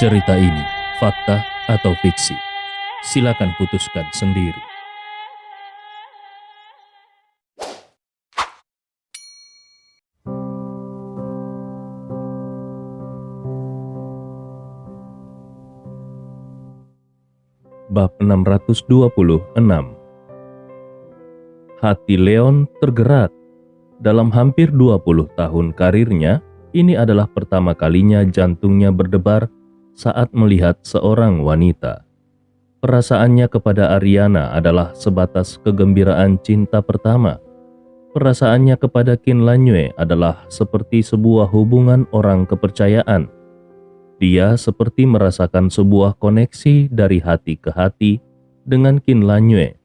Cerita ini fakta atau fiksi? Silakan putuskan sendiri. Bab 626. Hati Leon tergerak. Dalam hampir 20 tahun karirnya, ini adalah pertama kalinya jantungnya berdebar saat melihat seorang wanita. Perasaannya kepada Ariana adalah sebatas kegembiraan cinta pertama. Perasaannya kepada Qin Lanyue adalah seperti sebuah hubungan orang kepercayaan. Dia seperti merasakan sebuah koneksi dari hati ke hati dengan Qin Lanyue,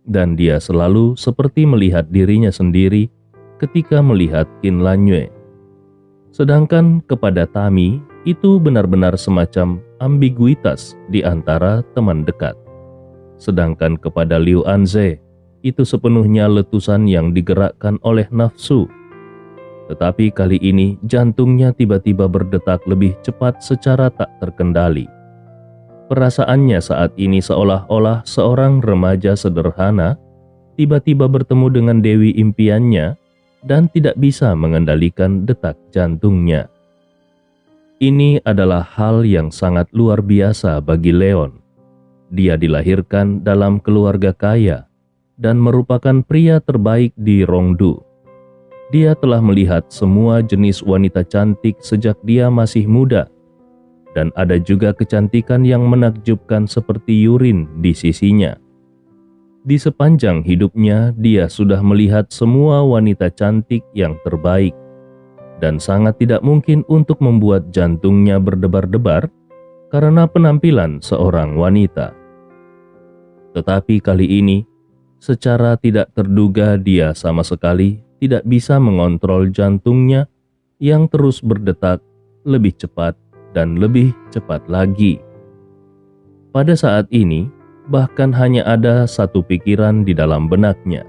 dan dia selalu seperti melihat dirinya sendiri ketika melihat Qin Lanyue. Sedangkan kepada Tami, itu benar-benar semacam ambiguitas di antara teman dekat. Sedangkan kepada Liu Anze, itu sepenuhnya letusan yang digerakkan oleh nafsu. Tetapi kali ini jantungnya tiba-tiba berdetak lebih cepat secara tak terkendali. Perasaannya saat ini seolah-olah seorang remaja sederhana tiba-tiba bertemu dengan dewi impiannya dan tidak bisa mengendalikan detak jantungnya. Ini adalah hal yang sangat luar biasa bagi Leon. Dia dilahirkan dalam keluarga kaya dan merupakan pria terbaik di Rongdu. Dia telah melihat semua jenis wanita cantik sejak dia masih muda, dan ada juga kecantikan yang menakjubkan seperti Yurin di sisinya. Di sepanjang hidupnya, dia sudah melihat semua wanita cantik yang terbaik, dan sangat tidak mungkin untuk membuat jantungnya berdebar-debar karena penampilan seorang wanita. Tetapi kali ini, secara tidak terduga dia sama sekali tidak bisa mengontrol jantungnya yang terus berdetak lebih cepat dan lebih cepat lagi. Pada saat ini, bahkan hanya ada satu pikiran di dalam benaknya.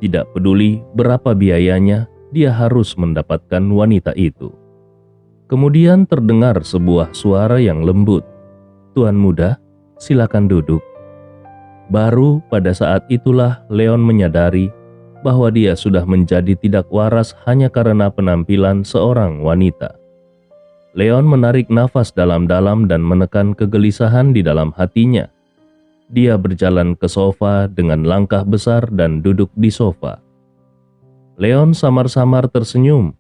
Tidak peduli berapa biayanya, dia harus mendapatkan wanita itu. Kemudian terdengar sebuah suara yang lembut. "Tuan muda, silakan duduk." Baru pada saat itulah Leon menyadari bahwa dia sudah menjadi tidak waras hanya karena penampilan seorang wanita. Leon menarik nafas dalam-dalam dan menekan kegelisahan di dalam hatinya. Dia berjalan ke sofa dengan langkah besar dan duduk di sofa. Leon samar-samar tersenyum.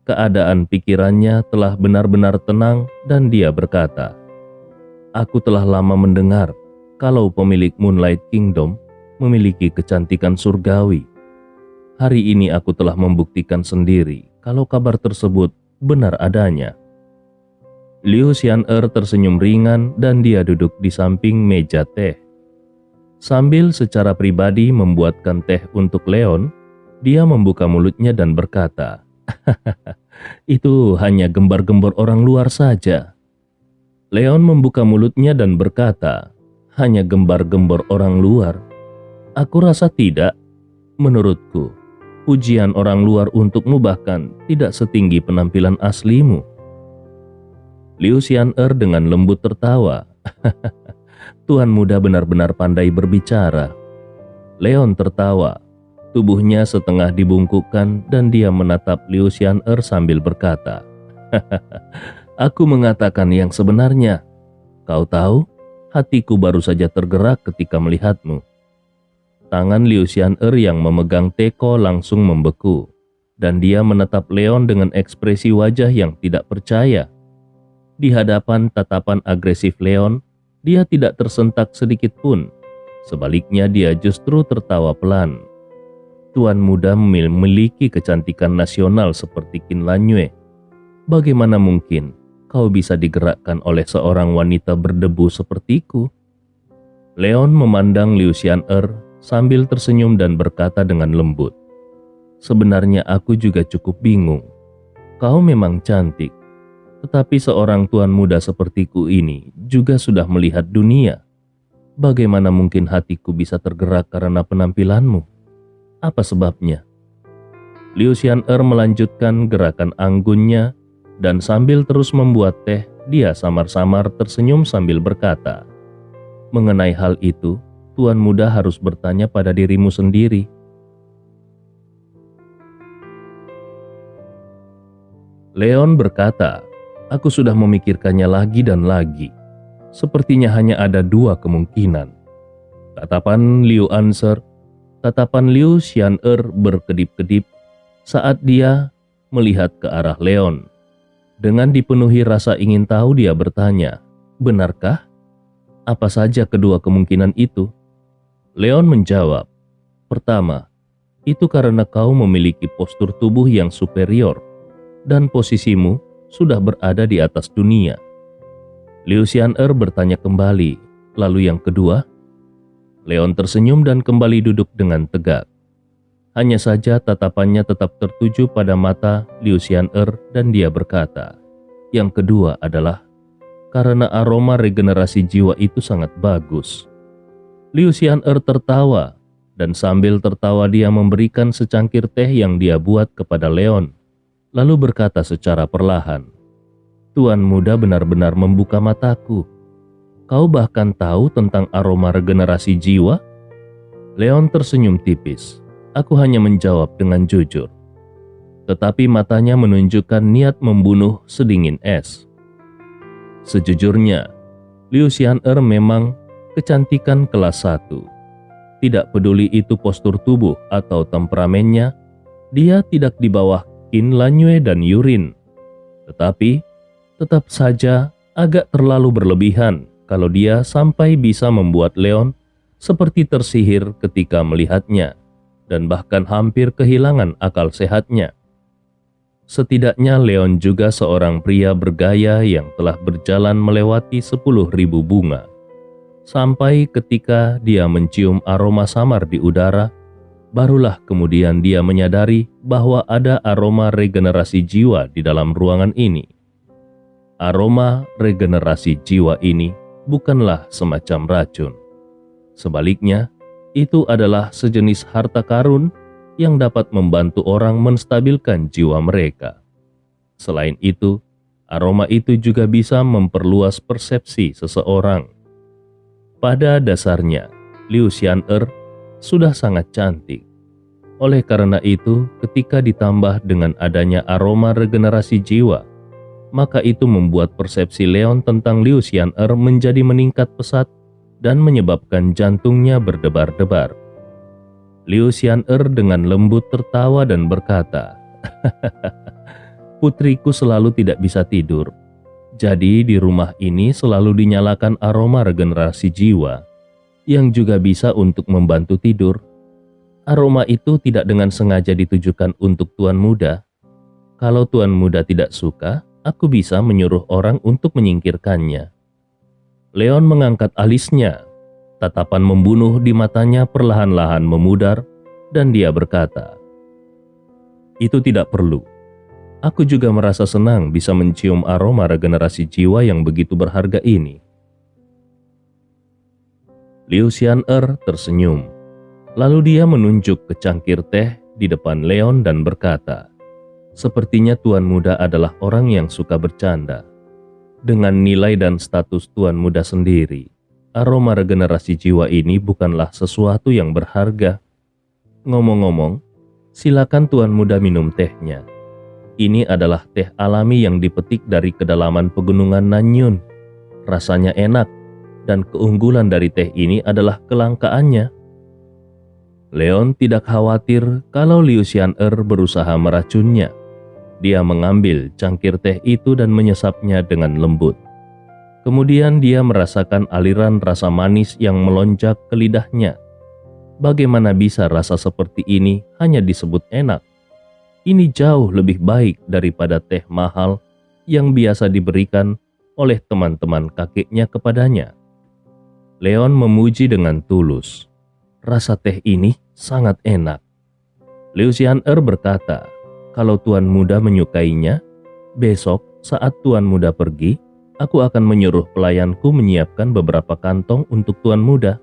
Keadaan pikirannya telah benar-benar tenang dan dia berkata, "Aku telah lama mendengar kalau pemilik Moonlight Kingdom memiliki kecantikan surgawi. Hari ini aku telah membuktikan sendiri kalau kabar tersebut benar adanya." Liu Xian'er tersenyum ringan dan dia duduk di samping meja teh. Sambil secara pribadi membuatkan teh untuk Leon, dia membuka mulutnya dan berkata, "Itu hanya gembar-gembor orang luar saja." Leon membuka mulutnya dan berkata, "Hanya gembar-gembor orang luar? Aku rasa tidak. Menurutku, pujian orang luar untukmu bahkan tidak setinggi penampilan aslimu." Liu Xian'er dengan lembut tertawa. "Tuan muda benar-benar pandai berbicara." Leon tertawa. Tubuhnya setengah dibungkukkan dan dia menatap Liu Xian'er sambil berkata, "Aku mengatakan yang sebenarnya. Kau tahu, hatiku baru saja tergerak ketika melihatmu." Tangan Liu Xian'er yang memegang teko langsung membeku, dan dia menatap Leon dengan ekspresi wajah yang tidak percaya. Di hadapan tatapan agresif Leon, dia tidak tersentak sedikit pun. Sebaliknya dia justru tertawa pelan. "Tuan muda memiliki kecantikan nasional seperti Qin Lanyue. Bagaimana mungkin kau bisa digerakkan oleh seorang wanita berdebu sepertiku?" Leon memandang Liu Xian'er sambil tersenyum dan berkata dengan lembut, "Sebenarnya aku juga cukup bingung. Kau memang cantik. Tetapi seorang tuan muda sepertiku ini juga sudah melihat dunia. Bagaimana mungkin hatiku bisa tergerak karena penampilanmu? Apa sebabnya?" Liu Xian'er melanjutkan gerakan anggunnya dan sambil terus membuat teh, dia samar-samar tersenyum sambil berkata, "Mengenai hal itu, Tuan Muda harus bertanya pada dirimu sendiri." Leon berkata, "Aku sudah memikirkannya lagi dan lagi. Sepertinya hanya ada dua kemungkinan." Tatapan Liu Xian'er berkedip-kedip saat dia melihat ke arah Leon. Dengan dipenuhi rasa ingin tahu dia bertanya, "Benarkah? Apa saja kedua kemungkinan itu?" Leon menjawab, "Pertama, itu karena kau memiliki postur tubuh yang superior dan posisimu sudah berada di atas dunia." Liu Xian'er bertanya kembali, "Lalu yang kedua?" Leon tersenyum dan kembali duduk dengan tegak. Hanya saja tatapannya tetap tertuju pada mata Liu Xian'er dan dia berkata, "Yang kedua adalah karena aroma regenerasi jiwa itu sangat bagus." Liu Xian'er tertawa dan sambil tertawa dia memberikan secangkir teh yang dia buat kepada Leon, lalu berkata secara perlahan, "Tuan Muda benar-benar membuka mataku. Kau bahkan tahu tentang aroma regenerasi jiwa?" Leon tersenyum tipis. "Aku hanya menjawab dengan jujur." Tetapi matanya menunjukkan niat membunuh sedingin es. Sejujurnya, Liu Xian'er memang kecantikan kelas 1. Tidak peduli itu postur tubuh atau temperamennya, dia tidak di bawah Qin Lanyue dan Yurin. Tetapi, tetap saja agak terlalu berlebihan kalau dia sampai bisa membuat Leon seperti tersihir ketika melihatnya dan bahkan hampir kehilangan akal sehatnya. Setidaknya Leon juga seorang pria bergaya yang telah berjalan melewati 10.000 bunga. Sampai ketika dia mencium aroma samar di udara, barulah kemudian dia menyadari bahwa ada aroma regenerasi jiwa di dalam ruangan ini. Aroma regenerasi jiwa ini bukanlah semacam racun. Sebaliknya, itu adalah sejenis harta karun yang dapat membantu orang menstabilkan jiwa mereka. Selain itu, aroma itu juga bisa memperluas persepsi seseorang. Pada dasarnya, Liu Xian'er sudah sangat cantik. Oleh karena itu, ketika ditambah dengan adanya aroma regenerasi jiwa, maka itu membuat persepsi Leon tentang Liu Xian'er menjadi meningkat pesat dan menyebabkan jantungnya berdebar-debar. Liu Xian'er dengan lembut tertawa dan berkata, "Putriku selalu tidak bisa tidur. Jadi di rumah ini selalu dinyalakan aroma regenerasi jiwa yang juga bisa untuk membantu tidur. Aroma itu tidak dengan sengaja ditujukan untuk Tuan Muda. Kalau Tuan Muda tidak suka, aku bisa menyuruh orang untuk menyingkirkannya." Leon mengangkat alisnya. Tatapan membunuh di matanya perlahan-lahan memudar dan dia berkata, "Itu tidak perlu. Aku juga merasa senang bisa mencium aroma regenerasi jiwa yang begitu berharga ini." Liu Xian'er tersenyum. Lalu dia menunjuk ke cangkir teh di depan Leon dan berkata, "Sepertinya Tuan Muda adalah orang yang suka bercanda. Dengan nilai dan status Tuan Muda sendiri, aroma regenerasi jiwa ini bukanlah sesuatu yang berharga. Ngomong-ngomong, silakan Tuan Muda minum tehnya. Ini adalah teh alami yang dipetik dari kedalaman pegunungan Nanyun. Rasanya enak, dan keunggulan dari teh ini adalah kelangkaannya." Leon tidak khawatir kalau Liu Xian'er berusaha meracunnya. Dia mengambil cangkir teh itu dan menyesapnya dengan lembut. Kemudian dia merasakan aliran rasa manis yang melonjak ke lidahnya. Bagaimana bisa rasa seperti ini hanya disebut enak? Ini jauh lebih baik daripada teh mahal yang biasa diberikan oleh teman-teman kakeknya kepadanya. Leon memuji dengan tulus. "Rasa teh ini sangat enak." Liu Xian'er berkata, "Kalau Tuan Muda menyukainya, besok saat Tuan Muda pergi, aku akan menyuruh pelayanku menyiapkan beberapa kantong untuk Tuan Muda."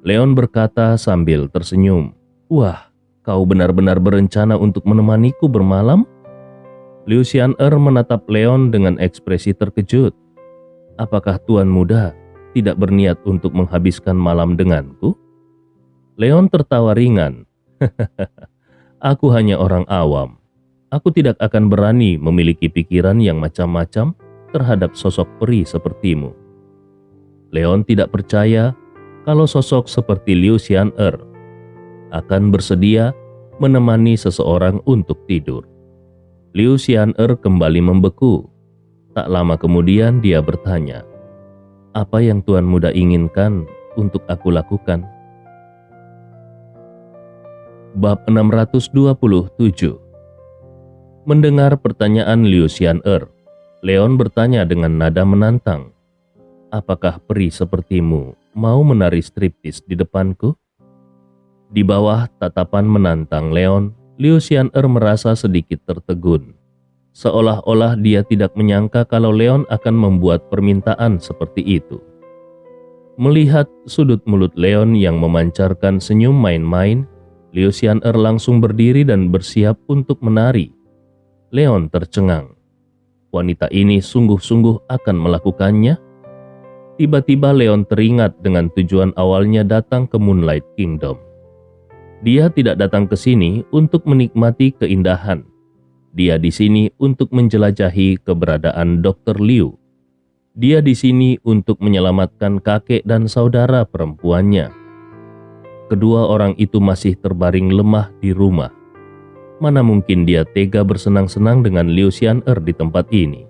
Leon berkata sambil tersenyum, "Wah, kau benar-benar berencana untuk menemaniku bermalam?" Liu Xian'er menatap Leon dengan ekspresi terkejut. Apakah Tuan Muda tidak berniat untuk menghabiskan malam denganku? Leon tertawa ringan. Aku hanya orang awam. Aku tidak akan berani memiliki pikiran yang macam-macam terhadap sosok peri sepertimu. Leon tidak percaya kalau sosok seperti Liu Xian'er akan bersedia menemani seseorang untuk tidur. Liu Xian'er kembali membeku. Tak lama kemudian dia bertanya, "Apa yang Tuan Muda inginkan untuk aku lakukan?" Bab 627. Mendengar pertanyaan Liu Xian'er, Leon bertanya dengan nada menantang, "Apakah peri sepertimu mau menari striptis di depanku?" Di bawah tatapan menantang Leon, Liu Xian'er merasa sedikit tertegun. Seolah-olah dia tidak menyangka kalau Leon akan membuat permintaan seperti itu. Melihat sudut mulut Leon yang memancarkan senyum main-main, Liu Xian'er langsung berdiri dan bersiap untuk menari. Leon tercengang. Wanita ini sungguh-sungguh akan melakukannya? Tiba-tiba Leon teringat dengan tujuan awalnya datang ke Moonlight Kingdom. Dia tidak datang ke sini untuk menikmati keindahan. Dia di sini untuk menjelajahi keberadaan Dr. Liu. Dia di sini untuk menyelamatkan kakek dan saudara perempuannya. Kedua orang itu masih terbaring lemah di rumah. Mana mungkin dia tega bersenang-senang dengan Liu Xian'er di tempat ini.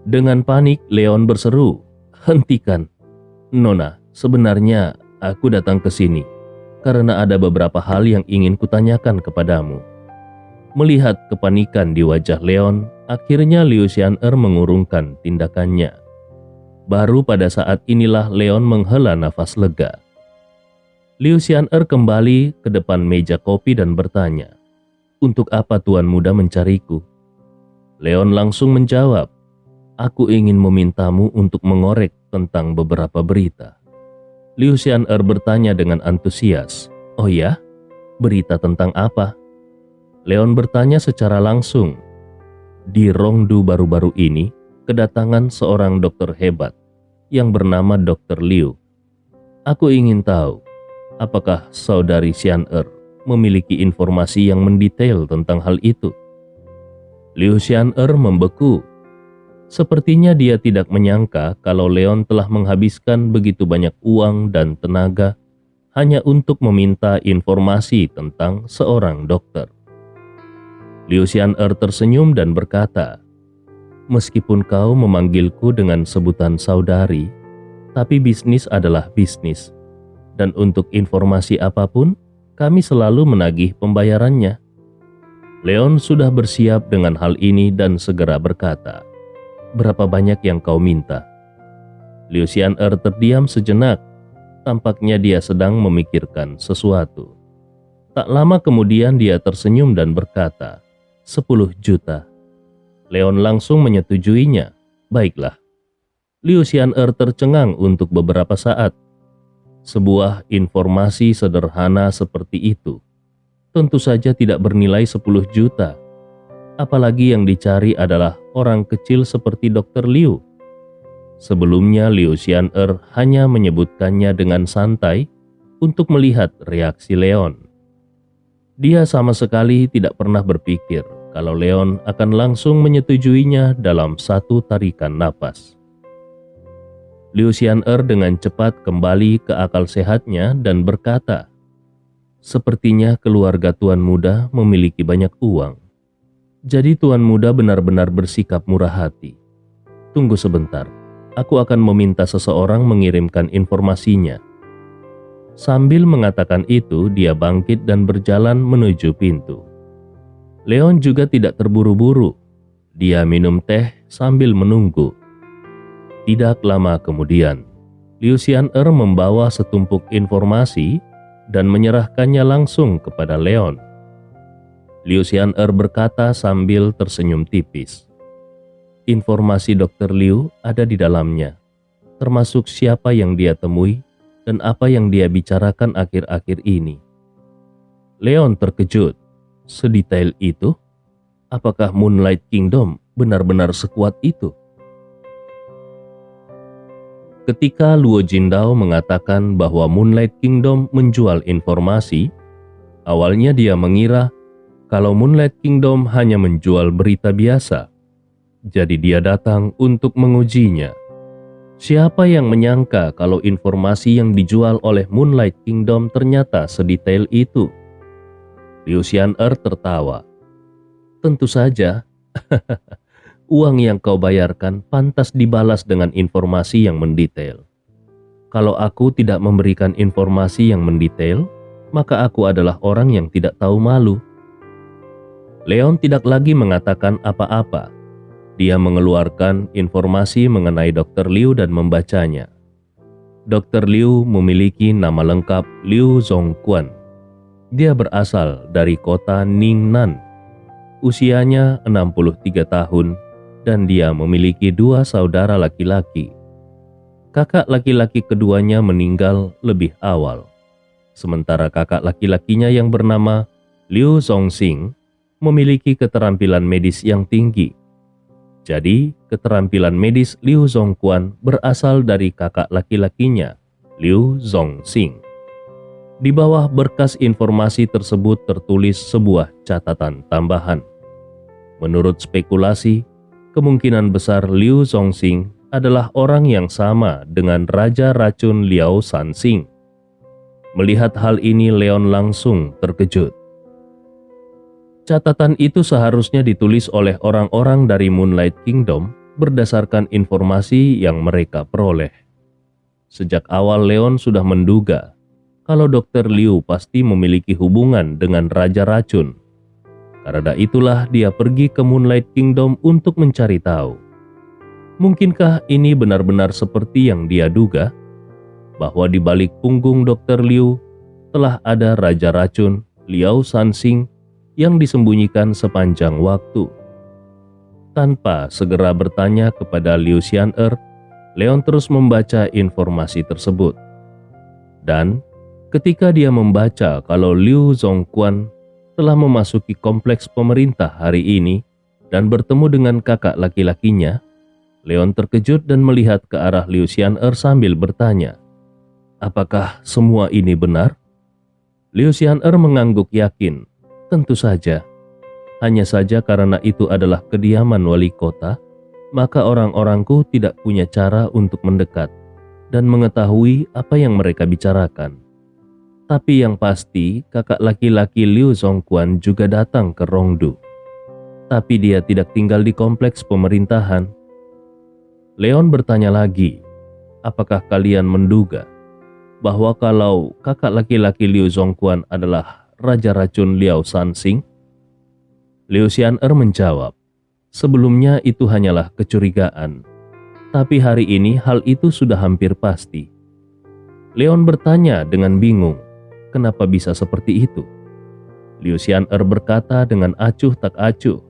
Dengan panik, Leon berseru, "Hentikan! Nona, sebenarnya aku datang ke sini karena ada beberapa hal yang ingin kutanyakan kepadamu." Melihat kepanikan di wajah Leon, akhirnya Liu Xian'er mengurungkan tindakannya. Baru pada saat inilah Leon menghela nafas lega. Liu Xian'er kembali ke depan meja kopi dan bertanya, "Untuk apa Tuan Muda mencariku?" Leon langsung menjawab, "Aku ingin memintamu untuk mengorek tentang beberapa berita." Liu Xian'er bertanya dengan antusias, "Oh ya? Berita tentang apa?" Leon bertanya secara langsung. Di Rongdu baru-baru ini, kedatangan seorang dokter hebat yang bernama Dr. Liu. Aku ingin tahu, apakah saudari Xian'er memiliki informasi yang mendetail tentang hal itu? Liu Xian'er membeku. Sepertinya dia tidak menyangka kalau Leon telah menghabiskan begitu banyak uang dan tenaga hanya untuk meminta informasi tentang seorang dokter. Liu Xian'er tersenyum dan berkata, "Meskipun kau memanggilku dengan sebutan saudari, tapi bisnis adalah bisnis. Dan untuk informasi apapun, kami selalu menagih pembayarannya." Leon sudah bersiap dengan hal ini dan segera berkata, "Berapa banyak yang kau minta?" Liu Xian'er terdiam sejenak. Tampaknya dia sedang memikirkan sesuatu. Tak lama kemudian dia tersenyum dan berkata, 10 juta. Leon langsung menyetujuinya. Baiklah. Liu Xian'er tercengang untuk beberapa saat. Sebuah informasi sederhana seperti itu tentu saja tidak bernilai 10 juta. Apalagi yang dicari adalah orang kecil seperti Dr. Liu. Sebelumnya Liu Xian'er hanya menyebutkannya dengan santai untuk melihat reaksi Leon. Dia sama sekali tidak pernah berpikir kalau Leon akan langsung menyetujuinya dalam satu tarikan napas. Liu Xian'er dengan cepat kembali ke akal sehatnya dan berkata, "Sepertinya keluarga Tuan Muda memiliki banyak uang. Jadi Tuan Muda benar-benar bersikap murah hati. Tunggu sebentar, aku akan meminta seseorang mengirimkan informasinya." Sambil mengatakan itu, dia bangkit dan berjalan menuju pintu. Leon juga tidak terburu-buru. Dia minum teh sambil menunggu. Tidak lama kemudian, Liu Xian'er membawa setumpuk informasi dan menyerahkannya langsung kepada Leon. Liu Xian'er berkata sambil tersenyum tipis, "Informasi Dr. Liu ada di dalamnya, termasuk siapa yang dia temui dan apa yang dia bicarakan akhir-akhir ini." Leon terkejut. "Sedetail itu? apakah Moonlight Kingdom benar-benar sekuat itu? Ketika Luo Jindao mengatakan bahwa Moonlight Kingdom menjual informasi, awalnya dia mengira kalau Moonlight Kingdom hanya menjual berita biasa. Jadi dia datang untuk mengujinya. Siapa yang menyangka kalau informasi yang dijual oleh Moonlight Kingdom ternyata sedetail itu? Liu Xian'er tertawa. Tentu saja, uang yang kau bayarkan pantas dibalas dengan informasi yang mendetail. Kalau aku tidak memberikan informasi yang mendetail, maka aku adalah orang yang tidak tahu malu. Leon tidak lagi mengatakan apa-apa. Dia mengeluarkan informasi mengenai Dr. Liu dan membacanya. Dr. Liu memiliki nama lengkap Liu Zongquan. Dia berasal dari kota Ningnan. Usianya 63 tahun dan dia memiliki 2 saudara laki-laki. Kakak laki-laki keduanya meninggal lebih awal. Sementara kakak laki-lakinya yang bernama Liu Zongxing memiliki keterampilan medis yang tinggi. Jadi, keterampilan medis Liu Zongquan berasal dari kakak laki-lakinya, Liu Zongxing. Di bawah berkas informasi tersebut tertulis sebuah catatan tambahan. Menurut spekulasi, kemungkinan besar Liu Zongxing adalah orang yang sama dengan Raja Racun Liao Sanxing. Melihat hal ini, Leon langsung terkejut. Catatan itu seharusnya ditulis oleh orang-orang dari Moonlight Kingdom berdasarkan informasi yang mereka peroleh. Sejak awal Leon sudah menduga kalau Dr. Liu pasti memiliki hubungan dengan Raja Racun. Karena itulah dia pergi ke Moonlight Kingdom untuk mencari tahu. Mungkinkah ini benar-benar seperti yang dia duga? Bahwa di balik punggung Dr. Liu telah ada Raja Racun Liao Sanxing yang disembunyikan sepanjang waktu. Tanpa segera bertanya kepada Liu Xian'er, Leon terus membaca informasi tersebut. Dan ketika dia membaca kalau Liu Zongquan telah memasuki kompleks pemerintah hari ini dan bertemu dengan kakak laki-lakinya, Leon terkejut dan melihat ke arah Liu Xian'er sambil bertanya, "Apakah semua ini benar?" Liu Xian'er mengangguk yakin. Tentu saja, hanya saja karena itu adalah kediaman wali kota, maka orang-orangku tidak punya cara untuk mendekat dan mengetahui apa yang mereka bicarakan. Tapi yang pasti, kakak laki-laki Liu Zongquan juga datang ke Rongdu. Tapi dia tidak tinggal di kompleks pemerintahan. Leon bertanya lagi, apakah kalian menduga bahwa kalau kakak laki-laki Liu Zongquan adalah Raja Racun Liao Sanxing? Liu Xian'er menjawab, sebelumnya itu hanyalah kecurigaan. Tapi hari ini hal itu sudah hampir pasti. Leon bertanya dengan bingung, kenapa bisa seperti itu? Liu Xian'er berkata dengan acuh tak acuh,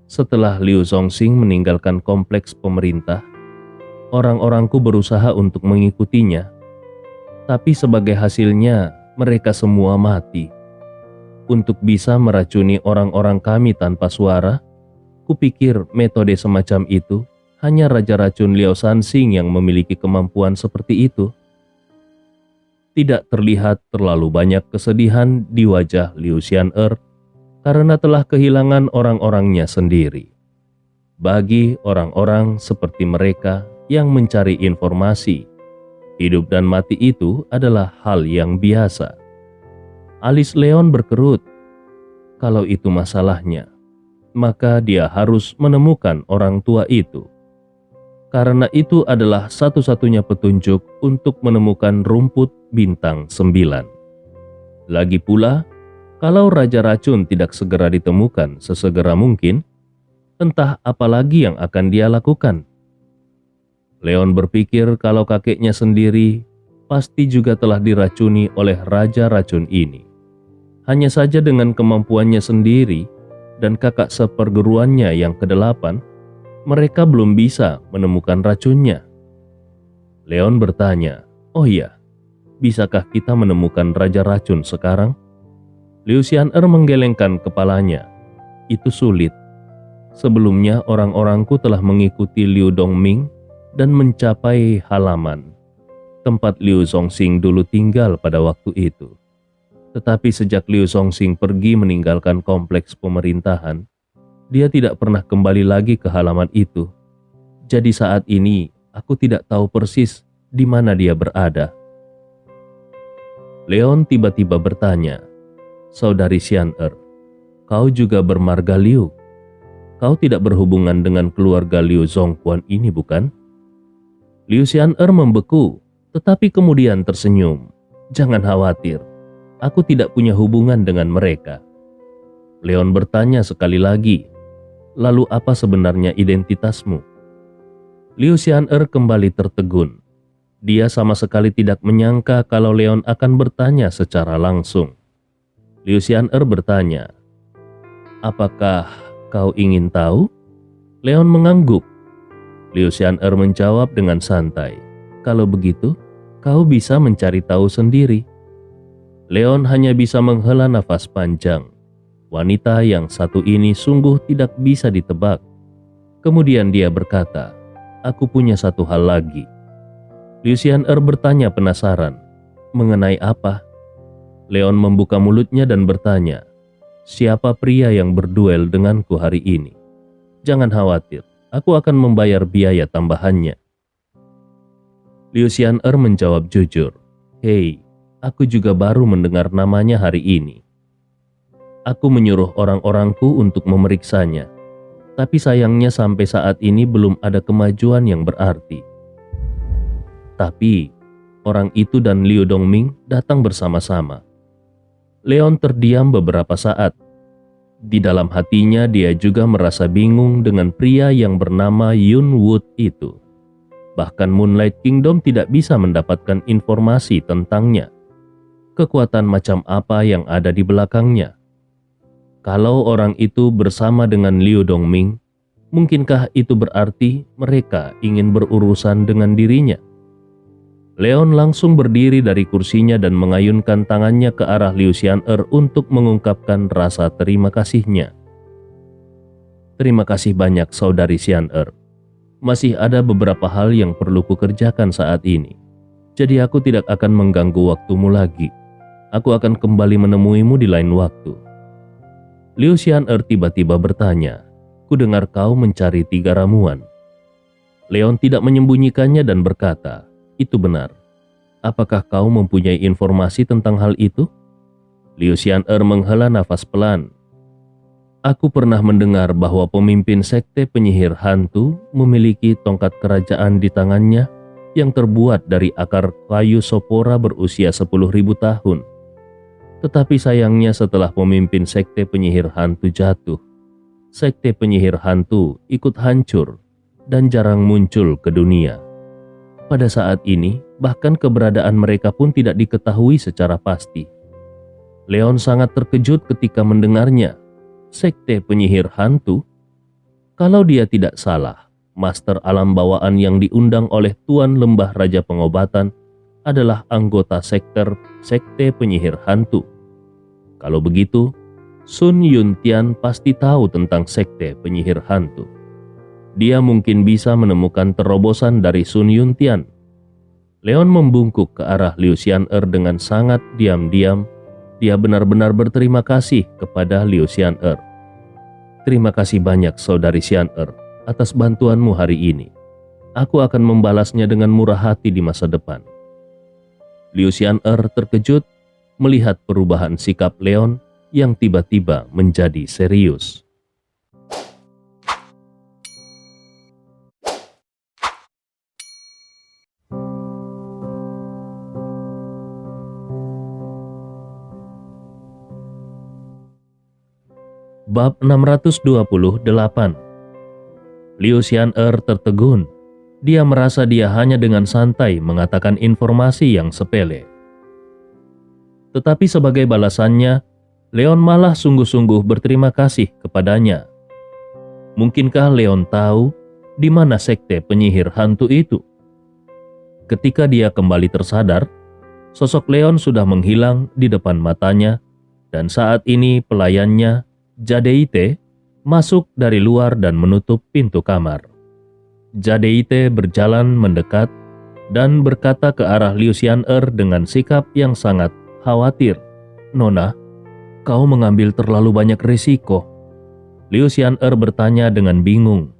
setelah Liu Zongxing meninggalkan kompleks pemerintah, orang-orangku berusaha untuk mengikutinya. Tapi sebagai hasilnya, mereka semua mati. Untuk bisa meracuni orang-orang kami tanpa suara, kupikir metode semacam itu hanya Raja Racun Liao Sanxing yang memiliki kemampuan seperti itu. Tidak terlihat terlalu banyak kesedihan di wajah Liu Xian'er karena telah kehilangan orang-orangnya sendiri. Bagi orang-orang seperti mereka yang mencari informasi, hidup dan mati itu adalah hal yang biasa. Alis Leon berkerut. Kalau itu masalahnya, maka dia harus menemukan orang tua itu. Karena itu adalah satu-satunya petunjuk untuk menemukan rumput bintang 9. Lagi pula, kalau Raja Racun tidak segera ditemukan sesegera mungkin, entah apa lagi yang akan dia lakukan. Leon berpikir kalau kakeknya sendiri pasti juga telah diracuni oleh Raja Racun ini. Hanya saja dengan kemampuannya sendiri dan kakak seperguruannya yang ke-8, mereka belum bisa menemukan racunnya. Leon bertanya, "Oh iya, bisakah kita menemukan Raja Racun sekarang?" Liu Xian'er menggelengkan kepalanya. itu sulit. Sebelumnya orang-orangku telah mengikuti Liu Dongming dan mencapai halaman tempat Liu Zongxing dulu tinggal pada waktu itu. Tetapi sejak Liu Zongxing pergi meninggalkan kompleks pemerintahan, dia tidak pernah kembali lagi ke halaman itu. Jadi saat ini aku tidak tahu persis di mana dia berada. Leon tiba-tiba bertanya, "Saudari Xian'er, kau juga bermarga Liu? Kau tidak berhubungan dengan keluarga Liu Zongquan ini, bukan?" Liu Xian'er membeku, tetapi kemudian tersenyum. "Jangan khawatir, aku tidak punya hubungan dengan mereka." Leon bertanya sekali lagi, "Lalu apa sebenarnya identitasmu?" Liu Xian'er kembali tertegun. Dia sama sekali tidak menyangka kalau Leon akan bertanya secara langsung. Liu Xian'er bertanya, "Apakah kau ingin tahu?" Leon mengangguk. Liu Xian'er menjawab dengan santai, "Kalau begitu, kau bisa mencari tahu sendiri." Leon hanya bisa menghela nafas panjang. Wanita yang satu ini sungguh tidak bisa ditebak. Kemudian dia berkata, "Aku punya satu hal lagi." Liu Xian'er bertanya penasaran, "Mengenai apa?" Leon membuka mulutnya dan bertanya, "Siapa pria yang berduel denganku hari ini? Jangan khawatir, aku akan membayar biaya tambahannya." Liu Xian'er menjawab jujur, "Hei, aku juga baru mendengar namanya hari ini. Aku menyuruh orang-orangku untuk memeriksanya, tapi sayangnya sampai saat ini belum ada kemajuan yang berarti." Tapi orang itu dan Liu Dongming datang bersama-sama. Leon terdiam beberapa saat. Di dalam hatinya dia juga merasa bingung dengan pria yang bernama Yun Wood itu. Bahkan Moonlight Kingdom tidak bisa mendapatkan informasi tentangnya. Kekuatan macam apa yang ada di belakangnya? Kalau orang itu bersama dengan Liu Dongming, mungkinkah itu berarti mereka ingin berurusan dengan dirinya? Leon langsung berdiri dari kursinya dan mengayunkan tangannya ke arah Liu Xian'er untuk mengungkapkan rasa terima kasihnya. "Terima kasih banyak, Saudari Xian'er. Masih ada beberapa hal yang perlu kukerjakan saat ini. Jadi aku tidak akan mengganggu waktumu lagi. Aku akan kembali menemuimu di lain waktu." Liu Xian'er tiba-tiba bertanya, "Kudengar kau mencari 3 ramuan." Leon tidak menyembunyikannya dan berkata, "Itu benar. Apakah kau mempunyai informasi tentang hal itu?" Liu Xian'er menghela nafas pelan. "Aku pernah mendengar bahwa pemimpin sekte penyihir hantu memiliki tongkat kerajaan di tangannya yang terbuat dari akar kayu sopora berusia 10.000 tahun. Tetapi sayangnya setelah pemimpin sekte penyihir hantu jatuh, sekte penyihir hantu ikut hancur dan jarang muncul ke dunia. Pada saat ini, bahkan keberadaan mereka pun tidak diketahui secara pasti." Leon sangat terkejut ketika mendengarnya. Sekte penyihir hantu? Kalau dia tidak salah, master alam bawaan yang diundang oleh Tuan Lembah Raja Pengobatan adalah anggota sekte penyihir hantu. Kalau begitu, Sun Yuntian pasti tahu tentang sekte penyihir hantu. Dia mungkin bisa menemukan terobosan dari Sun Yuntian. Leon membungkuk ke arah Liu Xian'er dengan sangat diam-diam. Dia benar-benar berterima kasih kepada Liu Xian'er. "Terima kasih banyak, Saudari Xian'er, atas bantuanmu hari ini. Aku akan membalasnya dengan murah hati di masa depan." Liu Xian'er terkejut melihat perubahan sikap Leon yang tiba-tiba menjadi serius. Bab 628. Liu Xian'er tertegun. Dia merasa dia hanya dengan santai mengatakan informasi yang sepele. Tetapi sebagai balasannya, Leon malah sungguh-sungguh berterima kasih kepadanya. Mungkinkah Leon tahu di mana sekte penyihir hantu itu? Ketika dia kembali tersadar, sosok Leon sudah menghilang di depan matanya, dan saat ini pelayannya, Jadeite, masuk dari luar dan menutup pintu kamar. Jadeite berjalan mendekat dan berkata ke arah Liu Xian'er dengan sikap yang sangat khawatir. "Nona, kau mengambil terlalu banyak risiko." Liu Xian'er bertanya dengan bingung.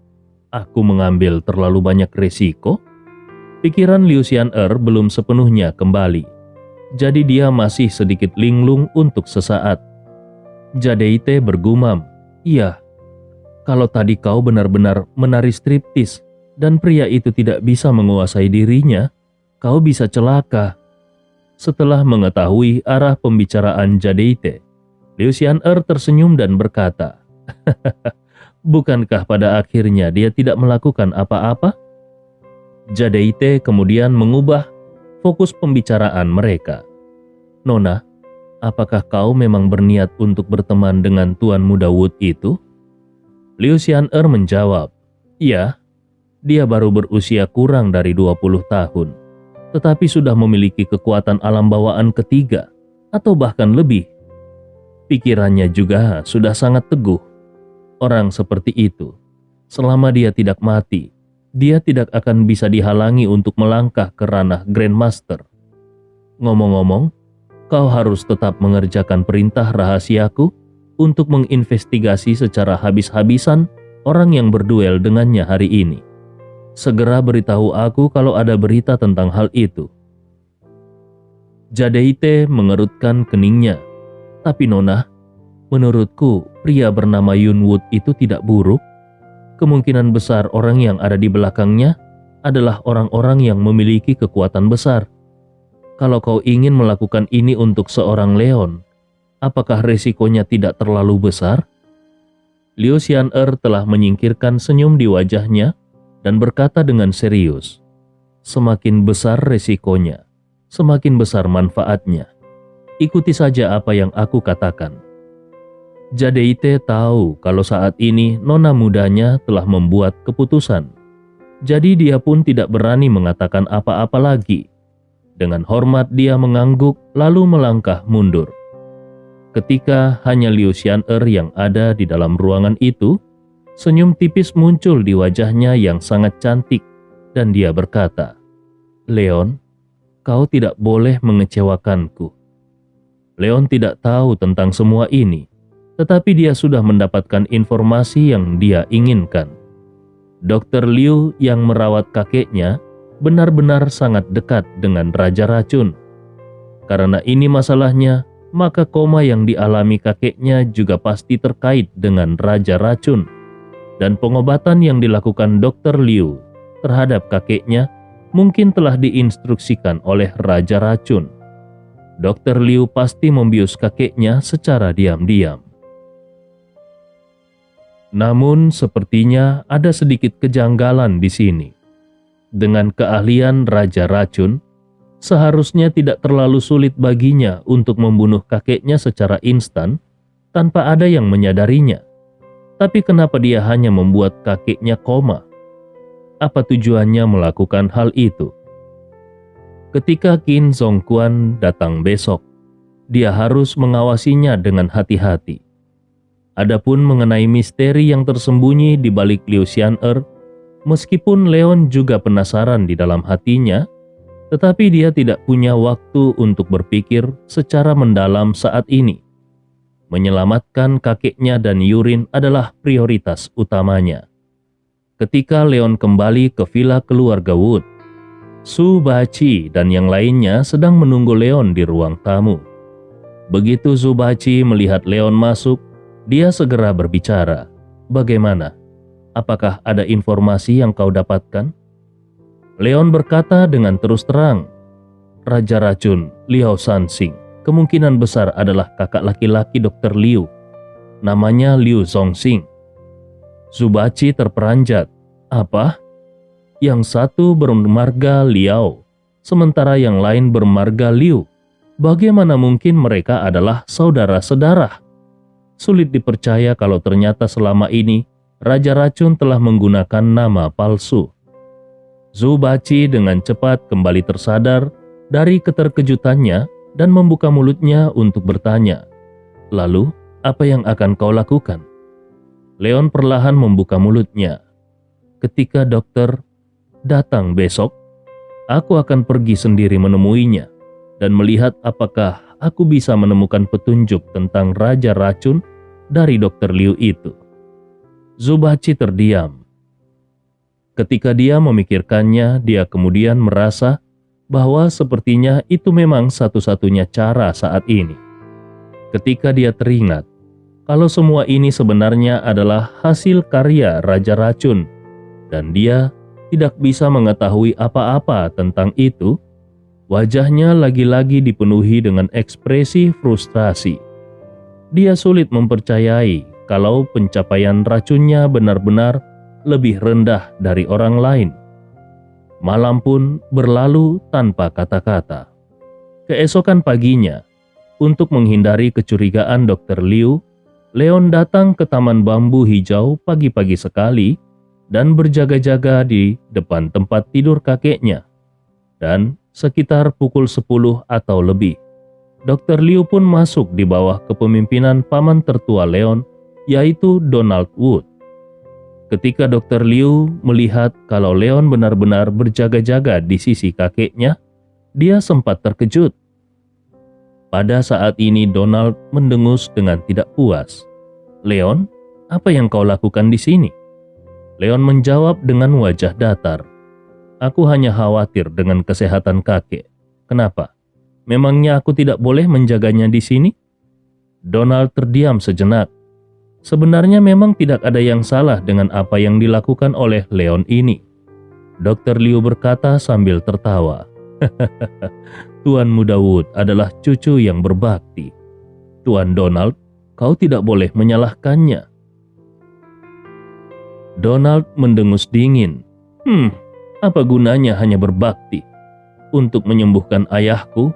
"Aku mengambil terlalu banyak risiko?" Pikiran Liu Xian'er belum sepenuhnya kembali. Jadi dia masih sedikit linglung untuk sesaat. Jadeite bergumam, "Iya, kalau tadi kau benar-benar menari striptis dan pria itu tidak bisa menguasai dirinya, kau bisa celaka." Setelah mengetahui arah pembicaraan Jadeite, Liu Xian'er tersenyum dan berkata, "Bukankah pada akhirnya dia tidak melakukan apa-apa?" Jadeite kemudian mengubah fokus pembicaraan mereka. "Nona, apakah kau memang berniat untuk berteman dengan Tuan Muda Wood itu?" Liu Xian'er menjawab, "Ya, dia baru berusia kurang dari 20 tahun, tetapi sudah memiliki kekuatan alam bawaan ketiga, atau bahkan lebih. Pikirannya juga sudah sangat teguh. Orang seperti itu, selama dia tidak mati, dia tidak akan bisa dihalangi untuk melangkah ke ranah Grandmaster. Ngomong-ngomong, kau harus tetap mengerjakan perintah rahasiaku untuk menginvestigasi secara habis-habisan orang yang berduel dengannya hari ini. Segera beritahu aku kalau ada berita tentang hal itu." Jadeite mengerutkan keningnya. "Tapi Nona, menurutku pria bernama Yun Wood itu tidak buruk. Kemungkinan besar orang yang ada di belakangnya adalah orang-orang yang memiliki kekuatan besar. Kalau kau ingin melakukan ini untuk seorang Leon, apakah resikonya tidak terlalu besar?" Liu Xian'er telah menyingkirkan senyum di wajahnya dan berkata dengan serius, "Semakin besar resikonya, semakin besar manfaatnya. Ikuti saja apa yang aku katakan." Jadeite tahu kalau saat ini nona mudanya telah membuat keputusan. Jadi dia pun tidak berani mengatakan apa-apa lagi. Dengan hormat dia mengangguk lalu melangkah mundur. Ketika hanya Liu Xian'er yang ada di dalam ruangan itu, senyum tipis muncul di wajahnya yang sangat cantik dan dia berkata, "Leon, kau tidak boleh mengecewakanku." Leon tidak tahu tentang semua ini, tetapi dia sudah mendapatkan informasi yang dia inginkan. Dr. Liu yang merawat kakeknya benar-benar sangat dekat dengan Raja Racun. Karena ini masalahnya, maka koma yang dialami kakeknya juga pasti terkait dengan Raja Racun. Dan pengobatan yang dilakukan Dr. Liu terhadap kakeknya mungkin telah diinstruksikan oleh Raja Racun. Dr. Liu pasti membius kakeknya secara diam-diam. Namun sepertinya ada sedikit kejanggalan di sini. Dengan keahlian Raja Racun, seharusnya tidak terlalu sulit baginya untuk membunuh kakeknya secara instan tanpa ada yang menyadarinya. Tapi kenapa dia hanya membuat kakeknya koma? Apa tujuannya melakukan hal itu? Ketika Qin Zhongquan datang besok, dia harus mengawasinya dengan hati-hati. Adapun mengenai misteri yang tersembunyi di balik Liu Xian'er, meskipun Leon juga penasaran di dalam hatinya, tetapi dia tidak punya waktu untuk berpikir secara mendalam saat ini. Menyelamatkan kakeknya dan Yurin adalah prioritas utamanya. Ketika Leon kembali ke villa keluarga Wood, Su Baci dan yang lainnya sedang menunggu Leon di ruang tamu. Begitu Su Baci melihat Leon masuk, dia segera berbicara. "Bagaimana? Apakah ada informasi yang kau dapatkan?" Leon berkata dengan terus terang, "Raja Racun, Liao Sanxing, kemungkinan besar adalah kakak laki-laki Dr. Liu. Namanya Liu Zongxing." Zubaci terperanjat. "Apa? Yang satu bermarga Liao, sementara yang lain bermarga Liu. Bagaimana mungkin mereka adalah saudara sedarah? Sulit dipercaya kalau ternyata selama ini Raja Racun telah menggunakan nama palsu." Zubaci dengan cepat kembali tersadar dari keterkejutannya dan membuka mulutnya untuk bertanya, "Lalu, apa yang akan kau lakukan?" Leon perlahan membuka mulutnya. Ketika dokter datang besok, aku akan pergi sendiri menemuinya dan melihat apakah aku bisa menemukan petunjuk tentang Raja Racun dari Dr. Liu itu. Zubachi terdiam. Ketika dia memikirkannya, dia kemudian merasa bahwa sepertinya itu memang satu-satunya cara saat ini. Ketika dia teringat kalau semua ini sebenarnya adalah hasil karya Raja Racun dan dia tidak bisa mengetahui apa-apa tentang itu, wajahnya lagi-lagi dipenuhi dengan ekspresi frustrasi. Dia sulit mempercayai kalau pencapaian racunnya benar-benar lebih rendah dari orang lain. Malam pun berlalu tanpa kata-kata. Keesokan paginya, untuk menghindari kecurigaan Dr. Liu, Leon datang ke taman bambu hijau pagi-pagi sekali dan berjaga-jaga di depan tempat tidur kakeknya. Dan sekitar pukul 10 atau lebih, Dr. Liu pun masuk di bawah kepemimpinan paman tertua Leon, yaitu Donald Wood. Ketika Dr. Liu melihat kalau Leon benar-benar berjaga-jaga di sisi kakeknya, dia sempat terkejut. Pada saat ini Donald mendengus dengan tidak puas. "Leon, apa yang kau lakukan di sini?" Leon menjawab dengan wajah datar. "Aku hanya khawatir dengan kesehatan kakek." "Kenapa? Memangnya aku tidak boleh menjaganya di sini?" Donald terdiam sejenak. Sebenarnya memang tidak ada yang salah dengan apa yang dilakukan oleh Leon ini. Dr. Liu berkata sambil tertawa. "Tuan Muda Wood adalah cucu yang berbakti. Tuan Donald, kau tidak boleh menyalahkannya." Donald mendengus dingin. Apa gunanya hanya berbakti? Untuk menyembuhkan ayahku,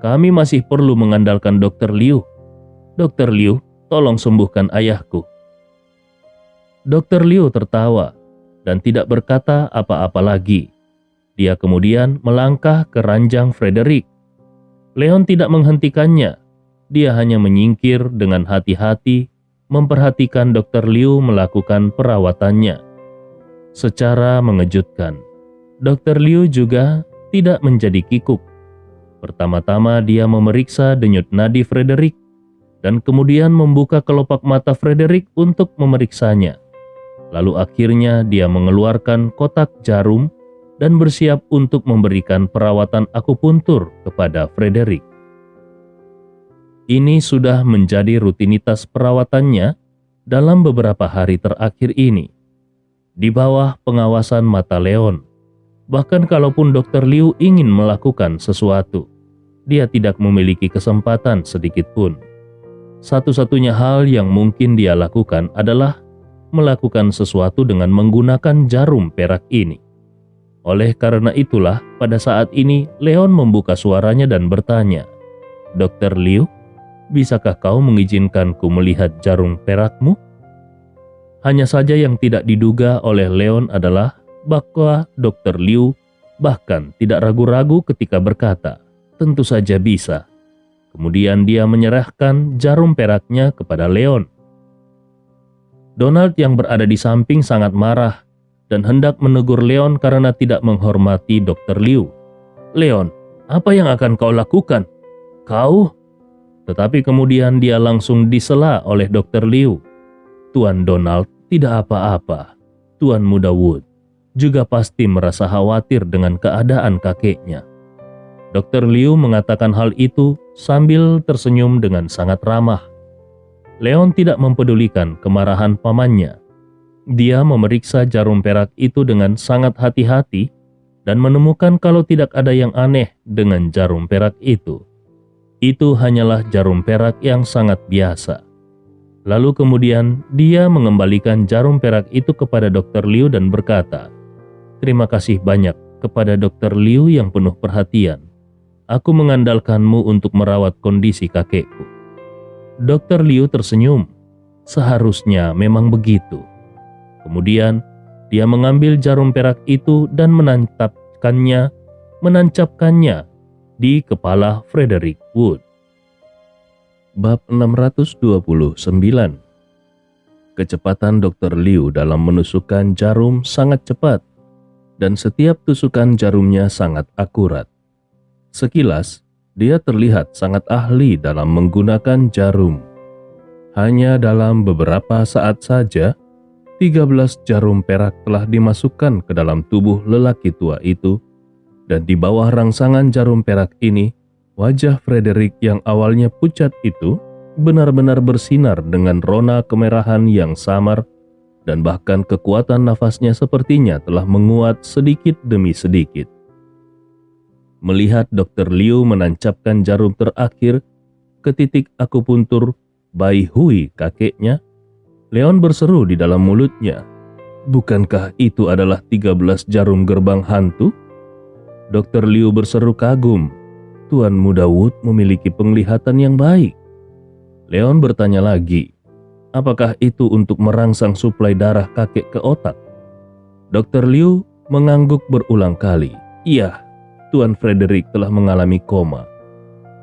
kami masih perlu mengandalkan Dr. Liu. Dr. Liu, tolong sembuhkan ayahku." Dr. Liu tertawa dan tidak berkata apa-apa lagi. Dia kemudian melangkah ke ranjang Frederick. Leon tidak menghentikannya. Dia hanya menyingkir dengan hati-hati, memperhatikan Dr. Liu melakukan perawatannya. Secara mengejutkan, Dr. Liu juga tidak menjadi kikuk. Pertama-tama dia memeriksa denyut nadi Frederick dan kemudian membuka kelopak mata Frederick untuk memeriksanya. Lalu akhirnya dia mengeluarkan kotak jarum dan bersiap untuk memberikan perawatan akupuntur kepada Frederick. Ini sudah menjadi rutinitas perawatannya dalam beberapa hari terakhir ini, di bawah pengawasan mata Leon. Bahkan kalaupun Dr. Liu ingin melakukan sesuatu, dia tidak memiliki kesempatan sedikit pun. Satu-satunya hal yang mungkin dia lakukan adalah melakukan sesuatu dengan menggunakan jarum perak ini. Oleh karena itulah, pada saat ini Leon membuka suaranya dan bertanya, "Dr. Liu, bisakah kau mengizinkanku melihat jarum perakmu?" Hanya saja yang tidak diduga oleh Leon adalah bahwa Dr. Liu bahkan tidak ragu-ragu ketika berkata, "Tentu saja bisa." Kemudian dia menyerahkan jarum peraknya kepada Leon. Donald yang berada di samping sangat marah dan hendak menegur Leon karena tidak menghormati Dr. Liu. "Leon, apa yang akan kau lakukan? Kau?" Tetapi kemudian dia langsung disela oleh Dr. Liu. "Tuan Donald, tidak apa-apa. Tuan Muda Wood juga pasti merasa khawatir dengan keadaan kakeknya." Dr. Liu mengatakan hal itu sambil tersenyum dengan sangat ramah. Leon tidak mempedulikan kemarahan pamannya. Dia memeriksa jarum perak itu dengan sangat hati-hati dan menemukan kalau tidak ada yang aneh dengan jarum perak itu. Itu hanyalah jarum perak yang sangat biasa. Lalu kemudian dia mengembalikan jarum perak itu kepada Dr. Liu dan berkata, "Terima kasih banyak kepada Dr. Liu yang penuh perhatian. Aku mengandalkanmu untuk merawat kondisi kakekku." Dr. Liu tersenyum. Seharusnya memang begitu. Kemudian dia mengambil jarum perak itu dan menancapkannya di kepala Frederick Wood. Bab 629. Kecepatan Dr. Liu dalam menusukkan jarum sangat cepat, dan setiap tusukan jarumnya sangat akurat. Sekilas, dia terlihat sangat ahli dalam menggunakan jarum. Hanya dalam beberapa saat saja, 13 jarum perak telah dimasukkan ke dalam tubuh lelaki tua itu, dan di bawah rangsangan jarum perak ini, wajah Frederick yang awalnya pucat itu benar-benar bersinar dengan rona kemerahan yang samar, dan bahkan kekuatan nafasnya sepertinya telah menguat sedikit demi sedikit. Melihat Dr. Liu menancapkan jarum terakhir ke titik akupuntur Bai Hui kakeknya, Leon berseru di dalam mulutnya, "Bukankah itu adalah 13 jarum gerbang hantu?" Dr. Liu berseru kagum, "Tuan Muda Wood memiliki penglihatan yang baik." Leon bertanya lagi, "Apakah itu untuk merangsang suplai darah kakek ke otak?" Dr. Liu mengangguk berulang kali. "Iya, Tuan Frederick telah mengalami koma.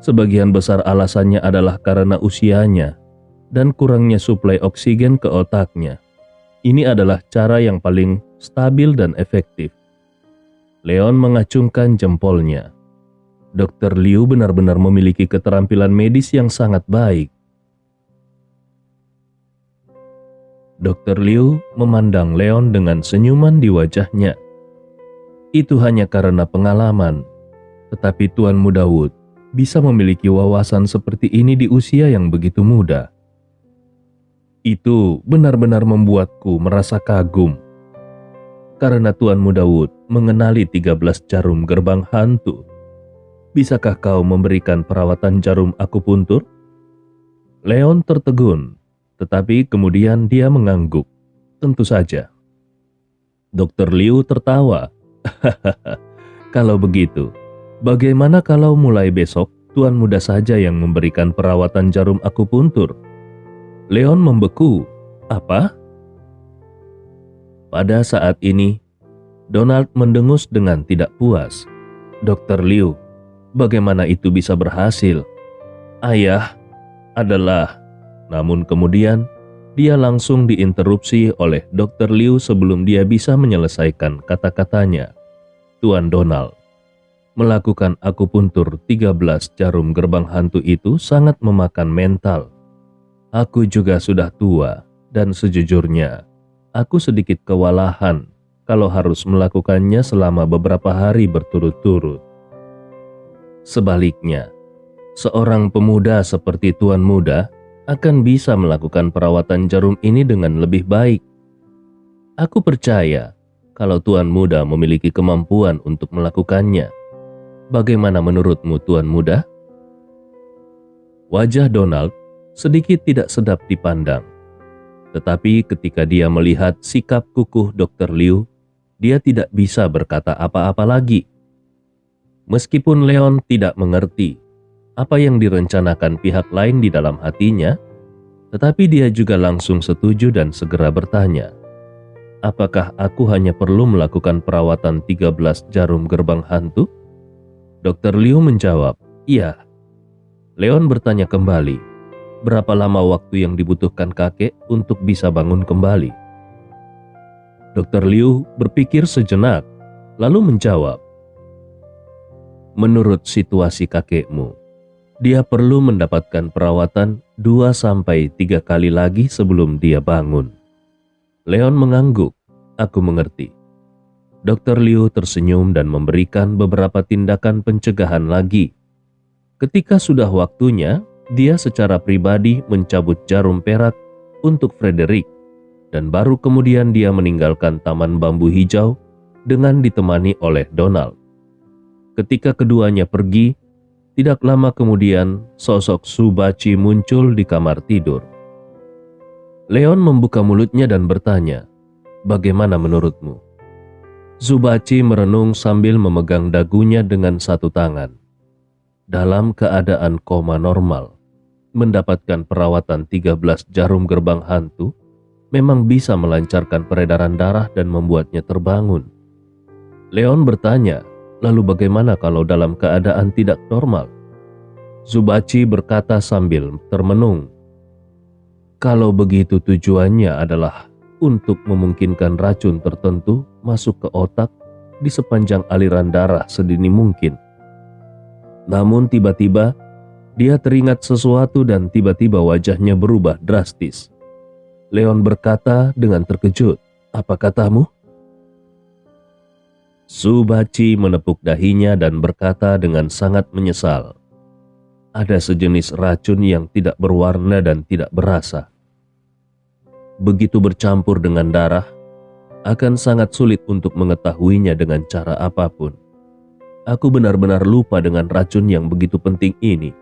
Sebagian besar alasannya adalah karena usianya dan kurangnya suplai oksigen ke otaknya. Ini adalah cara yang paling stabil dan efektif." Leon mengacungkan jempolnya. Dr. Liu benar-benar memiliki keterampilan medis yang sangat baik. Dr. Liu memandang Leon dengan senyuman di wajahnya. "Itu hanya karena pengalaman, tetapi Tuan Muda Wood bisa memiliki wawasan seperti ini di usia yang begitu muda. Itu benar-benar membuatku merasa kagum. Karena Tuan Muda Wood mengenali 13 jarum gerbang hantu, bisakah kau memberikan perawatan jarum akupuntur?" Leon tertegun, tetapi kemudian dia mengangguk. "Tentu saja." Dr. Liu tertawa. "Kalau begitu, bagaimana kalau mulai besok Tuan Muda saja yang memberikan perawatan jarum akupuntur?" Leon membeku. "Apa?" Pada saat ini, Donald mendengus dengan tidak puas. "Dr. Liu, bagaimana itu bisa berhasil?" "Ayah adalah..." Namun kemudian, dia langsung diinterupsi oleh Dr. Liu sebelum dia bisa menyelesaikan kata-katanya. "Tuan Donald, melakukan akupuntur 13 jarum gerbang hantu itu sangat memakan mental. Aku juga sudah tua dan sejujurnya, aku sedikit kewalahan kalau harus melakukannya selama beberapa hari berturut-turut. Sebaliknya, seorang pemuda seperti Tuan Muda akan bisa melakukan perawatan jarum ini dengan lebih baik. Aku percaya kalau Tuan Muda memiliki kemampuan untuk melakukannya. Bagaimana menurutmu, Tuan Muda?" Wajah Donald sedikit tidak sedap dipandang. Tetapi ketika dia melihat sikap kukuh Dr. Liu, dia tidak bisa berkata apa-apa lagi. Meskipun Leon tidak mengerti apa yang direncanakan pihak lain di dalam hatinya, tetapi dia juga langsung setuju dan segera bertanya, "Apakah aku hanya perlu melakukan perawatan 13 jarum gerbang hantu?" Dr. Liu menjawab, "Iya." Leon bertanya kembali, "Berapa lama waktu yang dibutuhkan kakek untuk bisa bangun kembali?" Dr. Liu berpikir sejenak, lalu menjawab, "Menurut situasi kakekmu, dia perlu mendapatkan perawatan 2-3 kali lagi sebelum dia bangun." Leon mengangguk. "Aku mengerti." Dr. Liu tersenyum dan memberikan beberapa tindakan pencegahan lagi. Ketika sudah waktunya, dia secara pribadi mencabut jarum perak untuk Frederick, dan baru kemudian dia meninggalkan taman bambu hijau dengan ditemani oleh Donald. Ketika keduanya pergi, tidak lama kemudian sosok Subachi muncul di kamar tidur. Leon membuka mulutnya dan bertanya, "Bagaimana menurutmu?" Subachi merenung sambil memegang dagunya dengan satu tangan. Dalam keadaan koma normal, mendapatkan perawatan 13 jarum gerbang hantu memang bisa melancarkan peredaran darah dan membuatnya terbangun. Leon bertanya, "Lalu bagaimana kalau dalam keadaan tidak normal?" Subachi berkata sambil termenung, Kalau begitu tujuannya adalah untuk memungkinkan racun tertentu masuk ke otak di sepanjang aliran darah sedini mungkin. Namun tiba-tiba dia teringat sesuatu dan tiba-tiba wajahnya berubah drastis. Leon berkata dengan terkejut, "Apa katamu?" Subachi menepuk dahinya dan berkata dengan sangat menyesal, "Ada sejenis racun yang tidak berwarna dan tidak berasa. Begitu bercampur dengan darah, akan sangat sulit untuk mengetahuinya dengan cara apapun. Aku benar-benar lupa dengan racun yang begitu penting ini."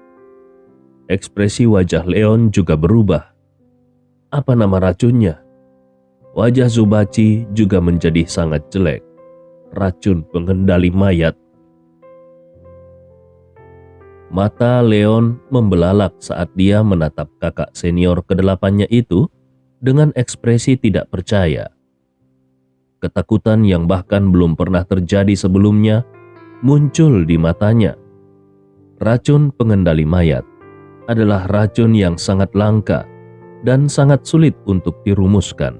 Ekspresi wajah Leon juga berubah. "Apa nama racunnya?" Wajah Subachi juga menjadi sangat jelek. "Racun pengendali mayat." Mata Leon membelalak saat dia menatap kakak senior kedelapannya itu dengan ekspresi tidak percaya. Ketakutan yang bahkan belum pernah terjadi sebelumnya muncul di matanya. Racun pengendali mayat adalah racun yang sangat langka dan sangat sulit untuk dirumuskan.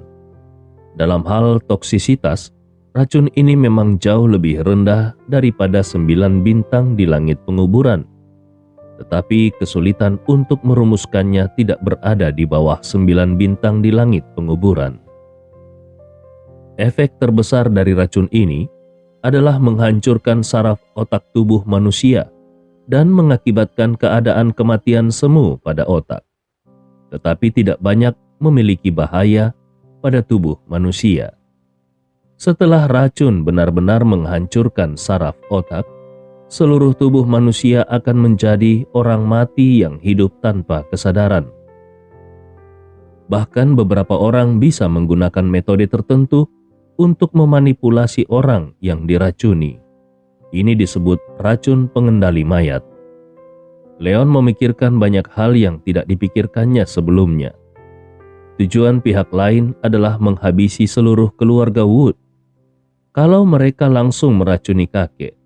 Dalam hal toksisitas, racun ini memang jauh lebih rendah daripada 9 bintang di langit penguburan. Tetapi kesulitan untuk merumuskannya tidak berada di bawah 9 bintang di langit penguburan. Efek terbesar dari racun ini adalah menghancurkan saraf otak tubuh manusia dan mengakibatkan keadaan kematian semu pada otak. Tetapi tidak banyak memiliki bahaya pada tubuh manusia. Setelah racun benar-benar menghancurkan saraf otak, seluruh tubuh manusia akan menjadi orang mati yang hidup tanpa kesadaran. Bahkan beberapa orang bisa menggunakan metode tertentu untuk memanipulasi orang yang diracuni. Ini disebut racun pengendali mayat. Leon memikirkan banyak hal yang tidak dipikirkannya sebelumnya. Tujuan pihak lain adalah menghabisi seluruh keluarga Wood. Kalau mereka langsung meracuni kakek,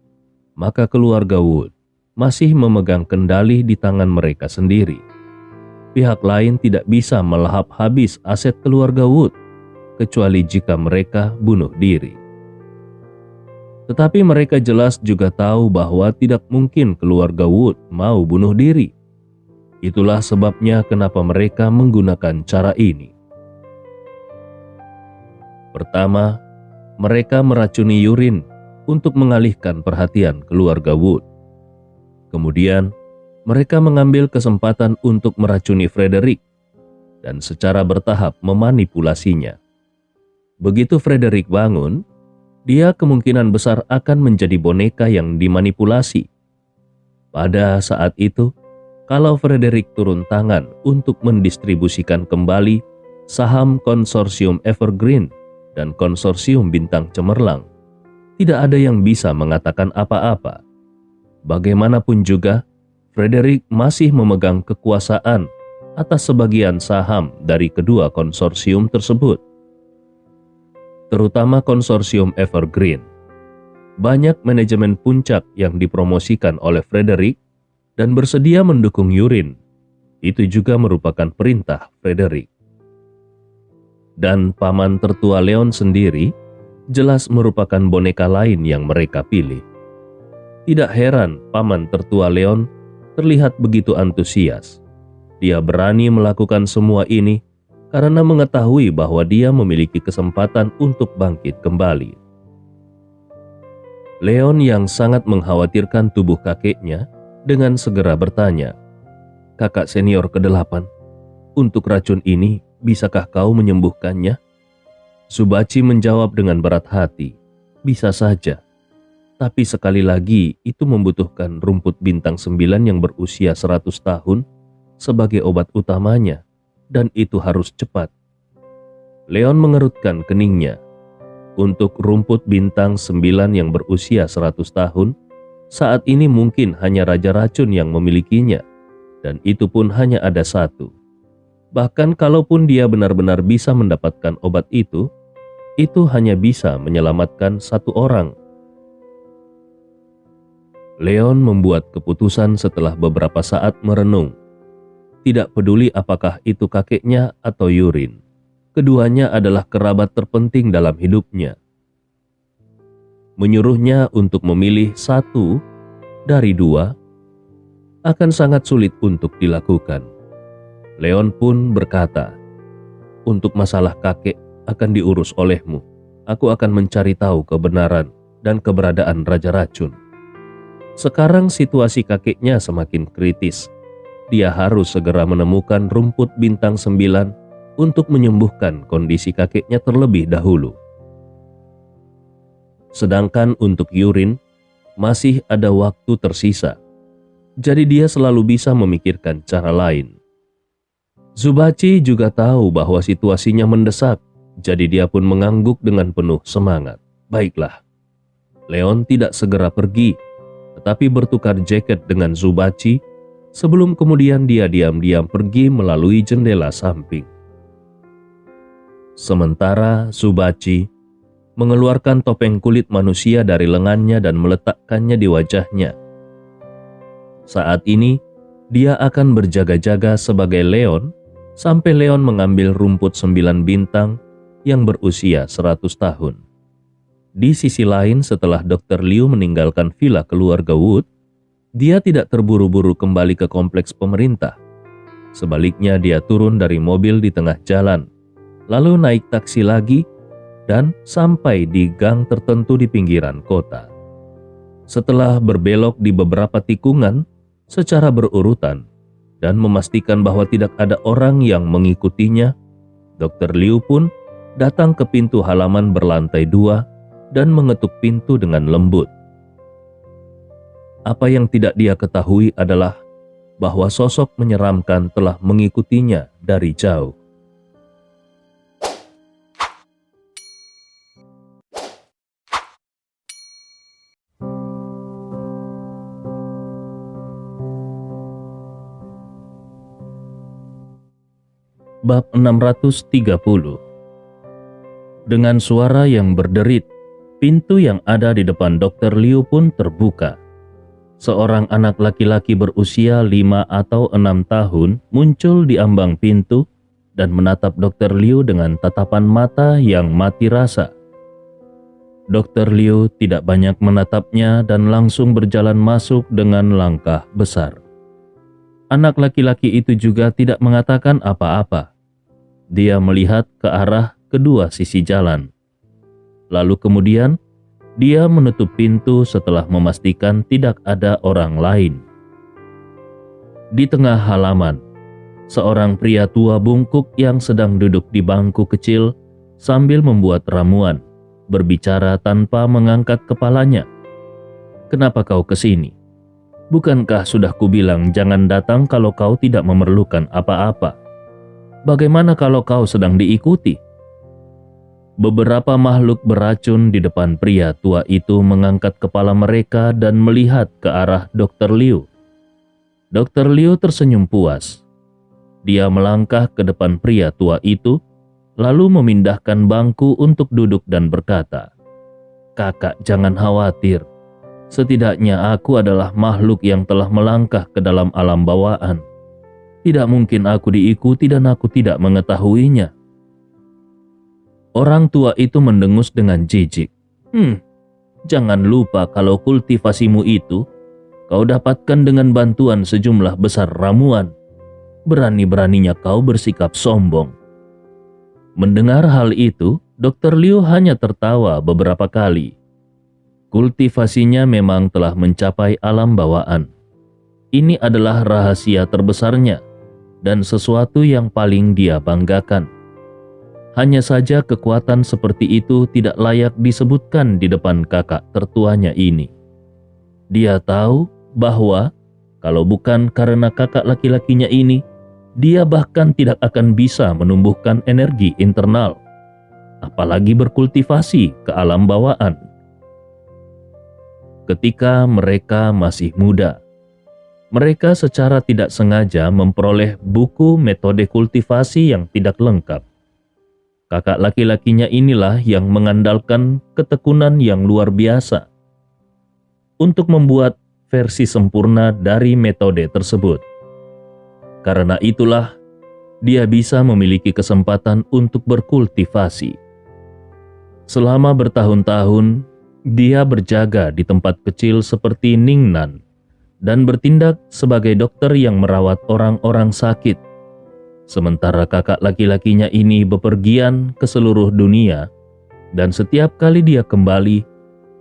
maka keluarga Wood masih memegang kendali di tangan mereka sendiri. Pihak lain tidak bisa melahap habis aset keluarga Wood, kecuali jika mereka bunuh diri. Tetapi mereka jelas juga tahu bahwa tidak mungkin keluarga Wood mau bunuh diri. Itulah sebabnya kenapa mereka menggunakan cara ini. Pertama, mereka meracuni Yurin untuk mengalihkan perhatian keluarga Wood. Kemudian, mereka mengambil kesempatan untuk meracuni Frederick dan secara bertahap memanipulasinya. Begitu Frederick bangun, dia kemungkinan besar akan menjadi boneka yang dimanipulasi. Pada saat itu, kalau Frederick turun tangan untuk mendistribusikan kembali saham konsorsium Evergreen dan konsorsium Bintang Cemerlang, tidak ada yang bisa mengatakan apa-apa. Bagaimanapun juga, Frederick masih memegang kekuasaan atas sebagian saham dari kedua konsorsium tersebut, terutama konsorsium Evergreen. Banyak manajemen puncak yang dipromosikan oleh Frederick dan bersedia mendukung Yurin. Itu juga merupakan perintah Frederick. Dan paman tertua Leon sendiri jelas merupakan boneka lain yang mereka pilih. Tidak heran paman tertua Leon terlihat begitu antusias. Dia berani melakukan semua ini karena mengetahui bahwa dia memiliki kesempatan untuk bangkit kembali. Leon yang sangat mengkhawatirkan tubuh kakeknya dengan segera bertanya, "Kakak senior ke-8, untuk racun ini bisakah kau menyembuhkannya?" Subachi menjawab dengan berat hati, "Bisa saja. Tapi sekali lagi itu membutuhkan rumput bintang 9 yang berusia 100 tahun sebagai obat utamanya, dan itu harus cepat." Leon mengerutkan keningnya. Untuk rumput bintang 9 yang berusia 100 tahun, saat ini mungkin hanya Raja Racun yang memilikinya, dan itu pun hanya ada satu. Bahkan kalaupun dia benar-benar bisa mendapatkan obat itu hanya bisa menyelamatkan satu orang. Leon membuat keputusan setelah beberapa saat merenung. tidak peduli apakah itu kakeknya atau Yurin. Keduanya adalah kerabat terpenting dalam hidupnya. Menyuruhnya untuk memilih satu dari dua akan sangat sulit untuk dilakukan. Leon pun berkata, "Untuk masalah kakek akan diurus olehmu. Aku akan mencari tahu kebenaran dan keberadaan Raja Racun." Sekarang situasi kakeknya semakin kritis. Dia harus segera menemukan rumput bintang 9 untuk menyembuhkan kondisi kakeknya terlebih dahulu. Sedangkan untuk Yurin, masih ada waktu tersisa. Jadi dia selalu bisa memikirkan cara lain. Zubachi juga tahu bahwa situasinya mendesak, jadi dia pun mengangguk dengan penuh semangat. Baiklah. Leon tidak segera pergi, tetapi bertukar jaket dengan Zubachi sebelum kemudian dia diam-diam pergi melalui jendela samping. Sementara Zubachi mengeluarkan topeng kulit manusia dari lengannya dan meletakkannya di wajahnya. Saat ini, dia akan berjaga-jaga sebagai Leon sampai Leon mengambil rumput 9 bintang yang berusia 100 tahun. Di sisi lain, setelah Dr. Liu meninggalkan villa keluarga Wood, dia tidak terburu-buru kembali ke kompleks pemerintah. Sebaliknya, dia turun dari mobil di tengah jalan, lalu naik taksi lagi dan sampai di gang tertentu di pinggiran kota. Setelah berbelok di beberapa tikungan secara berurutan dan memastikan bahwa tidak ada orang yang mengikutinya, Dr. Liu pun datang ke pintu halaman berlantai 2 dan mengetuk pintu dengan lembut. Apa yang tidak dia ketahui adalah bahwa sosok menyeramkan telah mengikutinya dari jauh. Bab 630. Dengan suara yang berderit, pintu yang ada di depan Dr. Liu pun terbuka. Seorang anak laki-laki berusia 5 atau 6 tahun muncul di ambang pintu dan menatap Dr. Liu dengan tatapan mata yang mati rasa. Dr. Liu tidak banyak menatapnya dan langsung berjalan masuk dengan langkah besar. Anak laki-laki itu juga tidak mengatakan apa-apa. Dia melihat ke arah kedua sisi jalan. Lalu kemudian, dia menutup pintu setelah memastikan tidak ada orang lain. Di tengah halaman, seorang pria tua bungkuk yang sedang duduk di bangku kecil sambil membuat ramuan, berbicara tanpa mengangkat kepalanya. "Kenapa kau ke sini? Bukankah sudah kubilang jangan datang kalau kau tidak memerlukan apa-apa? Bagaimana kalau kau sedang diikuti?" Beberapa makhluk beracun di depan pria tua itu mengangkat kepala mereka dan melihat ke arah Dr. Liu. Dr. Liu tersenyum puas. Dia melangkah ke depan pria tua itu, lalu memindahkan bangku untuk duduk dan berkata, "Kakak, jangan khawatir. Setidaknya aku adalah makhluk yang telah melangkah ke dalam alam bawaan. Tidak mungkin aku diikuti dan aku tidak mengetahuinya." Orang tua itu mendengus dengan jijik. Jangan lupa kalau kultivasimu itu kau dapatkan dengan bantuan sejumlah besar ramuan. Berani-beraninya kau bersikap sombong." Mendengar hal itu, Dr. Liu hanya tertawa beberapa kali. Kultivasinya memang telah mencapai alam bawaan. Ini adalah rahasia terbesarnya dan sesuatu yang paling dia banggakan. Hanya saja kekuatan seperti itu tidak layak disebutkan di depan kakak tertuanya ini. Dia tahu bahwa kalau bukan karena kakak laki-lakinya ini, dia bahkan tidak akan bisa menumbuhkan energi internal, apalagi berkultivasi ke alam bawaan. Ketika mereka masih muda, mereka secara tidak sengaja memperoleh buku metode kultivasi yang tidak lengkap. Kakak laki-lakinya inilah yang mengandalkan ketekunan yang luar biasa untuk membuat versi sempurna dari metode tersebut. Karena itulah, dia bisa memiliki kesempatan untuk berkultivasi. Selama bertahun-tahun, dia berjaga di tempat kecil seperti Ningnan dan bertindak sebagai dokter yang merawat orang-orang sakit. Sementara kakak laki-lakinya ini bepergian ke seluruh dunia, dan setiap kali dia kembali,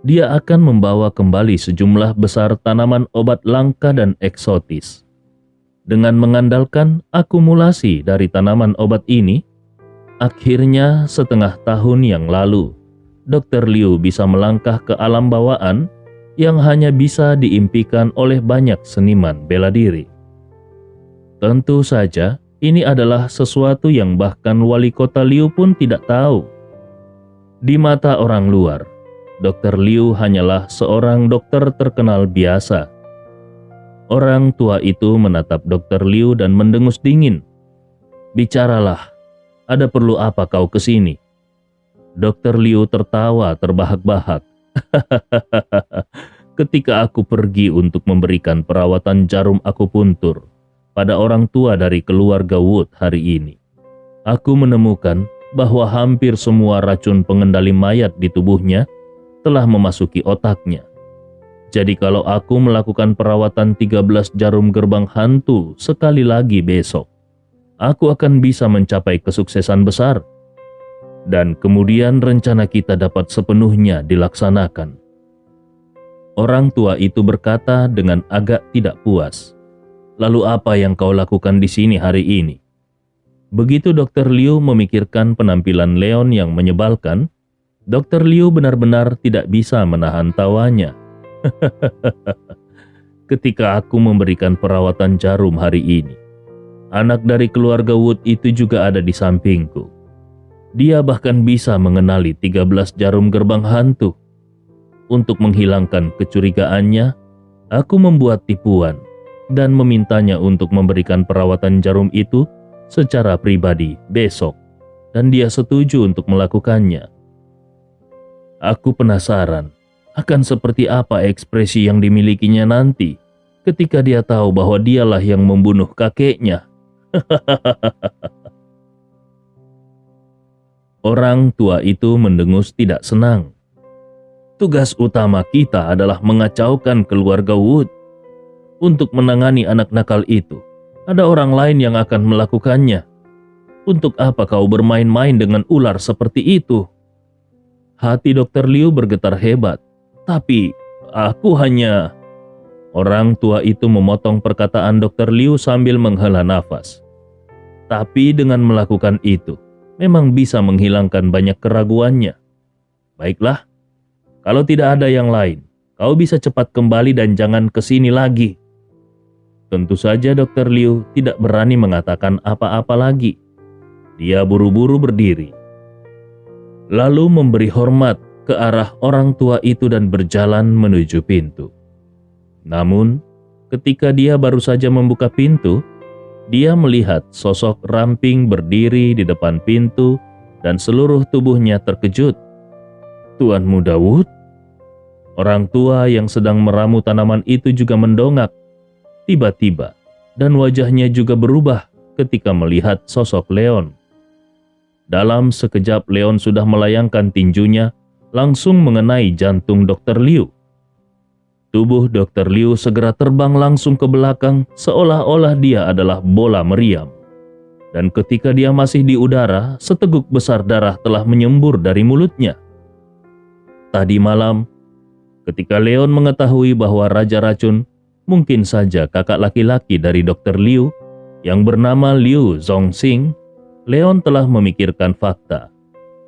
dia akan membawa kembali sejumlah besar tanaman obat langka dan eksotis. Dengan mengandalkan akumulasi dari tanaman obat ini, akhirnya setengah tahun yang lalu, Dr. Liu bisa melangkah ke alam bawaan yang hanya bisa diimpikan oleh banyak seniman bela diri. Tentu saja, ini adalah sesuatu yang bahkan wali kota Liu pun tidak tahu. Di mata orang luar, Dr. Liu hanyalah seorang dokter terkenal biasa. Orang tua itu menatap Dr. Liu dan mendengus dingin. "Bicaralah, ada perlu apa kau ke sini?" Dr. Liu tertawa terbahak-bahak. "Ketika aku pergi untuk memberikan perawatan jarum akupuntur pada orang tua dari keluarga Wood hari ini, aku menemukan bahwa hampir semua racun pengendali mayat di tubuhnya telah memasuki otaknya. Jadi kalau aku melakukan perawatan 13 jarum gerbang hantu sekali lagi besok, aku akan bisa mencapai kesuksesan besar. Dan kemudian rencana kita dapat sepenuhnya dilaksanakan." Orang tua itu berkata dengan agak tidak puas. "Lalu apa yang kau lakukan di sini hari ini?" Begitu Dr. Liu memikirkan penampilan Leon yang menyebalkan, Dr. Liu benar-benar tidak bisa menahan tawanya. "Ketika aku memberikan perawatan jarum hari ini, anak dari keluarga Wood itu juga ada di sampingku. Dia bahkan bisa mengenali 13 jarum gerbang hantu. Untuk menghilangkan kecurigaannya, aku membuat tipuan dan memintanya untuk memberikan perawatan jarum itu secara pribadi besok, dan dia setuju untuk melakukannya. Aku penasaran akan seperti apa ekspresi yang dimilikinya nanti ketika dia tahu bahwa dialah yang membunuh kakeknya." Orang tua itu mendengus tidak senang. "Tugas utama kita adalah mengacaukan keluarga Wood. Untuk menangani anak nakal itu, ada orang lain yang akan melakukannya. Untuk apa kau bermain-main dengan ular seperti itu?" Hati Dr. Liu bergetar hebat. "Tapi, aku hanya..." Orang tua itu memotong perkataan Dr. Liu sambil menghela nafas. "Tapi dengan melakukan itu, memang bisa menghilangkan banyak keraguannya. Baiklah, kalau tidak ada yang lain, kau bisa cepat kembali dan jangan ke sini lagi." Tentu saja Dr. Liu tidak berani mengatakan apa-apa lagi. Dia buru-buru berdiri, lalu memberi hormat ke arah orang tua itu dan berjalan menuju pintu. Namun, ketika dia baru saja membuka pintu, dia melihat sosok ramping berdiri di depan pintu dan seluruh tubuhnya terkejut. "Tuan Muda Wood?" Orang tua yang sedang meramu tanaman itu juga mendongak tiba-tiba, dan wajahnya juga berubah ketika melihat sosok Leon. Dalam sekejap Leon sudah melayangkan tinjunya langsung mengenai jantung Dr. Liu. Tubuh Dr. Liu segera terbang langsung ke belakang seolah-olah dia adalah bola meriam. Dan ketika dia masih di udara, seteguk besar darah telah menyembur dari mulutnya. Tadi malam, ketika Leon mengetahui bahwa Raja Racun mungkin saja kakak laki-laki dari Dr. Liu yang bernama Liu Zongxing, Leon telah memikirkan fakta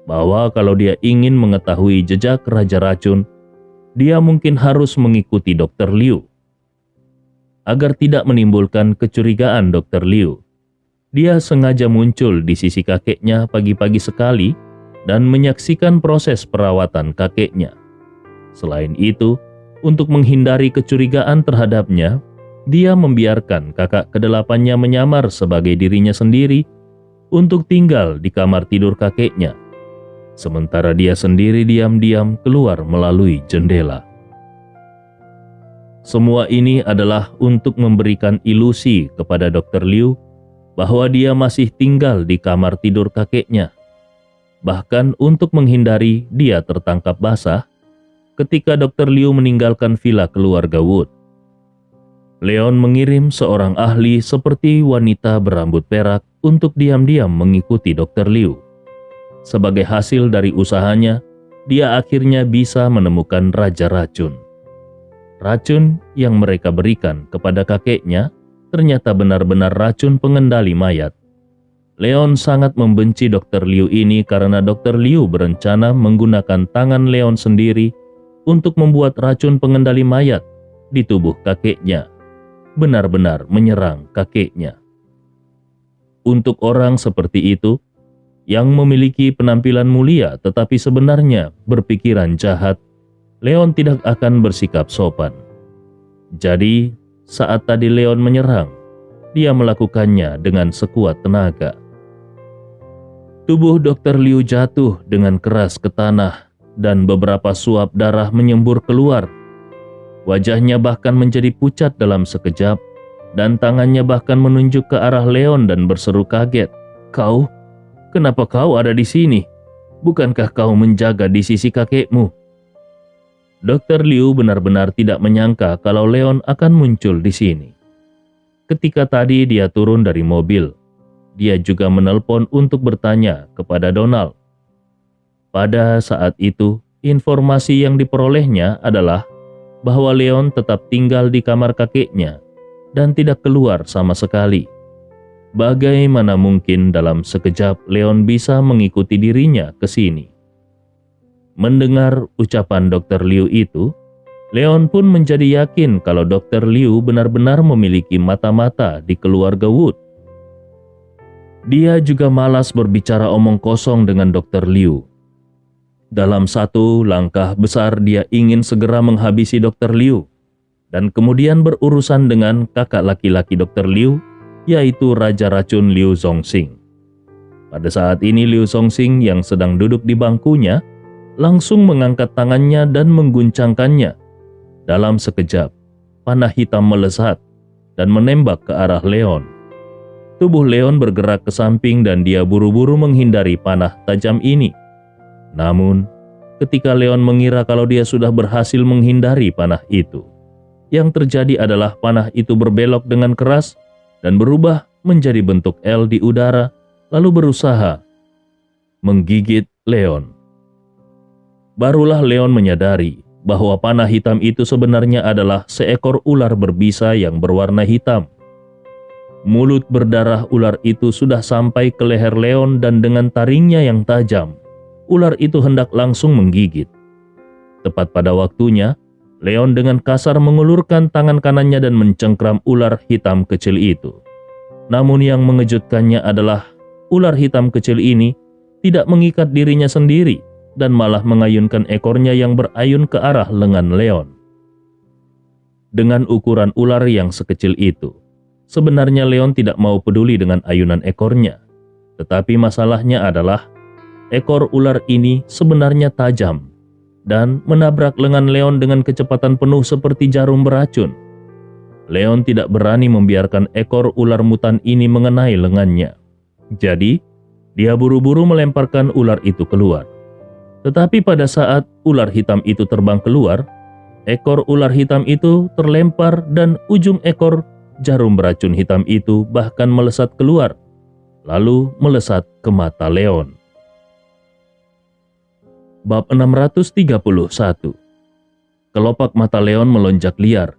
bahwa kalau dia ingin mengetahui jejak Raja Racun, dia mungkin harus mengikuti Dr. Liu. Agar tidak menimbulkan kecurigaan Dr. Liu, dia sengaja muncul di sisi kakeknya pagi-pagi sekali dan menyaksikan proses perawatan kakeknya. Selain itu, untuk menghindari kecurigaan terhadapnya, dia membiarkan kakak kedelapannya menyamar sebagai dirinya sendiri untuk tinggal di kamar tidur kakeknya. Sementara dia sendiri diam-diam keluar melalui jendela. Semua ini adalah untuk memberikan ilusi kepada Dr. Liu bahwa dia masih tinggal di kamar tidur kakeknya. Bahkan untuk menghindari dia tertangkap basah ketika Dr. Liu meninggalkan villa keluarga Wood. Leon mengirim seorang ahli seperti wanita berambut perak untuk diam-diam mengikuti Dr. Liu. Sebagai hasil dari usahanya, dia akhirnya bisa menemukan raja racun. Racun yang mereka berikan kepada kakeknya ternyata benar-benar racun pengendali mayat. Leon sangat membenci Dr. Liu ini karena Dr. Liu berencana menggunakan tangan Leon sendiri untuk membuat racun pengendali mayat di tubuh kakeknya, benar-benar menyerang kakeknya. Untuk orang seperti itu, yang memiliki penampilan mulia tetapi sebenarnya berpikiran jahat, Leon tidak akan bersikap sopan. Jadi, saat tadi Leon menyerang, dia melakukannya dengan sekuat tenaga. Tubuh Dr. Liu jatuh dengan keras ke tanah dan beberapa suap darah menyembur keluar. Wajahnya bahkan menjadi pucat dalam sekejap dan tangannya bahkan menunjuk ke arah Leon dan berseru kaget, "Kau? Kenapa kau ada di sini? Bukankah kau menjaga di sisi kakekmu?" Dr. Liu benar-benar tidak menyangka kalau Leon akan muncul di sini. Ketika tadi dia turun dari mobil, dia juga menelpon untuk bertanya kepada Donald. Pada saat itu, informasi yang diperolehnya adalah bahwa Leon tetap tinggal di kamar kakeknya dan tidak keluar sama sekali. Bagaimana mungkin dalam sekejap Leon bisa mengikuti dirinya ke sini? Mendengar ucapan Dr. Liu itu, Leon pun menjadi yakin kalau Dr. Liu benar-benar memiliki mata-mata di keluarga Wood. Dia juga malas berbicara omong kosong dengan Dr. Liu. Dalam satu langkah besar dia ingin segera menghabisi Dr. Liu dan kemudian berurusan dengan kakak laki-laki Dr. Liu, yaitu Raja Racun Liu Zongxing. Pada saat ini Liu Zongxing yang sedang duduk di bangkunya langsung mengangkat tangannya dan mengguncangkannya. Dalam sekejap, panah hitam melesat dan menembak ke arah Leon. Tubuh Leon bergerak ke samping dan dia buru-buru menghindari panah tajam ini. Namun, ketika Leon mengira kalau dia sudah berhasil menghindari panah itu, yang terjadi adalah panah itu berbelok dengan keras dan berubah menjadi bentuk L di udara, lalu berusaha menggigit Leon. Barulah Leon menyadari bahwa panah hitam itu sebenarnya adalah seekor ular berbisa yang berwarna hitam. Mulut berdarah ular itu sudah sampai ke leher Leon dan dengan taringnya yang tajam, ular itu hendak langsung menggigit. Tepat pada waktunya, Leon dengan kasar mengulurkan tangan kanannya dan mencengkram ular hitam kecil itu. Namun yang mengejutkannya adalah ular hitam kecil ini tidak mengikat dirinya sendiri dan malah mengayunkan ekornya yang berayun ke arah lengan Leon. Dengan ukuran ular yang sekecil itu, sebenarnya Leon tidak mau peduli dengan ayunan ekornya. Tetapi masalahnya adalah ekor ular ini sebenarnya tajam dan menabrak lengan Leon dengan kecepatan penuh seperti jarum beracun. Leon tidak berani membiarkan ekor ular mutan ini mengenai lengannya. Jadi, dia buru-buru melemparkan ular itu keluar. Tetapi pada saat ular hitam itu terbang keluar, ekor ular hitam itu terlempar dan ujung ekor jarum beracun hitam itu bahkan melesat keluar, lalu melesat ke mata Leon. Bab 631. Kelopak mata Leon melonjak liar.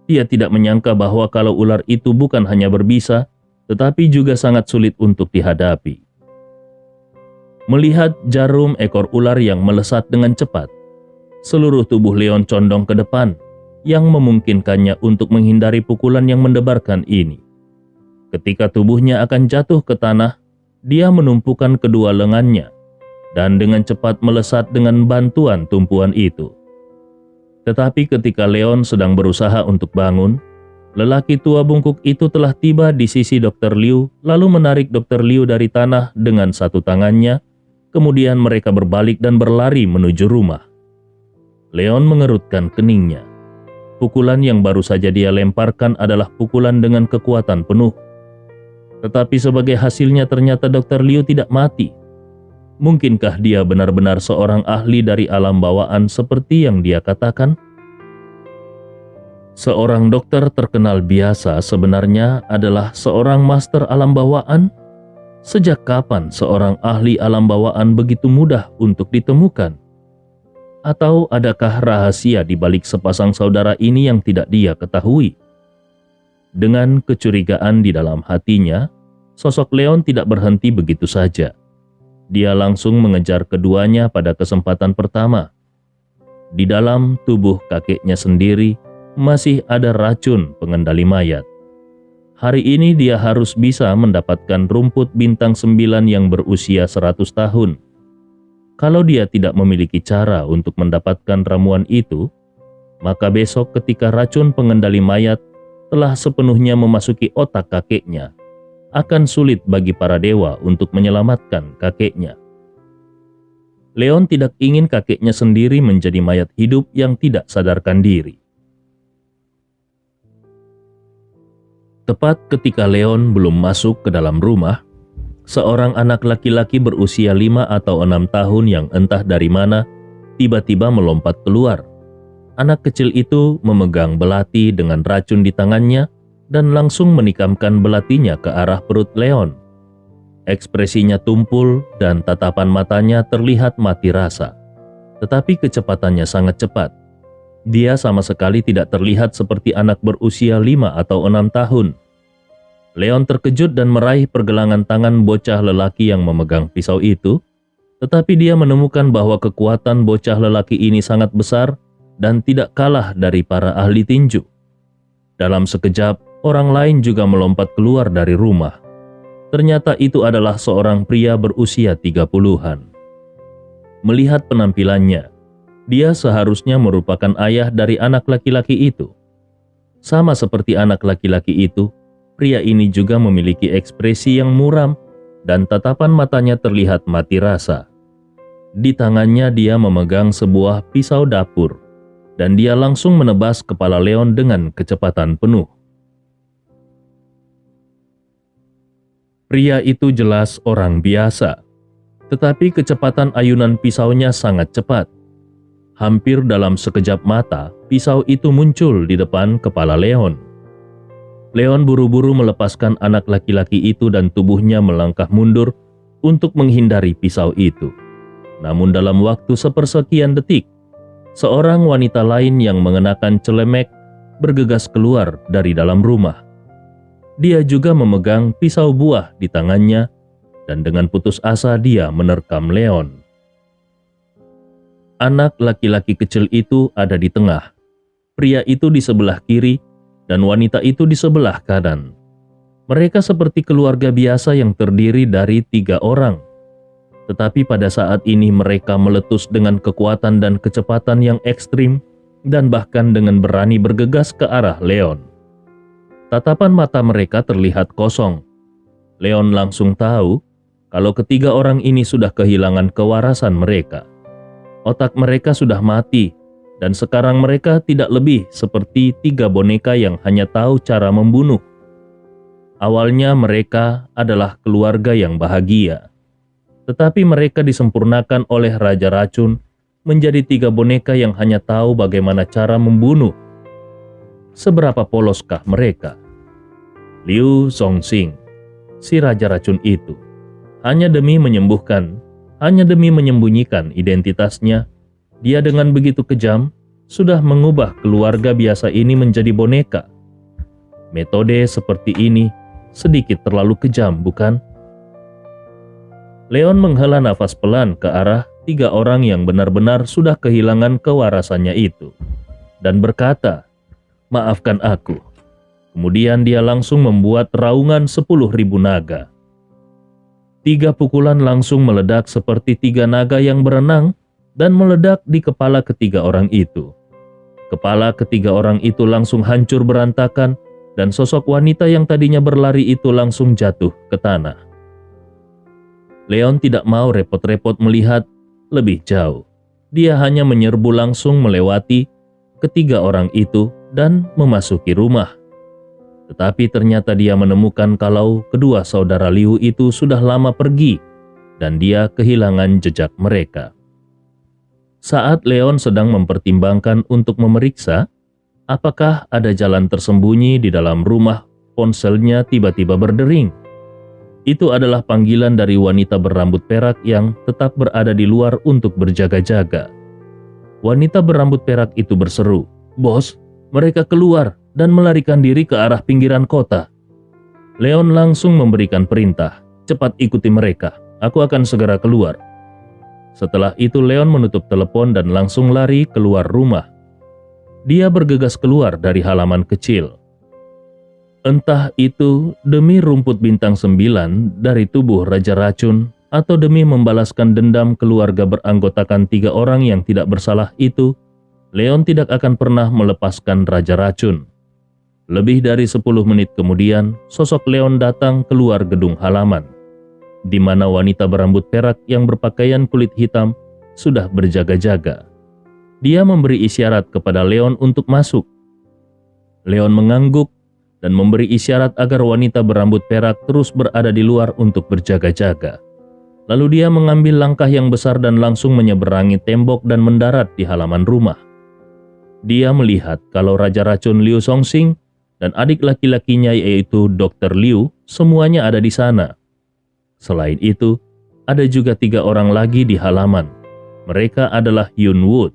Dia tidak menyangka bahwa kalau ular itu bukan hanya berbisa, tetapi juga sangat sulit untuk dihadapi. Melihat jarum ekor ular yang melesat dengan cepat, seluruh tubuh Leon condong ke depan, yang memungkinkannya untuk menghindari pukulan yang mendebarkan ini. Ketika tubuhnya akan jatuh ke tanah, dia menumpukan kedua lengannya, dan dengan cepat melesat dengan bantuan tumpuan itu. Tetapi ketika Leon sedang berusaha untuk bangun, lelaki tua bungkuk itu telah tiba di sisi Dr. Liu, lalu menarik Dr. Liu dari tanah dengan satu tangannya. Kemudian mereka berbalik dan berlari menuju rumah. Leon mengerutkan keningnya. Pukulan yang baru saja dia lemparkan adalah pukulan dengan kekuatan penuh. Tetapi sebagai hasilnya ternyata Dr. Liu tidak mati. Mungkinkah dia benar-benar seorang ahli dari alam bawaan seperti yang dia katakan? Seorang dokter terkenal biasa sebenarnya adalah seorang master alam bawaan? Sejak kapan seorang ahli alam bawaan begitu mudah untuk ditemukan? Atau adakah rahasia di balik sepasang saudara ini yang tidak dia ketahui? Dengan kecurigaan di dalam hatinya, sosok Leon tidak berhenti begitu saja. Dia langsung mengejar keduanya pada kesempatan pertama. Di dalam tubuh kakeknya sendiri masih ada racun pengendali mayat. Hari ini dia harus bisa mendapatkan rumput bintang 9 yang berusia 100 tahun. Kalau dia tidak memiliki cara untuk mendapatkan ramuan itu, maka besok ketika racun pengendali mayat telah sepenuhnya memasuki otak kakeknya, akan sulit bagi para dewa untuk menyelamatkan kakeknya. Leon tidak ingin kakeknya sendiri menjadi mayat hidup yang tidak sadarkan diri. Tepat ketika Leon belum masuk ke dalam rumah, seorang anak laki-laki berusia 5 atau 6 tahun yang entah dari mana tiba-tiba melompat keluar. Anak kecil itu memegang belati dengan racun di tangannya dan langsung menikamkan belatinya ke arah perut Leon. Ekspresinya tumpul dan tatapan matanya terlihat mati rasa. Tetapi kecepatannya sangat cepat. Dia sama sekali tidak terlihat seperti anak berusia 5 atau 6 tahun. Leon terkejut dan meraih pergelangan tangan bocah lelaki yang memegang pisau itu, tetapi dia menemukan bahwa kekuatan bocah lelaki ini sangat besar dan tidak kalah dari para ahli tinju. Dalam sekejap, orang lain juga melompat keluar dari rumah. Ternyata itu adalah seorang pria berusia 30-an. Melihat penampilannya, dia seharusnya merupakan ayah dari anak laki-laki itu. Sama seperti anak laki-laki itu, pria ini juga memiliki ekspresi yang muram dan tatapan matanya terlihat mati rasa. Di tangannya dia memegang sebuah pisau dapur dan dia langsung menebas kepala Leon dengan kecepatan penuh. Pria itu jelas orang biasa, tetapi kecepatan ayunan pisaunya sangat cepat. Hampir dalam sekejap mata, pisau itu muncul di depan kepala Leon. Leon buru-buru melepaskan anak laki-laki itu dan tubuhnya melangkah mundur untuk menghindari pisau itu. Namun dalam waktu sepersekian detik, seorang wanita lain yang mengenakan celemek bergegas keluar dari dalam rumah. Dia juga memegang pisau buah di tangannya dan dengan putus asa dia menerkam Leon. Anak laki-laki kecil itu ada di tengah. Pria itu di sebelah kiri dan wanita itu di sebelah kanan. Mereka seperti keluarga biasa yang terdiri dari 3 orang. Tetapi pada saat ini mereka meletus dengan kekuatan dan kecepatan yang ekstrim dan bahkan dengan berani bergegas ke arah Leon. Tatapan mata mereka terlihat kosong. Leon langsung tahu kalau ketiga orang ini sudah kehilangan kewarasan mereka. Otak mereka sudah mati dan sekarang mereka tidak lebih seperti 3 boneka yang hanya tahu cara membunuh. Awalnya mereka adalah keluarga yang bahagia. Tetapi mereka disempurnakan oleh Raja Racun menjadi 3 boneka yang hanya tahu bagaimana cara membunuh. Seberapa poloskah mereka? Liu Zongxing, si Raja Racun itu, hanya demi menyembunyikan identitasnya, dia dengan begitu kejam sudah mengubah keluarga biasa ini menjadi boneka. Metode seperti ini sedikit terlalu kejam, bukan? Leon menghela nafas pelan ke arah 3 orang yang benar-benar sudah kehilangan kewarasannya itu dan berkata, "Maafkan aku." Kemudian dia langsung membuat raungan 10.000 naga. 3 pukulan langsung meledak seperti 3 naga yang berenang dan meledak di kepala ketiga orang itu. Kepala ketiga orang itu langsung hancur berantakan dan sosok wanita yang tadinya berlari itu langsung jatuh ke tanah. Leon tidak mau repot-repot melihat lebih jauh. Dia hanya menyerbu langsung melewati ketiga orang itu dan memasuki rumah. Tetapi ternyata dia menemukan kalau kedua saudara Liu itu sudah lama pergi dan dia kehilangan jejak mereka. Saat Leon sedang mempertimbangkan untuk memeriksa apakah ada jalan tersembunyi di dalam rumah, ponselnya tiba-tiba berdering. Itu adalah panggilan dari wanita berambut perak yang tetap berada di luar untuk berjaga-jaga. Wanita berambut perak itu berseru, "Bos, mereka keluar dan melarikan diri ke arah pinggiran kota." Leon langsung memberikan perintah, "Cepat ikuti mereka, aku akan segera keluar." Setelah itu Leon menutup telepon dan langsung lari keluar rumah. Dia bergegas keluar dari halaman kecil. Entah itu demi rumput bintang 9 dari tubuh Raja Racun atau demi membalaskan dendam keluarga beranggotakan 3 orang yang tidak bersalah itu, Leon tidak akan pernah melepaskan Raja Racun. Lebih dari 10 menit kemudian, sosok Leon datang keluar gedung halaman, di mana wanita berambut perak yang berpakaian kulit hitam sudah berjaga-jaga. Dia memberi isyarat kepada Leon untuk masuk. Leon mengangguk dan memberi isyarat agar wanita berambut perak terus berada di luar untuk berjaga-jaga. Lalu dia mengambil langkah yang besar dan langsung menyeberangi tembok dan mendarat di halaman rumah. Dia melihat kalau Raja Racun Liu Songxing dan adik laki-lakinya yaitu Dr. Liu semuanya ada di sana. Selain itu, ada juga 3 orang lagi di halaman. Mereka adalah Yun Wood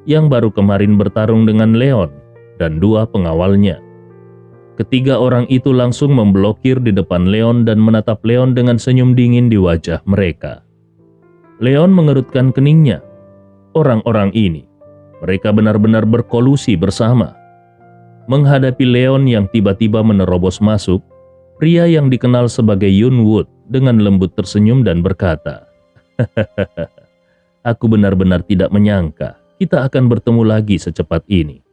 yang baru kemarin bertarung dengan Leon dan 2 pengawalnya. Ketiga orang itu langsung memblokir di depan Leon dan menatap Leon dengan senyum dingin di wajah mereka. Leon mengerutkan keningnya. Orang-orang ini, mereka benar-benar berkolusi bersama. Menghadapi Leon yang tiba-tiba menerobos masuk, pria yang dikenal sebagai Yun Wood dengan lembut tersenyum dan berkata, "Aku benar-benar tidak menyangka kita akan bertemu lagi secepat ini."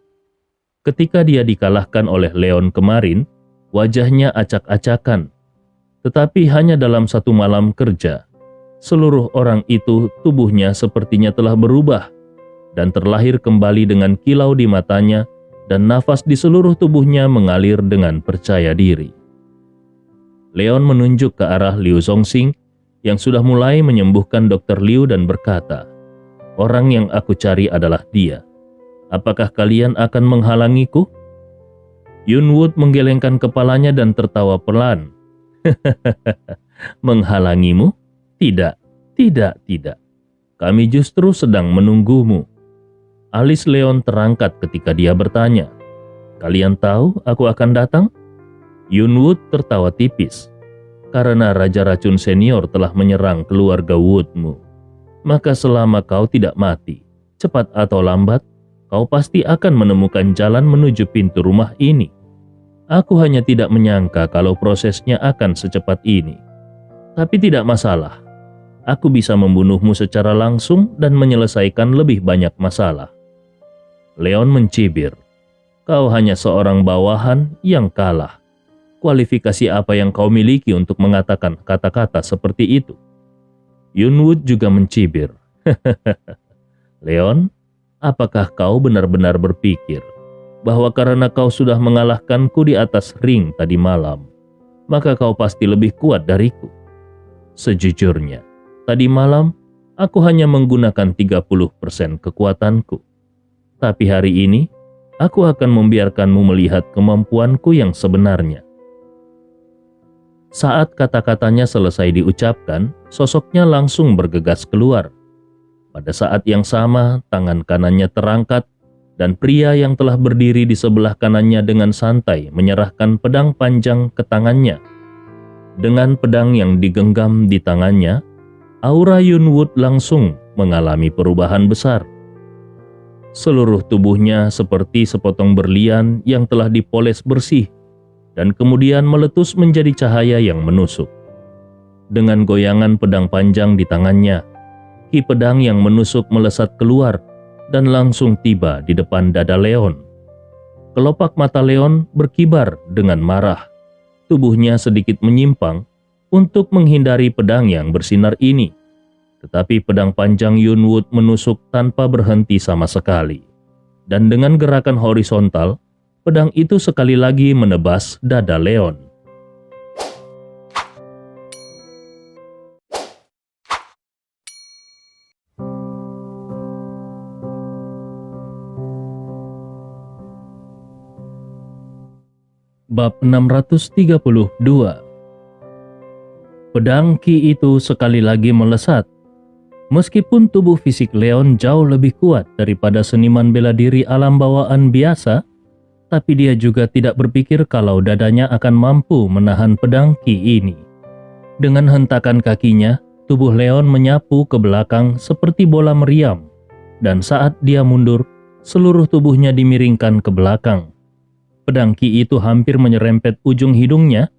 Ketika dia dikalahkan oleh Leon kemarin, wajahnya acak-acakan. Tetapi hanya dalam 1 malam kerja, seluruh orang itu tubuhnya sepertinya telah berubah dan terlahir kembali dengan kilau di matanya dan nafas di seluruh tubuhnya mengalir dengan percaya diri. Leon menunjuk ke arah Liu Songxing yang sudah mulai menyembuhkan Dr. Liu dan berkata, "Orang yang aku cari adalah dia. Apakah kalian akan menghalangiku?" Yun Wood menggelengkan kepalanya dan tertawa pelan. "Menghalangimu? Tidak, tidak, tidak. Kami justru sedang menunggumu." Alis Leon terangkat ketika dia bertanya, "Kalian tahu aku akan datang?" Yun Wood tertawa tipis. "Karena Raja Racun Senior telah menyerang keluarga Woodmu, maka selama kau tidak mati, cepat atau lambat, kau pasti akan menemukan jalan menuju pintu rumah ini. Aku hanya tidak menyangka kalau prosesnya akan secepat ini. Tapi tidak masalah, aku bisa membunuhmu secara langsung dan menyelesaikan lebih banyak masalah." Leon mencibir, "Kau hanya seorang bawahan yang kalah. Kualifikasi apa yang kau miliki untuk mengatakan kata-kata seperti itu?" Yun Wood juga mencibir, "Leon, apakah kau benar-benar berpikir bahwa karena kau sudah mengalahkanku di atas ring tadi malam, maka kau pasti lebih kuat dariku? Sejujurnya, tadi malam aku hanya menggunakan 30% kekuatanku. Tapi hari ini, aku akan membiarkanmu melihat kemampuanku yang sebenarnya." Saat kata-katanya selesai diucapkan, sosoknya langsung bergegas keluar. Pada saat yang sama, tangan kanannya terangkat, dan pria yang telah berdiri di sebelah kanannya dengan santai menyerahkan pedang panjang ke tangannya. Dengan pedang yang digenggam di tangannya, aura Yun Wood langsung mengalami perubahan besar. Seluruh tubuhnya seperti sepotong berlian yang telah dipoles bersih dan kemudian meletus menjadi cahaya yang menusuk. Dengan goyangan pedang panjang di tangannya, ki pedang yang menusuk melesat keluar dan langsung tiba di depan dada Leon. Kelopak mata Leon berkibar dengan marah. Tubuhnya sedikit menyimpang untuk menghindari pedang yang bersinar ini. Tetapi pedang panjang Yun Wood menusuk tanpa berhenti sama sekali. Dan dengan gerakan horizontal, pedang itu sekali lagi menebas dada Leon. Bab 632. Pedang Ki itu sekali lagi melesat. Meskipun tubuh fisik Leon jauh lebih kuat daripada seniman bela diri alam bawaan biasa, tapi dia juga tidak berpikir kalau dadanya akan mampu menahan pedang Ki ini. Dengan hentakan kakinya, tubuh Leon menyapu ke belakang seperti bola meriam, dan saat dia mundur, seluruh tubuhnya dimiringkan ke belakang. Pedang Ki itu hampir menyerempet ujung hidungnya,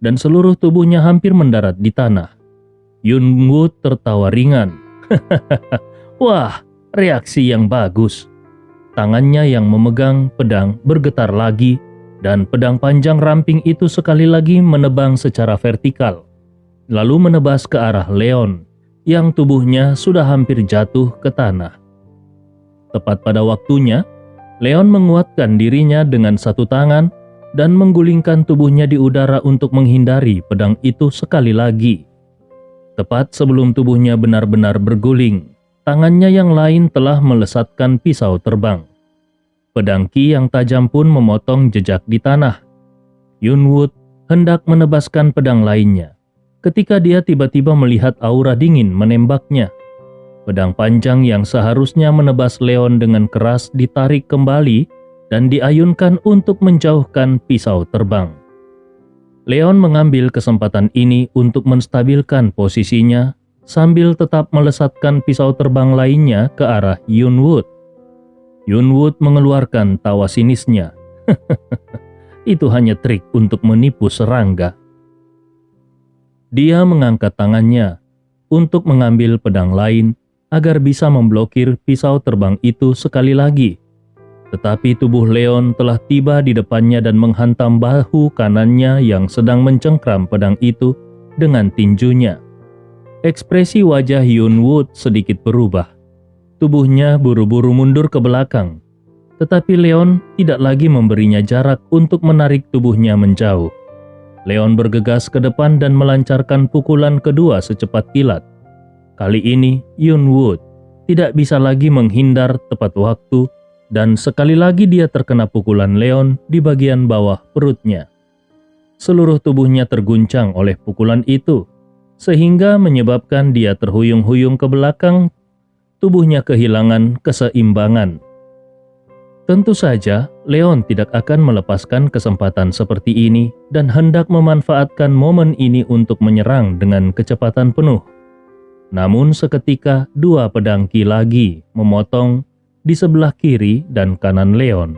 dan seluruh tubuhnya hampir mendarat di tanah. Yun Wood tertawa ringan. Wah, reaksi yang bagus. Tangannya yang memegang pedang bergetar lagi, dan pedang panjang ramping itu sekali lagi menebang secara vertikal, lalu menebas ke arah Leon, yang tubuhnya sudah hampir jatuh ke tanah. Tepat pada waktunya, Leon menguatkan dirinya dengan satu tangan dan menggulingkan tubuhnya di udara untuk menghindari pedang itu sekali lagi. Tepat sebelum tubuhnya benar-benar berguling, tangannya yang lain telah melesatkan pisau terbang. Pedang Ki yang tajam pun memotong jejak di tanah. Yun Wood hendak menebaskan pedang lainnya, ketika dia tiba-tiba melihat aura dingin menembaknya. Pedang panjang yang seharusnya menebas Leon dengan keras ditarik kembali dan diayunkan untuk menjauhkan pisau terbang. Leon mengambil kesempatan ini untuk menstabilkan posisinya sambil tetap melesatkan pisau terbang lainnya ke arah Yun Wood. Yun Wood mengeluarkan tawa sinisnya. Itu hanya trik untuk menipu serangga. Dia mengangkat tangannya untuk mengambil pedang lain agar bisa memblokir pisau terbang itu sekali lagi. Tetapi tubuh Leon telah tiba di depannya dan menghantam bahu kanannya yang sedang mencengkram pedang itu dengan tinjunya. Ekspresi wajah Yun Wood sedikit berubah. Tubuhnya buru-buru mundur ke belakang. Tetapi Leon tidak lagi memberinya jarak untuk menarik tubuhnya menjauh. Leon bergegas ke depan dan melancarkan pukulan kedua secepat kilat. Kali ini Yun Wood tidak bisa lagi menghindar tepat waktu dan sekali lagi dia terkena pukulan Leon di bagian bawah perutnya. Seluruh tubuhnya terguncang oleh pukulan itu, sehingga menyebabkan dia terhuyung-huyung ke belakang, tubuhnya kehilangan keseimbangan. Tentu saja, Leon tidak akan melepaskan kesempatan seperti ini dan hendak memanfaatkan momen ini untuk menyerang dengan kecepatan penuh. Namun seketika dua pedang Ki lagi memotong di sebelah kiri dan kanan Leon.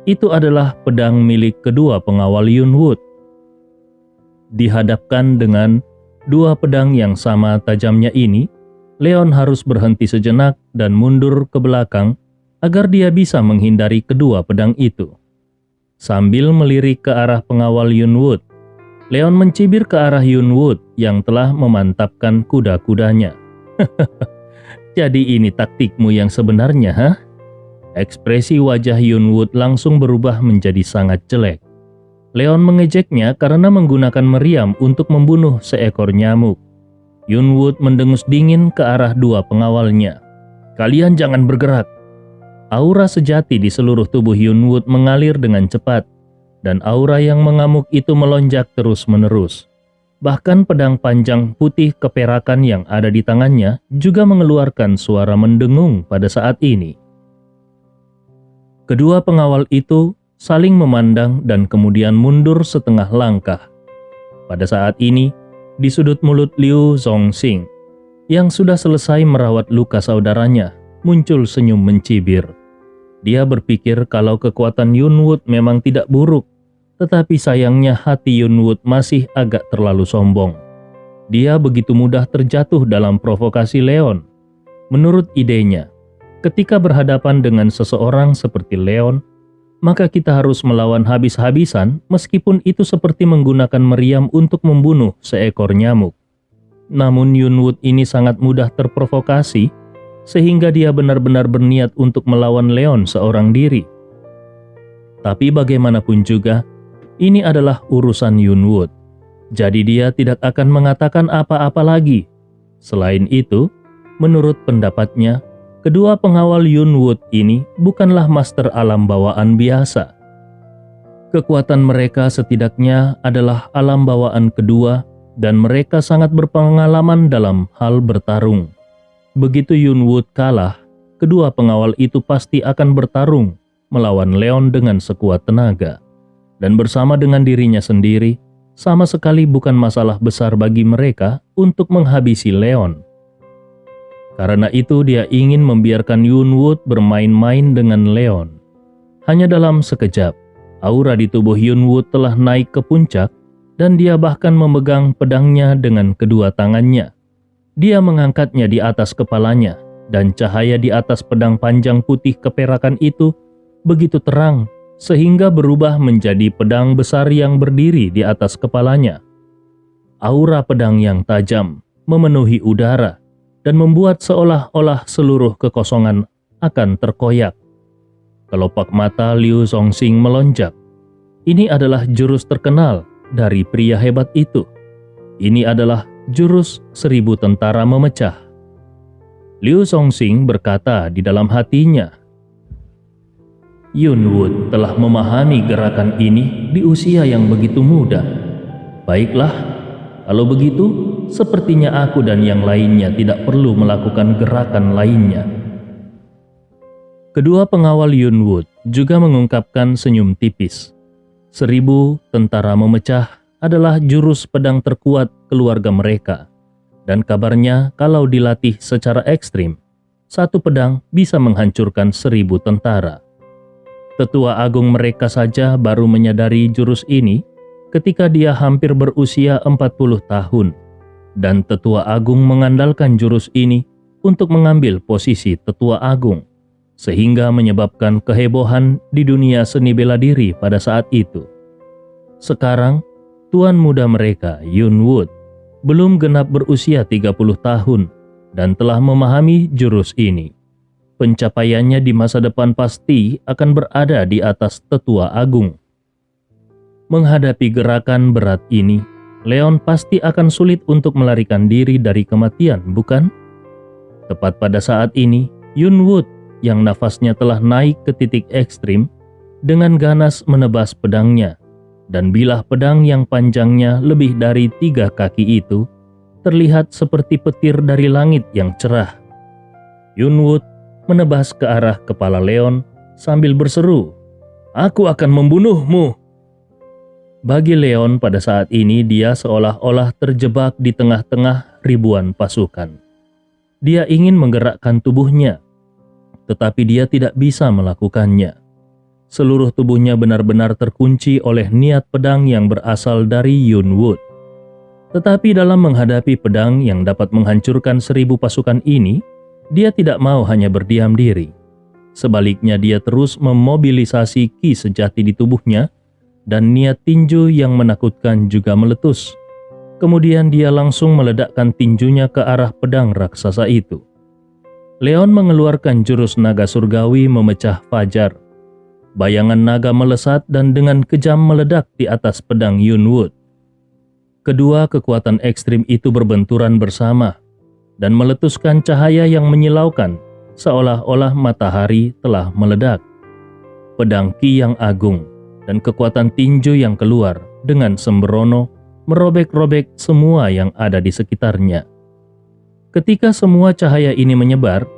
Itu adalah pedang milik kedua pengawal Yun Wood. Dihadapkan dengan dua pedang yang sama tajamnya ini, Leon harus berhenti sejenak dan mundur ke belakang agar dia bisa menghindari kedua pedang itu. Sambil melirik ke arah pengawal Yun Wood, Leon mencibir ke arah Yun Wood yang telah memantapkan kuda-kudanya. Jadi ini taktikmu yang sebenarnya, ha? Ekspresi wajah Yun Wood langsung berubah menjadi sangat jelek. Leon mengejeknya karena menggunakan meriam untuk membunuh seekor nyamuk. Yun Wood mendengus dingin ke arah dua pengawalnya. Kalian jangan bergerak. Aura sejati di seluruh tubuh Yun Wood mengalir dengan cepat, dan aura yang mengamuk itu melonjak terus-menerus. Bahkan pedang panjang putih keperakan yang ada di tangannya juga mengeluarkan suara mendengung pada saat ini. Kedua pengawal itu saling memandang dan kemudian mundur setengah langkah. Pada saat ini, di sudut mulut Liu Zongxing, yang sudah selesai merawat luka saudaranya, muncul senyum mencibir. Dia berpikir kalau kekuatan Yun Wood memang tidak buruk, tetapi sayangnya hati Yun Wood masih agak terlalu sombong. Dia begitu mudah terjatuh dalam provokasi Leon. Menurut idenya, ketika berhadapan dengan seseorang seperti Leon, maka kita harus melawan habis-habisan meskipun itu seperti menggunakan meriam untuk membunuh seekor nyamuk. Namun Yun Wood ini sangat mudah terprovokasi, sehingga dia benar-benar berniat untuk melawan Leon seorang diri. Tapi bagaimanapun juga, ini adalah urusan Yunwood. Jadi dia tidak akan mengatakan apa-apa lagi. Selain itu, menurut pendapatnya, kedua pengawal Yunwood ini bukanlah master alam bawaan biasa. Kekuatan mereka setidaknya adalah alam bawaan kedua dan mereka sangat berpengalaman dalam hal bertarung. Begitu Yunwood kalah, kedua pengawal itu pasti akan bertarung melawan Leon dengan sekuat tenaga. Dan bersama dengan dirinya sendiri, sama sekali bukan masalah besar bagi mereka untuk menghabisi Leon. Karena itu dia ingin membiarkan Yunwood bermain-main dengan Leon. Hanya dalam sekejap, aura di tubuh Yunwood telah naik ke puncak dan dia bahkan memegang pedangnya dengan kedua tangannya. Dia mengangkatnya di atas kepalanya dan cahaya di atas pedang panjang putih keperakan itu begitu terang sehingga berubah menjadi pedang besar yang berdiri di atas kepalanya. Aura pedang yang tajam memenuhi udara dan membuat seolah-olah seluruh kekosongan akan terkoyak. Kelopak mata Liu Zongxing melonjak. Ini adalah jurus terkenal dari pria hebat itu. Ini adalah jurus 1000 tentara memecah. Liu Zongxing berkata di dalam hatinya, Yunwood telah memahami gerakan ini di usia yang begitu muda. Baiklah, kalau begitu, sepertinya aku dan yang lainnya tidak perlu melakukan gerakan lainnya. Kedua pengawal Yunwood juga mengungkapkan senyum tipis. 1000 tentara memecah adalah jurus pedang terkuat keluarga mereka. Dan kabarnya kalau dilatih secara ekstrim, satu pedang bisa menghancurkan 1000 tentara. Tetua agung mereka saja baru menyadari jurus ini ketika dia hampir berusia 40 tahun. Dan tetua agung mengandalkan jurus ini untuk mengambil posisi tetua agung, sehingga menyebabkan kehebohan di dunia seni bela diri pada saat itu. Sekarang, tuan muda mereka, Yunwood, belum genap berusia 30 tahun dan telah memahami jurus ini. Pencapaiannya di masa depan pasti akan berada di atas tetua agung. Menghadapi gerakan berat ini, Leon pasti akan sulit untuk melarikan diri dari kematian, bukan? Tepat pada saat ini, Yunwood yang nafasnya telah naik ke titik ekstrim, dengan ganas menebas pedangnya, dan bilah pedang yang panjangnya lebih dari 3 kaki itu terlihat seperti petir dari langit yang cerah. Yunwood menebas ke arah kepala Leon sambil berseru, "Aku akan membunuhmu." Bagi Leon pada saat ini dia seolah-olah terjebak di tengah-tengah ribuan pasukan. Dia ingin menggerakkan tubuhnya, tetapi dia tidak bisa melakukannya. Seluruh tubuhnya benar-benar terkunci oleh niat pedang yang berasal dari Yunwood. Tetapi dalam menghadapi pedang yang dapat menghancurkan 1000 pasukan ini, dia tidak mau hanya berdiam diri. Sebaliknya dia terus memobilisasi ki sejati di tubuhnya dan niat tinju yang menakutkan juga meletus. Kemudian dia langsung meledakkan tinjunya ke arah pedang raksasa itu. Leon mengeluarkan jurus naga surgawi memecah fajar. Bayangan naga melesat dan dengan kejam meledak di atas pedang Yunwood. Kedua kekuatan ekstrim itu berbenturan bersama dan meletuskan cahaya yang menyilaukan seolah-olah matahari telah meledak. Pedang ki yang agung dan kekuatan tinju yang keluar dengan sembrono merobek-robek semua yang ada di sekitarnya. Ketika semua cahaya ini menyebar,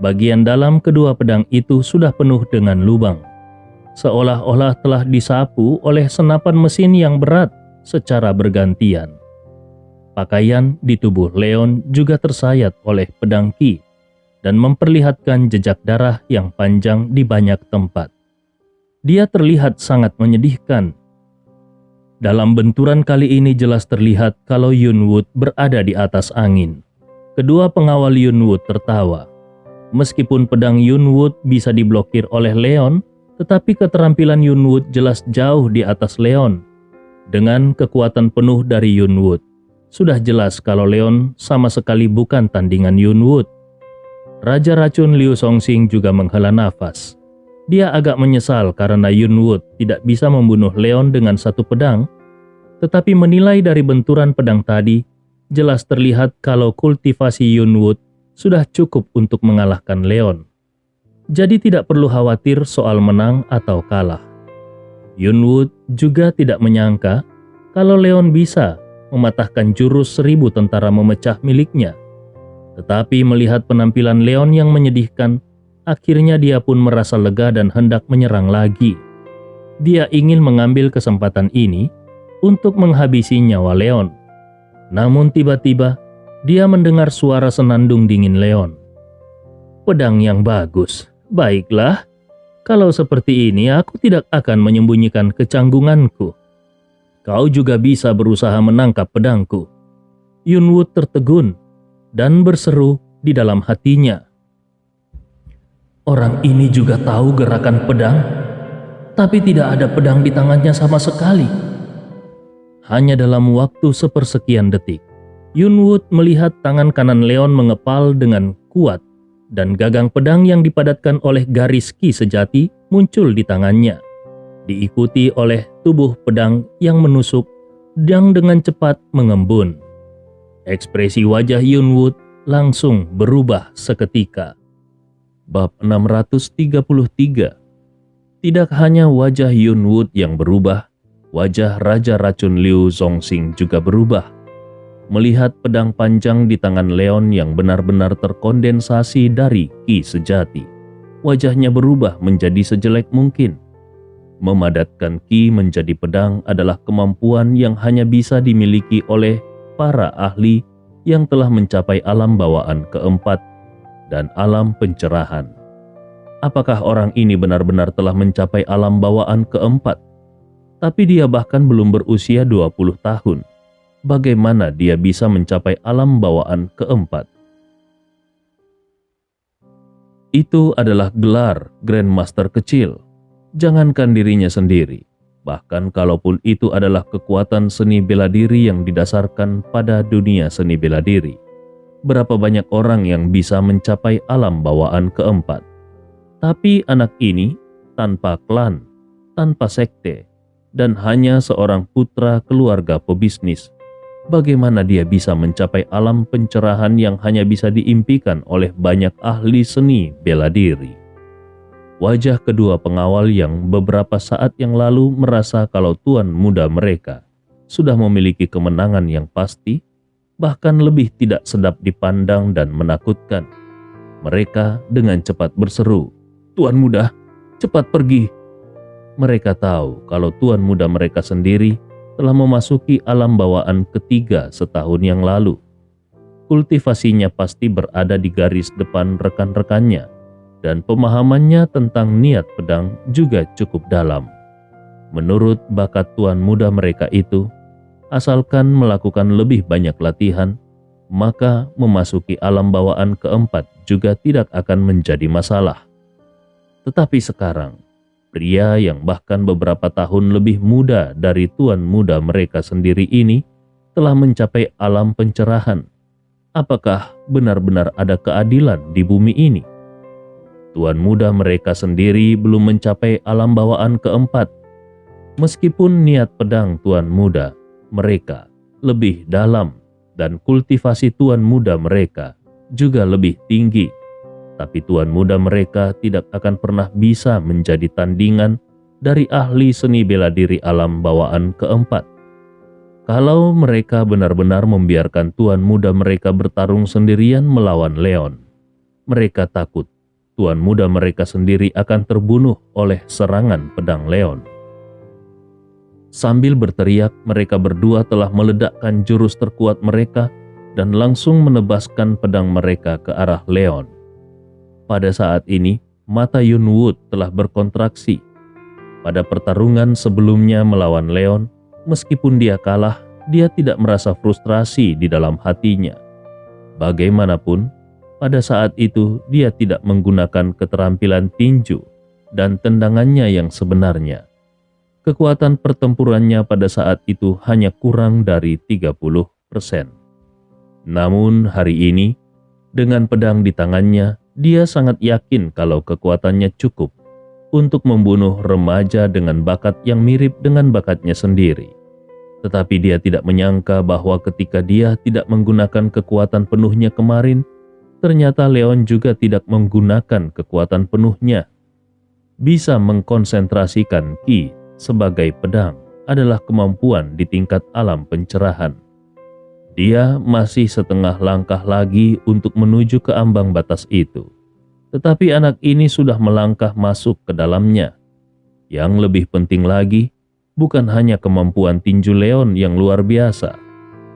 bagian dalam kedua pedang itu sudah penuh dengan lubang, seolah-olah telah disapu oleh senapan mesin yang berat secara bergantian. Pakaian di tubuh Leon juga tersayat oleh pedang ki dan memperlihatkan jejak darah yang panjang di banyak tempat. Dia terlihat sangat menyedihkan. Dalam benturan kali ini jelas terlihat kalau Yunwood berada di atas angin. Kedua pengawal Yunwood tertawa. Meskipun pedang Yunwood bisa diblokir oleh Leon, tetapi keterampilan Yunwood jelas jauh di atas Leon. Dengan kekuatan penuh dari Yunwood, sudah jelas kalau Leon sama sekali bukan tandingan Yunwood. Raja Racun Liu Zongxing juga menghela nafas. Dia agak menyesal karena Yunwood tidak bisa membunuh Leon dengan satu pedang, tetapi menilai dari benturan pedang tadi, jelas terlihat kalau kultivasi Yunwood sudah cukup untuk mengalahkan Leon. Jadi tidak perlu khawatir soal menang atau kalah. Yunwood juga tidak menyangka kalau Leon bisa mematahkan jurus 1000 tentara memecah miliknya. Tetapi melihat penampilan Leon yang menyedihkan, akhirnya dia pun merasa lega dan hendak menyerang lagi. Dia ingin mengambil kesempatan ini untuk menghabisi nyawa Leon. Namun tiba-tiba, dia mendengar suara senandung dingin Leon. "Pedang yang bagus. Baiklah, kalau seperti ini aku tidak akan menyembunyikan kecanggunganku. Kau juga bisa berusaha menangkap pedangku." Yunwood tertegun dan berseru di dalam hatinya, "Orang ini juga tahu gerakan pedang, tapi tidak ada pedang di tangannya sama sekali." Hanya dalam waktu sepersekian detik, Yunwood melihat tangan kanan Leon mengepal dengan kuat dan gagang pedang yang dipadatkan oleh garis ki sejati muncul di tangannya, diikuti oleh tubuh pedang yang menusuk dan dengan cepat mengembun. Ekspresi wajah Yunwood langsung berubah seketika. Bab 633. Tidak hanya wajah Yunwood yang berubah, wajah Raja Racun Liu Zongxing juga berubah. Melihat pedang panjang di tangan Leon yang benar-benar terkondensasi dari ki sejati, wajahnya berubah menjadi sejelek mungkin. Memadatkan ki menjadi pedang adalah kemampuan yang hanya bisa dimiliki oleh para ahli yang telah mencapai alam bawaan keempat dan alam pencerahan. Apakah orang ini benar-benar telah mencapai alam bawaan keempat? Tapi dia bahkan belum berusia 20 tahun. Bagaimana dia bisa mencapai alam bawaan keempat? Itu adalah gelar Grandmaster kecil. Jangankan dirinya sendiri, bahkan kalaupun itu adalah kekuatan seni bela diri yang didasarkan pada dunia seni bela diri, berapa banyak orang yang bisa mencapai alam bawaan keempat? Tapi anak ini tanpa klan, tanpa sekte, dan hanya seorang putra keluarga pebisnis. Bagaimana dia bisa mencapai alam pencerahan yang hanya bisa diimpikan oleh banyak ahli seni bela diri? Wajah kedua pengawal yang beberapa saat yang lalu merasa kalau tuan muda mereka sudah memiliki kemenangan yang pasti, bahkan lebih tidak sedap dipandang dan menakutkan. Mereka dengan cepat berseru, "Tuan muda, cepat pergi." Mereka tahu kalau tuan muda mereka sendiri telah memasuki alam bawaan ketiga setahun yang lalu. Kultivasinya pasti berada di garis depan rekan-rekannya, dan pemahamannya tentang niat pedang juga cukup dalam. Menurut bakat tuan muda mereka itu, asalkan melakukan lebih banyak latihan, maka memasuki alam bawaan keempat juga tidak akan menjadi masalah. Tetapi sekarang, pria yang bahkan beberapa tahun lebih muda dari tuan muda mereka sendiri ini telah mencapai alam pencerahan. Apakah benar-benar ada keadilan di bumi ini? Tuan muda mereka sendiri belum mencapai alam bawaan keempat. Meskipun niat pedang tuan muda mereka lebih dalam dan kultivasi tuan muda mereka juga lebih tinggi, tapi tuan muda mereka tidak akan pernah bisa menjadi tandingan dari ahli seni bela diri alam bawaan keempat. Kalau mereka benar-benar membiarkan tuan muda mereka bertarung sendirian melawan Leon, mereka takut tuan muda mereka sendiri akan terbunuh oleh serangan pedang Leon. Sambil berteriak, mereka berdua telah meledakkan jurus terkuat mereka dan langsung menebaskan pedang mereka ke arah Leon. Pada saat ini, mata Yunwood telah berkontraksi. Pada pertarungan sebelumnya melawan Leon, meskipun dia kalah, dia tidak merasa frustrasi di dalam hatinya. Bagaimanapun, pada saat itu dia tidak menggunakan keterampilan tinju dan tendangannya yang sebenarnya. Kekuatan pertempurannya pada saat itu hanya kurang dari 30%. Namun hari ini, dengan pedang di tangannya, dia sangat yakin kalau kekuatannya cukup untuk membunuh remaja dengan bakat yang mirip dengan bakatnya sendiri. Tetapi dia tidak menyangka bahwa ketika dia tidak menggunakan kekuatan penuhnya kemarin, ternyata Leon juga tidak menggunakan kekuatan penuhnya. Bisa mengkonsentrasikan ki sebagai pedang adalah kemampuan di tingkat alam pencerahan. Dia masih setengah langkah lagi untuk menuju ke ambang batas itu. Tetapi anak ini sudah melangkah masuk ke dalamnya. Yang lebih penting lagi, bukan hanya kemampuan tinju Leon yang luar biasa,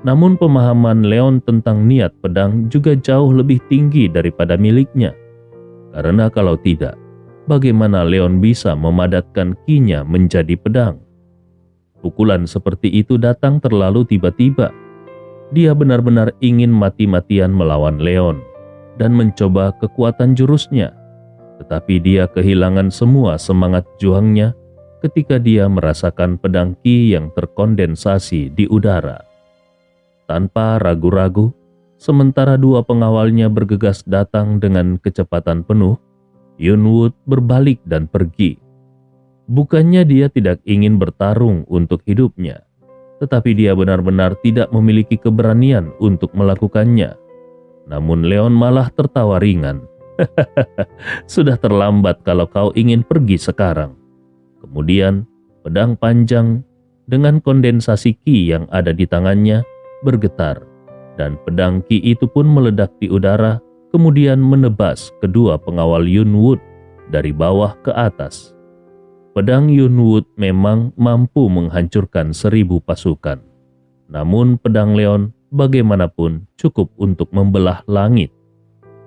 namun pemahaman Leon tentang niat pedang juga jauh lebih tinggi daripada miliknya. Karena kalau tidak, bagaimana Leon bisa memadatkan ki-nya menjadi pedang? Pukulan seperti itu datang terlalu tiba-tiba. Dia benar-benar ingin mati-matian melawan Leon dan mencoba kekuatan jurusnya. Tetapi dia kehilangan semua semangat juangnya ketika dia merasakan pedang ki yang terkondensasi di udara. Tanpa ragu-ragu, sementara dua pengawalnya bergegas datang dengan kecepatan penuh, Yunwood berbalik dan pergi. Bukannya dia tidak ingin bertarung untuk hidupnya, tetapi dia benar-benar tidak memiliki keberanian untuk melakukannya. Namun Leon malah tertawa ringan. Sudah terlambat kalau kau ingin pergi sekarang. Kemudian pedang panjang dengan kondensasi ki yang ada di tangannya bergetar, dan pedang ki itu pun meledak di udara, kemudian menebas kedua pengawal Yunwood dari bawah ke atas. Pedang Yunwood memang mampu menghancurkan 1000 pasukan. Namun pedang Leon bagaimanapun cukup untuk membelah langit.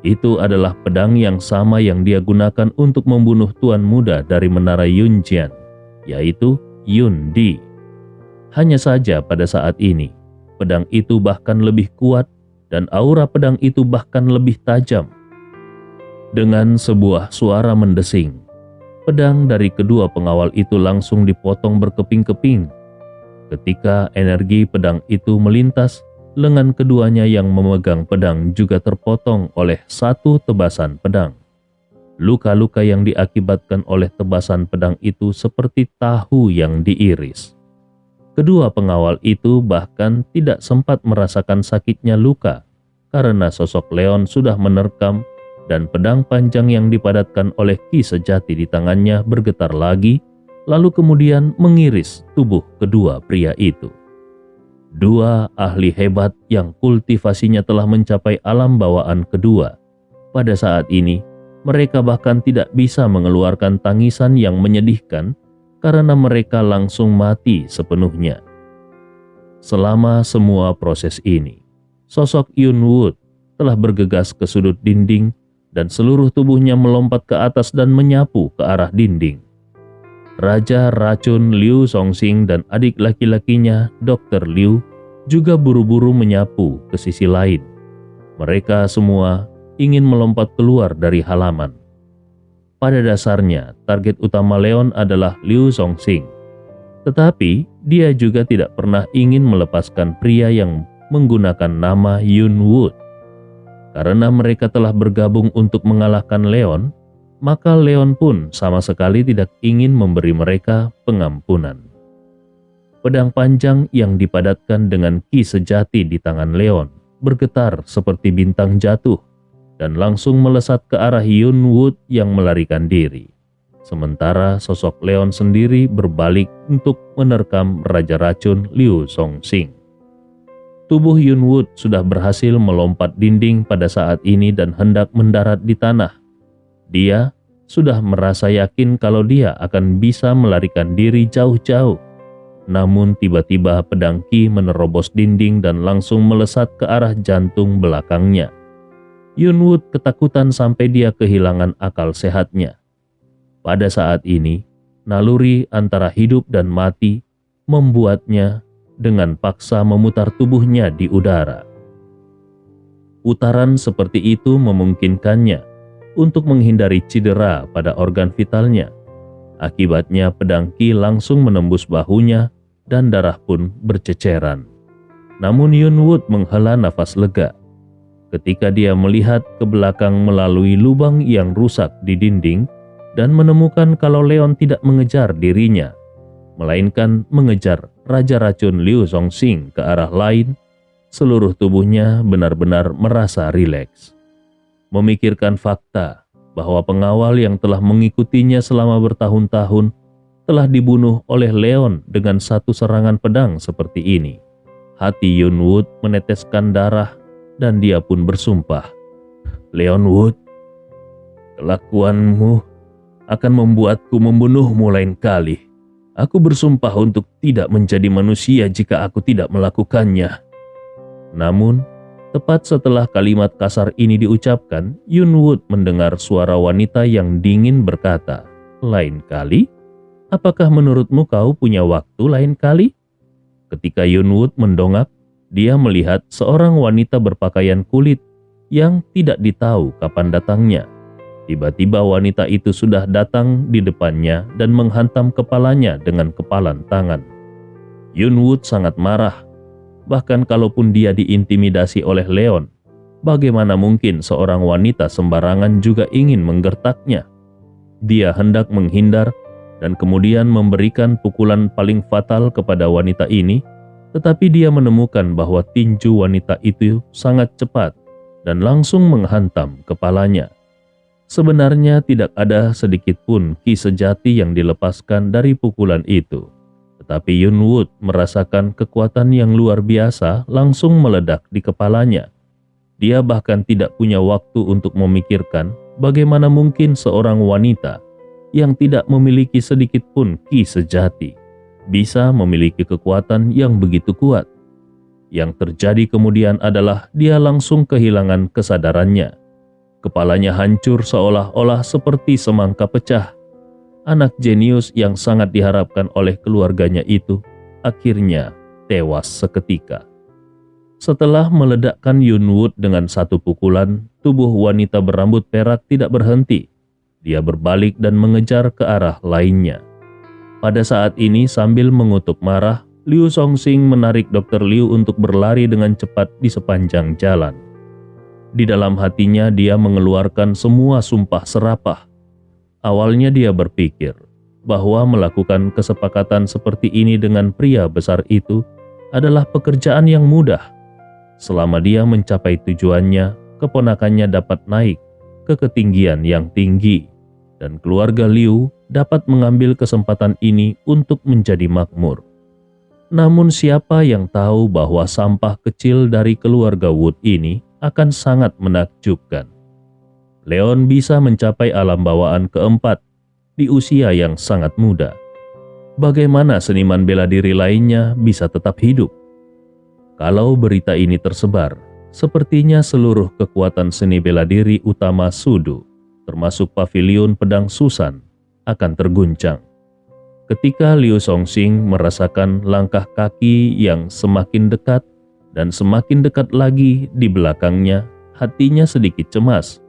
Itu adalah pedang yang sama yang dia gunakan untuk membunuh tuan muda dari menara Yunjian, yaitu Yun Di. Hanya saja pada saat ini, pedang itu bahkan lebih kuat dan aura pedang itu bahkan lebih tajam. Dengan sebuah suara mendesing, pedang dari kedua pengawal itu langsung dipotong berkeping-keping. Ketika energi pedang itu melintas, lengan keduanya yang memegang pedang juga terpotong oleh satu tebasan pedang. Luka-luka yang diakibatkan oleh tebasan pedang itu seperti tahu yang diiris. Kedua pengawal itu bahkan tidak sempat merasakan sakitnya luka karena sosok Leon sudah menerkam dan pedang panjang yang dipadatkan oleh ki sejati di tangannya bergetar lagi, lalu kemudian mengiris tubuh kedua pria itu. Dua ahli hebat yang kultivasinya telah mencapai alam bawaan kedua. Pada saat ini, mereka bahkan tidak bisa mengeluarkan tangisan yang menyedihkan karena mereka langsung mati sepenuhnya. Selama semua proses ini, sosok Yunwood telah bergegas ke sudut dinding dan seluruh tubuhnya melompat ke atas dan menyapu ke arah dinding. Raja Racun Liu Songxing dan adik laki-lakinya, Dr. Liu, juga buru-buru menyapu ke sisi lain. Mereka semua ingin melompat keluar dari halaman. Pada dasarnya, target utama Leon adalah Liu Songxing. Tetapi, dia juga tidak pernah ingin melepaskan pria yang menggunakan nama Yunwood. Karena mereka telah bergabung untuk mengalahkan Leon, maka Leon pun sama sekali tidak ingin memberi mereka pengampunan. Pedang panjang yang dipadatkan dengan ki sejati di tangan Leon bergetar seperti bintang jatuh dan langsung melesat ke arah Yunwood yang melarikan diri. Sementara sosok Leon sendiri berbalik untuk menerkam Raja Racun Liu Songxing. Tubuh Yunwood sudah berhasil melompat dinding pada saat ini dan hendak mendarat di tanah. Dia sudah merasa yakin kalau dia akan bisa melarikan diri jauh-jauh. Namun tiba-tiba pedang ki menerobos dinding dan langsung melesat ke arah jantung belakangnya. Yunwood ketakutan sampai dia kehilangan akal sehatnya. Pada saat ini, naluri antara hidup dan mati membuatnya dengan paksa memutar tubuhnya di udara. Putaran seperti itu memungkinkannya untuk menghindari cedera pada organ vitalnya. Akibatnya pedang ki langsung menembus bahunya dan darah pun berceceran. Namun Yunwood menghela nafas lega ketika dia melihat ke belakang melalui lubang yang rusak di dinding. dan menemukan kalau Leon tidak mengejar dirinya, melainkan mengejar Raja Racun Liu Zongxing ke arah lain. Seluruh tubuhnya benar-benar merasa rileks. Memikirkan fakta bahwa pengawal yang telah mengikutinya selama bertahun-tahun telah dibunuh oleh Leon dengan satu serangan pedang seperti ini. Hati Yun Wood meneteskan darah dan dia pun bersumpah, "Leon Wood, kelakuanmu akan membuatku membunuhmu lain kali. Aku bersumpah untuk tidak menjadi manusia jika aku tidak melakukannya." Namun, tepat setelah kalimat kasar ini diucapkan, Yun Wood mendengar suara wanita yang dingin berkata, "Lain kali? Apakah menurutmu kau punya waktu lain kali?" Ketika Yun Wood mendongak, dia melihat seorang wanita berpakaian kulit yang tidak ditahu kapan datangnya. Tiba-tiba wanita itu sudah datang di depannya dan menghantam kepalanya dengan kepalan tangan. Yun Wood sangat marah. Bahkan kalaupun dia diintimidasi oleh Leon, bagaimana mungkin seorang wanita sembarangan juga ingin menggertaknya? Dia hendak menghindar dan kemudian memberikan pukulan paling fatal kepada wanita ini, tetapi dia menemukan bahwa tinju wanita itu sangat cepat dan langsung menghantam kepalanya. Sebenarnya tidak ada sedikit pun ki sejati yang dilepaskan dari pukulan itu. Tetapi Yun Wood merasakan kekuatan yang luar biasa langsung meledak di kepalanya. Dia bahkan tidak punya waktu untuk memikirkan bagaimana mungkin seorang wanita yang tidak memiliki sedikit pun ki sejati bisa memiliki kekuatan yang begitu kuat. Yang terjadi kemudian adalah dia langsung kehilangan kesadarannya. Kepalanya hancur seolah-olah seperti semangka pecah. Anak jenius yang sangat diharapkan oleh keluarganya itu akhirnya tewas seketika. Setelah meledakkan Yun Wood dengan satu pukulan, tubuh wanita berambut perak tidak berhenti. Dia berbalik dan mengejar ke arah lainnya. Pada saat ini sambil mengutuk marah, Liu Zongxing menarik Dr. Liu untuk berlari dengan cepat di sepanjang jalan. Di dalam hatinya dia mengeluarkan semua sumpah serapah. Awalnya dia berpikir bahwa melakukan kesepakatan seperti ini dengan pria besar itu adalah pekerjaan yang mudah. Selama dia mencapai tujuannya, keponakannya dapat naik ke ketinggian yang tinggi, dan keluarga Liu dapat mengambil kesempatan ini untuk menjadi makmur. Namun siapa yang tahu bahwa sampah kecil dari keluarga Wood ini akan sangat menakjubkan. Leon bisa mencapai alam bawaan keempat di usia yang sangat muda. Bagaimana seniman bela diri lainnya bisa tetap hidup? Kalau berita ini tersebar, sepertinya seluruh kekuatan seni bela diri utama Sudu, termasuk pavilion pedang Susan, akan terguncang. Ketika Liu Zongxing merasakan langkah kaki yang semakin dekat dan semakin dekat lagi di belakangnya, hatinya sedikit cemas.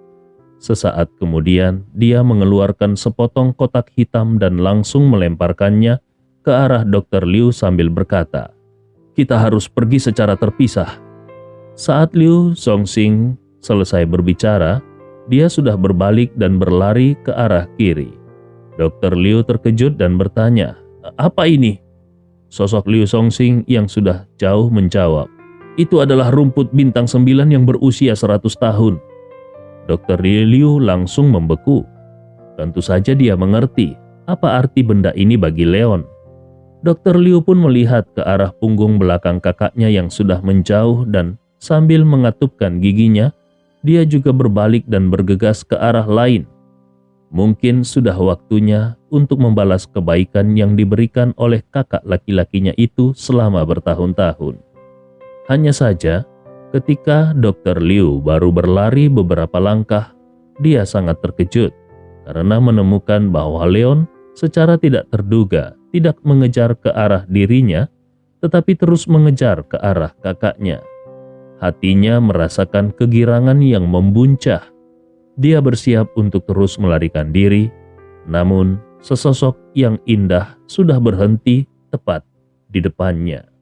Sesaat kemudian, dia mengeluarkan sepotong kotak hitam dan langsung melemparkannya ke arah Dr. Liu sambil berkata, "Kita harus pergi secara terpisah." Saat Liu Zongxing selesai berbicara, dia sudah berbalik dan berlari ke arah kiri. Dr. Liu terkejut dan bertanya, "Apa ini?" Sosok Liu Zongxing yang sudah jauh menjawab, "Itu adalah rumput bintang 9 yang berusia 100 tahun. Dr. Liu langsung membeku. Tentu saja dia mengerti apa arti benda ini bagi Leon. Dr. Liu pun melihat ke arah punggung belakang kakaknya yang sudah menjauh dan sambil mengatupkan giginya, dia juga berbalik dan bergegas ke arah lain. Mungkin sudah waktunya untuk membalas kebaikan yang diberikan oleh kakak laki-lakinya itu selama bertahun-tahun. Hanya saja, ketika Dr. Liu baru berlari beberapa langkah, dia sangat terkejut karena menemukan bahwa Leon secara tidak terduga tidak mengejar ke arah dirinya, tetapi terus mengejar ke arah kakaknya. Hatinya merasakan kegirangan yang membuncah. Dia bersiap untuk terus melarikan diri, namun sesosok yang indah sudah berhenti tepat di depannya.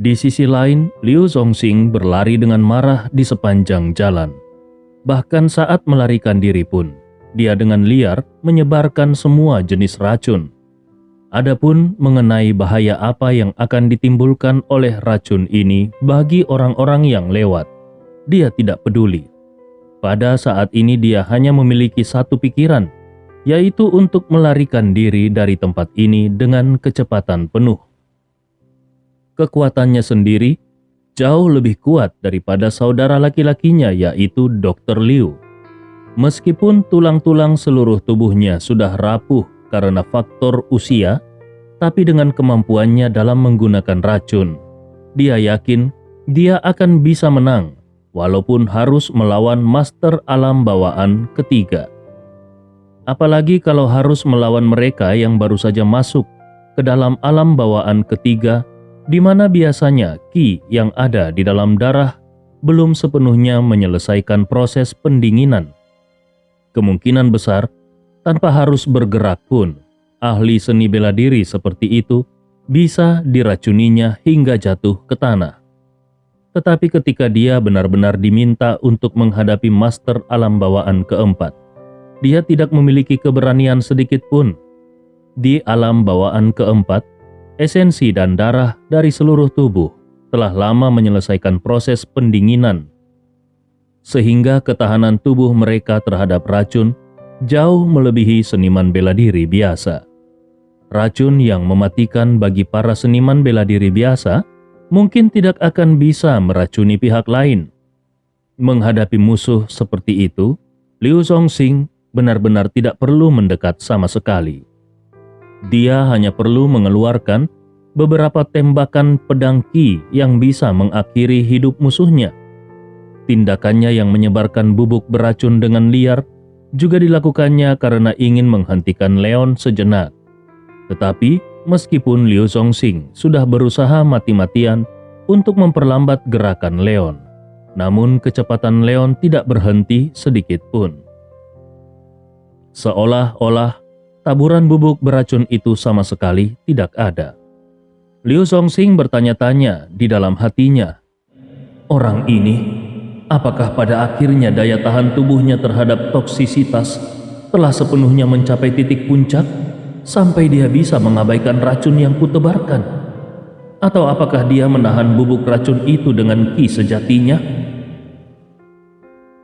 Di sisi lain, Liu Zongxing berlari dengan marah di sepanjang jalan. Bahkan saat melarikan diri pun, dia dengan liar menyebarkan semua jenis racun. Adapun mengenai bahaya apa yang akan ditimbulkan oleh racun ini bagi orang-orang yang lewat, dia tidak peduli. Pada saat ini dia hanya memiliki satu pikiran, yaitu untuk melarikan diri dari tempat ini dengan kecepatan penuh. Kekuatannya sendiri jauh lebih kuat daripada saudara laki-lakinya, yaitu Dr. Liu. Meskipun tulang-tulang seluruh tubuhnya sudah rapuh karena faktor usia, tapi dengan kemampuannya dalam menggunakan racun, dia yakin dia akan bisa menang, walaupun harus melawan master alam bawaan ketiga. Apalagi kalau harus melawan mereka yang baru saja masuk ke dalam alam bawaan ketiga, di mana biasanya ki yang ada di dalam darah belum sepenuhnya menyelesaikan proses pendinginan. Kemungkinan besar, tanpa harus bergerak pun, ahli seni bela diri seperti itu bisa diracuninya hingga jatuh ke tanah. Tetapi ketika dia benar-benar diminta untuk menghadapi master alam bawaan keempat, dia tidak memiliki keberanian sedikit pun. Di alam bawaan keempat, esensi dan darah dari seluruh tubuh telah lama menyelesaikan proses pendinginan, sehingga ketahanan tubuh mereka terhadap racun jauh melebihi seniman bela diri biasa. Racun yang mematikan bagi para seniman bela diri biasa mungkin tidak akan bisa meracuni pihak lain. Menghadapi musuh seperti itu, Liu Zongxing benar-benar tidak perlu mendekat sama sekali. Dia hanya perlu mengeluarkan beberapa tembakan pedang ki yang bisa mengakhiri hidup musuhnya. Tindakannya yang menyebarkan bubuk beracun dengan liar juga dilakukannya karena ingin menghentikan Leon sejenak. Tetapi meskipun Liu Zongxing sudah berusaha mati-matian untuk memperlambat gerakan Leon, namun kecepatan Leon tidak berhenti sedikit pun. Seolah-olah taburan bubuk beracun itu sama sekali tidak ada. Liu Zongxing bertanya-tanya di dalam hatinya, orang ini, apakah pada akhirnya daya tahan tubuhnya terhadap toksisitas telah sepenuhnya mencapai titik puncak sampai dia bisa mengabaikan racun yang kutebarkan? Atau apakah dia menahan bubuk racun itu dengan ki sejatinya?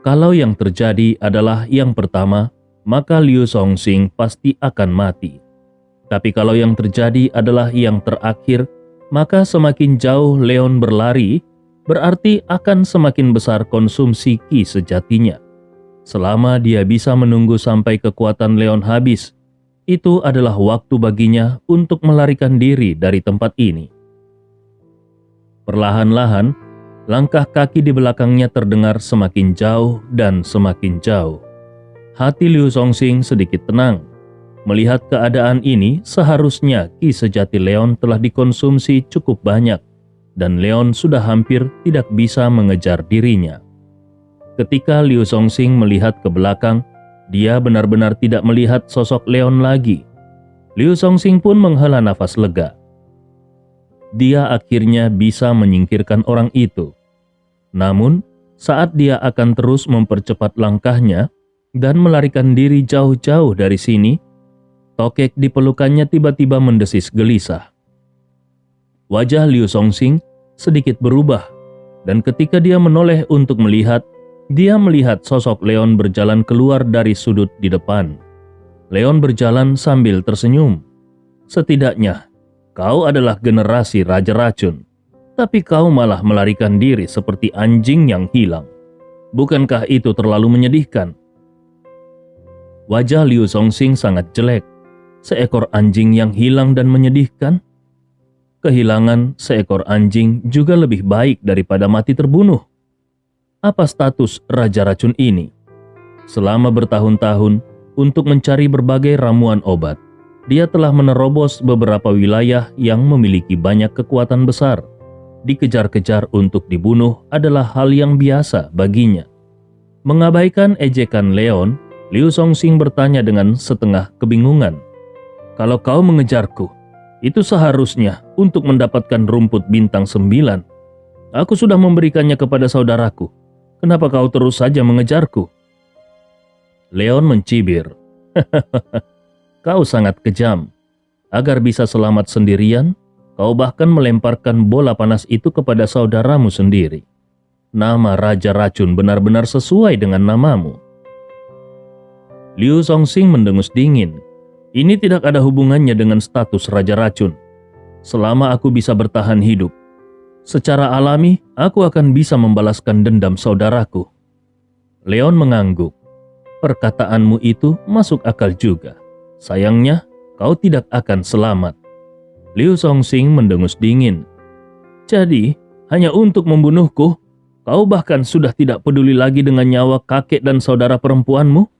Kalau yang terjadi adalah yang pertama, maka Liu Zongxing pasti akan mati. Tapi kalau yang terjadi adalah yang terakhir, maka semakin jauh Leon berlari, berarti akan semakin besar konsumsi ki sejatinya. Selama dia bisa menunggu sampai kekuatan Leon habis, itu adalah waktu baginya untuk melarikan diri dari tempat ini. Perlahan-lahan, langkah kaki di belakangnya terdengar semakin jauh dan semakin jauh. Hati Liu Zongxing sedikit tenang. Melihat keadaan ini, seharusnya ki sejati Leon telah dikonsumsi cukup banyak, dan Leon sudah hampir tidak bisa mengejar dirinya. Ketika Liu Zongxing melihat ke belakang, dia benar-benar tidak melihat sosok Leon lagi. Liu Zongxing pun menghela nafas lega. Dia akhirnya bisa menyingkirkan orang itu. Namun, saat dia akan terus mempercepat langkahnya dan melarikan diri jauh-jauh dari sini, tokek di pelukannya tiba-tiba mendesis gelisah. Wajah Liu Zongxing sedikit berubah, dan ketika dia menoleh untuk melihat, dia melihat sosok Leon berjalan keluar dari sudut di depan. Leon berjalan sambil tersenyum. Setidaknya, kau adalah generasi Raja Racun, tapi kau malah melarikan diri seperti anjing yang hilang. Bukankah itu terlalu menyedihkan? Wajah Liu Zongxing sangat jelek. Seekor anjing yang hilang dan menyedihkan? Kehilangan seekor anjing juga lebih baik daripada mati terbunuh. Apa status Raja Racun ini? Selama bertahun-tahun, untuk mencari berbagai ramuan obat, dia telah menerobos beberapa wilayah yang memiliki banyak kekuatan besar. Dikejar-kejar untuk dibunuh adalah hal yang biasa baginya. Mengabaikan ejekan Leon, Liu Zongxing bertanya dengan setengah kebingungan, "Kalau kau mengejarku, Itu seharusnya untuk mendapatkan rumput bintang 9. Aku sudah memberikannya kepada saudaraku. Kenapa kau terus saja mengejarku?" Leon mencibir. "Kau sangat kejam. Agar bisa selamat sendirian, kau bahkan melemparkan bola panas itu kepada saudaramu sendiri. Nama Raja Racun benar-benar sesuai dengan namamu." Liu Songxing mendengus dingin. Ini tidak ada hubungannya dengan status Raja Racun. Selama aku bisa bertahan hidup, secara alami aku akan bisa membalaskan dendam saudaraku. Leon mengangguk. Perkataanmu itu masuk akal juga. Sayangnya, kau tidak akan selamat. Liu Songxing mendengus dingin. Jadi, hanya untuk membunuhku, kau bahkan sudah tidak peduli lagi dengan nyawa kakek dan saudara perempuanmu?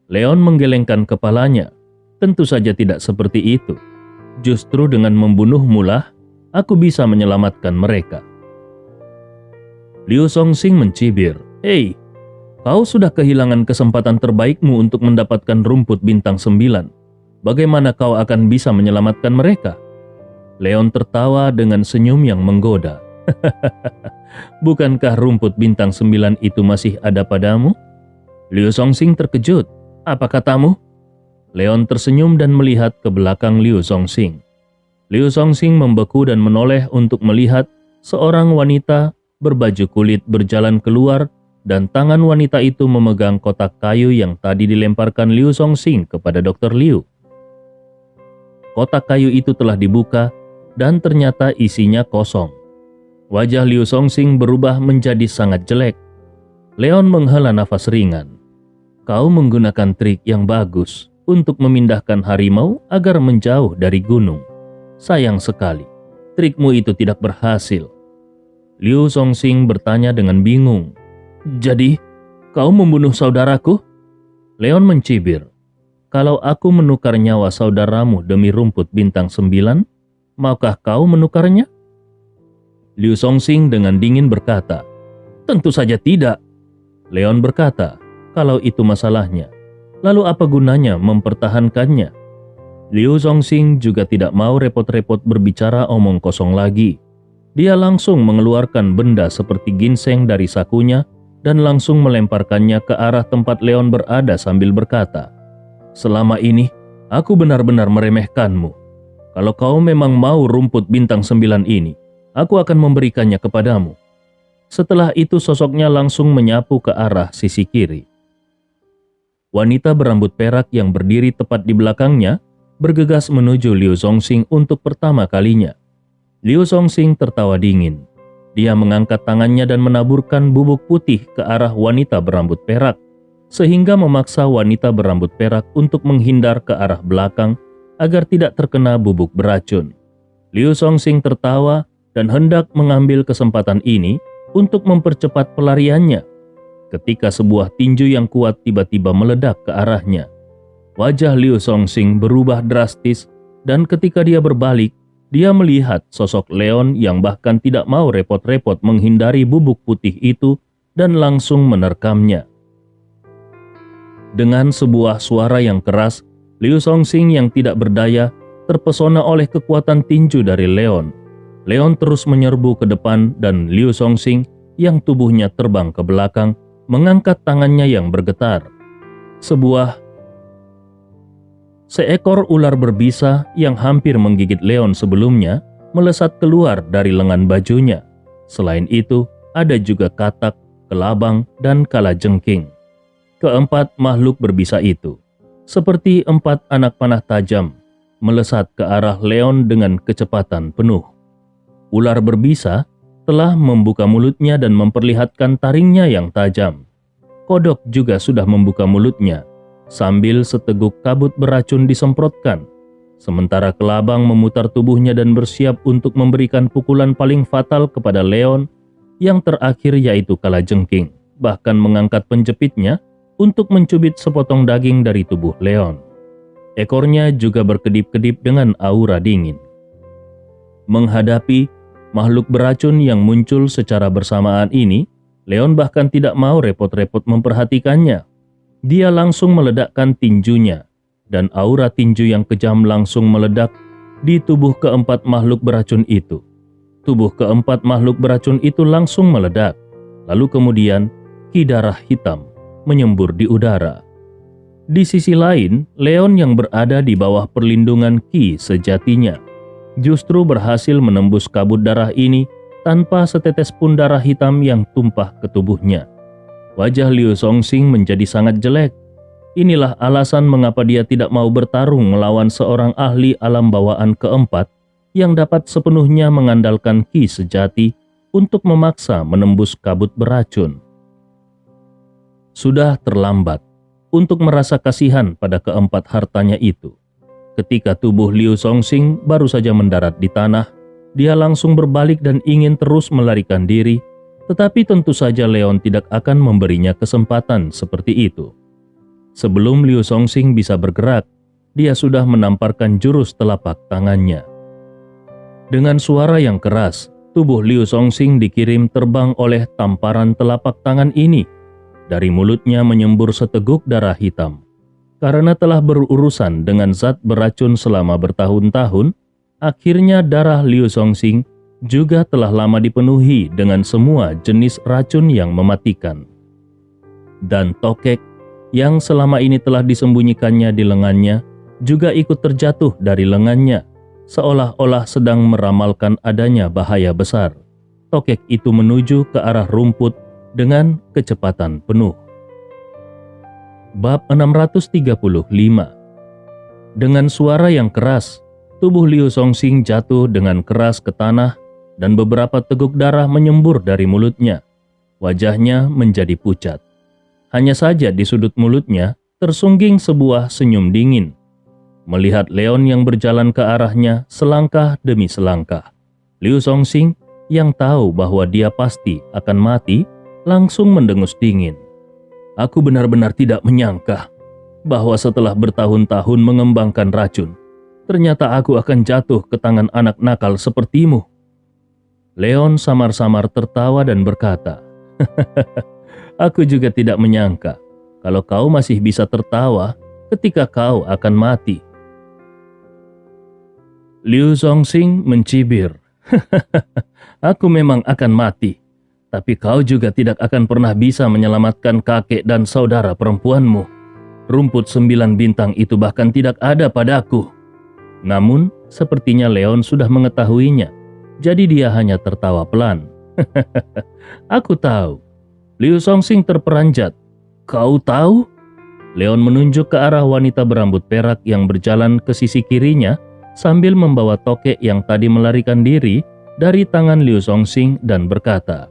Leon menggelengkan kepalanya. Tentu saja tidak seperti itu. Justru dengan membunuhmu lah, aku bisa menyelamatkan mereka. Liu Songxing mencibir. "Hei, kau sudah kehilangan kesempatan terbaikmu untuk mendapatkan rumput bintang 9. Bagaimana kau akan bisa menyelamatkan mereka?" Leon tertawa dengan senyum yang menggoda. "Bukankah rumput bintang 9 itu masih ada padamu?" Liu Songxing terkejut. "Apa katamu?" Leon tersenyum dan melihat ke belakang Liu Songxing. Liu Songxing membeku dan menoleh untuk melihat seorang wanita berbaju kulit berjalan keluar dan tangan wanita itu memegang kotak kayu yang tadi dilemparkan Liu Songxing kepada Dr. Liu. Kotak kayu itu telah dibuka dan ternyata isinya kosong. Wajah Liu Songxing berubah menjadi sangat jelek. Leon menghela nafas ringan. "Kau menggunakan trik yang bagus untuk memindahkan harimau agar menjauh dari gunung. Sayang sekali, trikmu itu tidak berhasil." Liu Songxing bertanya dengan bingung. "Jadi, kau membunuh saudaraku?" Leon mencibir. "Kalau aku menukar nyawa saudaramu demi rumput bintang 9, maukah kau menukarnya?" Liu Songxing dengan dingin berkata, "Tentu saja tidak." Leon berkata, "Kalau itu masalahnya, lalu apa gunanya mempertahankannya?" Liu Songxing juga tidak mau repot-repot berbicara omong kosong lagi. Dia langsung mengeluarkan benda seperti ginseng dari sakunya dan langsung melemparkannya ke arah tempat Leon berada sambil berkata, "Selama ini, aku benar-benar meremehkanmu. Kalau kau memang mau rumput bintang 9 ini, aku akan memberikannya kepadamu." Setelah itu sosoknya langsung menyapu ke arah sisi kiri. Wanita berambut perak yang berdiri tepat di belakangnya bergegas menuju Liu Songxing untuk pertama kalinya. Liu Songxing tertawa dingin. Dia mengangkat tangannya dan menaburkan bubuk putih ke arah wanita berambut perak, sehingga memaksa wanita berambut perak untuk menghindar ke arah belakang agar tidak terkena bubuk beracun. Liu Songxing tertawa dan hendak mengambil kesempatan ini untuk mempercepat pelariannya, ketika sebuah tinju yang kuat tiba-tiba meledak ke arahnya. Wajah Liu Songxing berubah drastis dan ketika dia berbalik, dia melihat sosok Leon yang bahkan tidak mau repot-repot menghindari bubuk putih itu dan langsung menerkamnya. Dengan sebuah suara yang keras, Liu Songxing yang tidak berdaya terpesona oleh kekuatan tinju dari Leon. Leon terus menyerbu ke depan dan Liu Songxing yang tubuhnya terbang ke belakang mengangkat tangannya yang bergetar. Seekor ular berbisa yang hampir menggigit Leon sebelumnya melesat keluar dari lengan bajunya. Selain itu, ada juga katak, kelabang, dan kalajengking. Keempat makhluk berbisa itu, seperti 4 anak panah tajam, melesat ke arah Leon dengan kecepatan penuh. Ular berbisa telah membuka mulutnya dan memperlihatkan taringnya yang tajam. Kodok juga sudah membuka mulutnya, sambil seteguk kabut beracun disemprotkan. Sementara kelabang memutar tubuhnya dan bersiap untuk memberikan pukulan paling fatal kepada Leon. Yang terakhir yaitu kalajengking, bahkan mengangkat penjepitnya untuk mencubit sepotong daging dari tubuh Leon. Ekornya juga berkedip-kedip dengan aura dingin. Menghadapi makhluk beracun yang muncul secara bersamaan ini, Leon bahkan tidak mau repot-repot memperhatikannya. Dia langsung meledakkan tinjunya, dan aura tinju yang kejam langsung meledak di tubuh keempat makhluk beracun itu. Tubuh keempat makhluk beracun itu langsung meledak, lalu kemudian ki darah hitam menyembur di udara. Di sisi lain, Leon yang berada di bawah perlindungan ki sejatinya justru berhasil menembus kabut darah ini tanpa setetes pun darah hitam yang tumpah ke tubuhnya. Wajah Liu Songxing menjadi sangat jelek. Inilah alasan mengapa dia tidak mau bertarung melawan seorang ahli alam bawaan keempat yang dapat sepenuhnya mengandalkan ki sejati untuk memaksa menembus kabut beracun. Sudah terlambat untuk merasa kasihan pada keempat hartanya itu. Ketika tubuh Liu Songxing baru saja mendarat di tanah, dia langsung berbalik dan ingin terus melarikan diri, tetapi tentu saja Leon tidak akan memberinya kesempatan seperti itu. Sebelum Liu Songxing bisa bergerak, dia sudah menamparkan jurus telapak tangannya. Dengan suara yang keras, tubuh Liu Songxing dikirim terbang oleh tamparan telapak tangan ini. Dari mulutnya menyembur seteguk darah hitam. Karena telah berurusan dengan zat beracun selama bertahun-tahun, akhirnya darah Liu Songxing juga telah lama dipenuhi dengan semua jenis racun yang mematikan. Dan tokek yang selama ini telah disembunyikannya di lengannya juga ikut terjatuh dari lengannya, seolah-olah sedang meramalkan adanya bahaya besar. Tokek itu menuju ke arah rumput dengan kecepatan penuh. Bab 635. Dengan suara yang keras, tubuh Liu Songxing jatuh dengan keras ke tanah dan beberapa teguk darah menyembur dari mulutnya. Wajahnya menjadi pucat. Hanya saja di sudut mulutnya tersungging sebuah senyum dingin. Melihat Leon yang berjalan ke arahnya selangkah demi selangkah, Liu Songxing yang tahu bahwa dia pasti akan mati, langsung mendengus dingin. Aku benar-benar tidak menyangka bahwa setelah bertahun-tahun mengembangkan racun, ternyata aku akan jatuh ke tangan anak nakal sepertimu. Leon samar-samar tertawa dan berkata, aku juga tidak menyangka kalau kau masih bisa tertawa ketika kau akan mati. Liu Songxing mencibir, aku memang akan mati. Tapi kau juga tidak akan pernah bisa menyelamatkan kakek dan saudara perempuanmu. Rumput 9 bintang itu bahkan tidak ada padaku. Namun, sepertinya Leon sudah mengetahuinya. Jadi dia hanya tertawa pelan. Aku tahu. Liu Songxing terperanjat. Kau tahu? Leon menunjuk ke arah wanita berambut perak yang berjalan ke sisi kirinya sambil membawa tokek yang tadi melarikan diri dari tangan Liu Songxing dan berkata,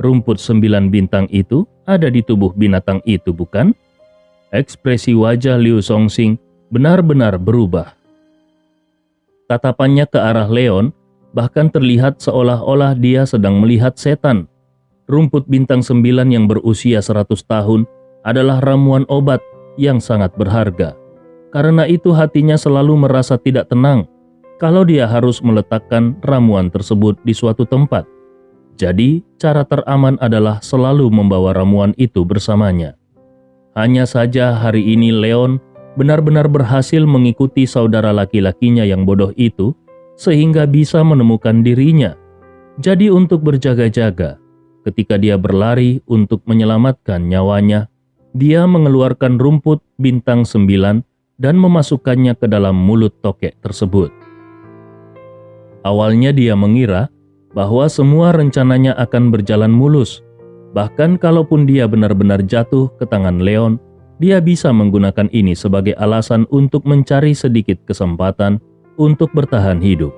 rumput 9 bintang itu ada di tubuh binatang itu, bukan? Ekspresi wajah Liu Songxing benar-benar berubah. Tatapannya ke arah Leon bahkan terlihat seolah-olah dia sedang melihat setan. Rumput bintang 9 yang berusia 100 tahun adalah ramuan obat yang sangat berharga. Karena itu hatinya selalu merasa tidak tenang kalau dia harus meletakkan ramuan tersebut di suatu tempat. Jadi, cara teraman adalah selalu membawa ramuan itu bersamanya. Hanya saja hari ini Leon benar-benar berhasil mengikuti saudara laki-lakinya yang bodoh itu sehingga bisa menemukan dirinya. Jadi untuk berjaga-jaga, ketika dia berlari untuk menyelamatkan nyawanya, dia mengeluarkan rumput bintang 9 dan memasukkannya ke dalam mulut tokek tersebut. Awalnya dia mengira bahwa semua rencananya akan berjalan mulus. Bahkan kalaupun dia benar-benar jatuh ke tangan Leon, dia bisa menggunakan ini sebagai alasan untuk mencari sedikit kesempatan untuk bertahan hidup.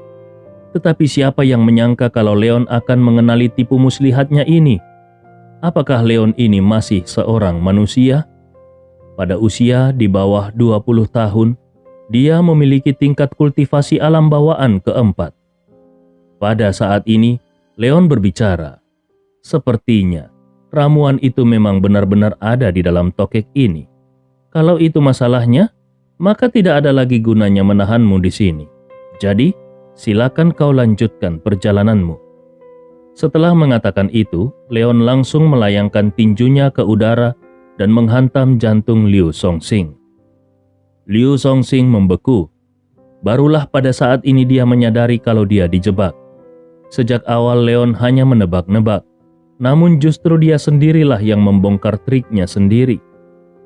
Tetapi siapa yang menyangka kalau Leon akan mengenali tipu muslihatnya ini? Apakah Leon ini masih seorang manusia? Pada usia di bawah 20 tahun, dia memiliki tingkat kultivasi alam bawaan keempat. Pada saat ini, Leon berbicara. Sepertinya, ramuan itu memang benar-benar ada di dalam tokek ini. Kalau itu masalahnya, maka tidak ada lagi gunanya menahanmu di sini. Jadi, silakan kau lanjutkan perjalananmu. Setelah mengatakan itu, Leon langsung melayangkan tinjunya ke udara dan menghantam jantung Liu Songxing. Liu Songxing membeku. Barulah pada saat ini dia menyadari kalau dia dijebak. Sejak awal Leon hanya menebak-nebak, namun justru dia sendirilah yang membongkar triknya sendiri.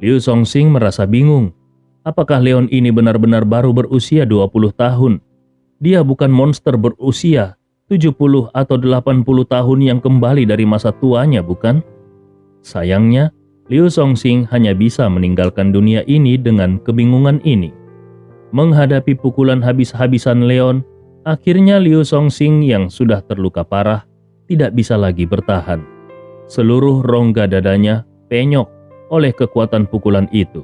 Liu Songxing merasa bingung. Apakah Leon ini benar-benar baru berusia 20 tahun? Dia bukan monster berusia 70 atau 80 tahun yang kembali dari masa tuanya, bukan? Sayangnya, Liu Songxing hanya bisa meninggalkan dunia ini dengan kebingungan ini. Menghadapi pukulan habis-habisan Leon, akhirnya Liu Songxing yang sudah terluka parah tidak bisa lagi bertahan. Seluruh rongga dadanya penyok oleh kekuatan pukulan itu,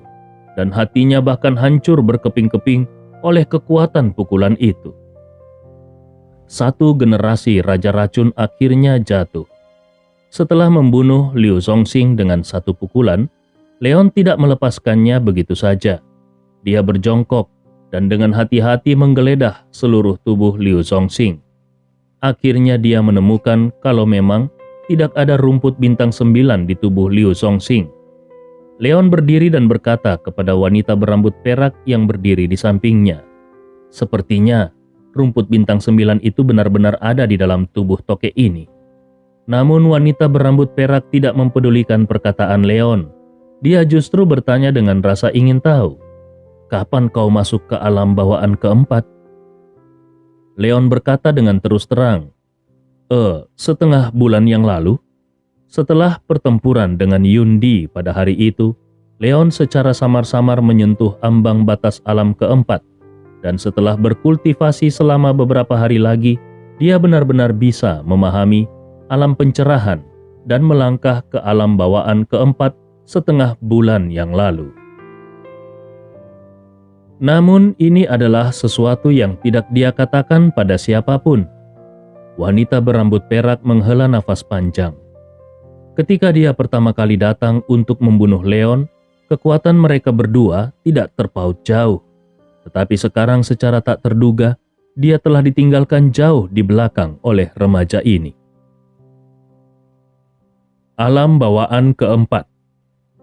dan hatinya bahkan hancur berkeping-keping oleh kekuatan pukulan itu. Satu generasi Raja Racun akhirnya jatuh. Setelah membunuh Liu Songxing dengan satu pukulan, Leon tidak melepaskannya begitu saja. Dia berjongkok dan dengan hati-hati menggeledah seluruh tubuh Liu Songxing. Akhirnya dia menemukan kalau memang tidak ada rumput bintang 9 di tubuh Liu Songxing. Leon berdiri dan berkata kepada wanita berambut perak yang berdiri di sampingnya, "Sepertinya rumput bintang 9 itu benar-benar ada di dalam tubuh tokek ini." Namun wanita berambut perak tidak mempedulikan perkataan Leon. Dia justru bertanya dengan rasa ingin tahu, "Kapan kau masuk ke alam bawaan keempat?" Leon berkata dengan terus terang, Setengah bulan yang lalu." Setelah pertempuran dengan Yundi pada hari itu, Leon secara samar-samar menyentuh ambang batas alam keempat. Dan setelah berkultivasi selama beberapa hari lagi, dia benar-benar bisa memahami alam pencerahan dan melangkah ke alam bawaan keempat setengah bulan yang lalu. Namun ini adalah sesuatu yang tidak dia katakan pada siapapun. Wanita berambut perak menghela nafas panjang. Ketika dia pertama kali datang untuk membunuh Leon, kekuatan mereka berdua tidak terpaut jauh. Tetapi sekarang secara tak terduga, dia telah ditinggalkan jauh di belakang oleh remaja ini. Alam bawaan keempat.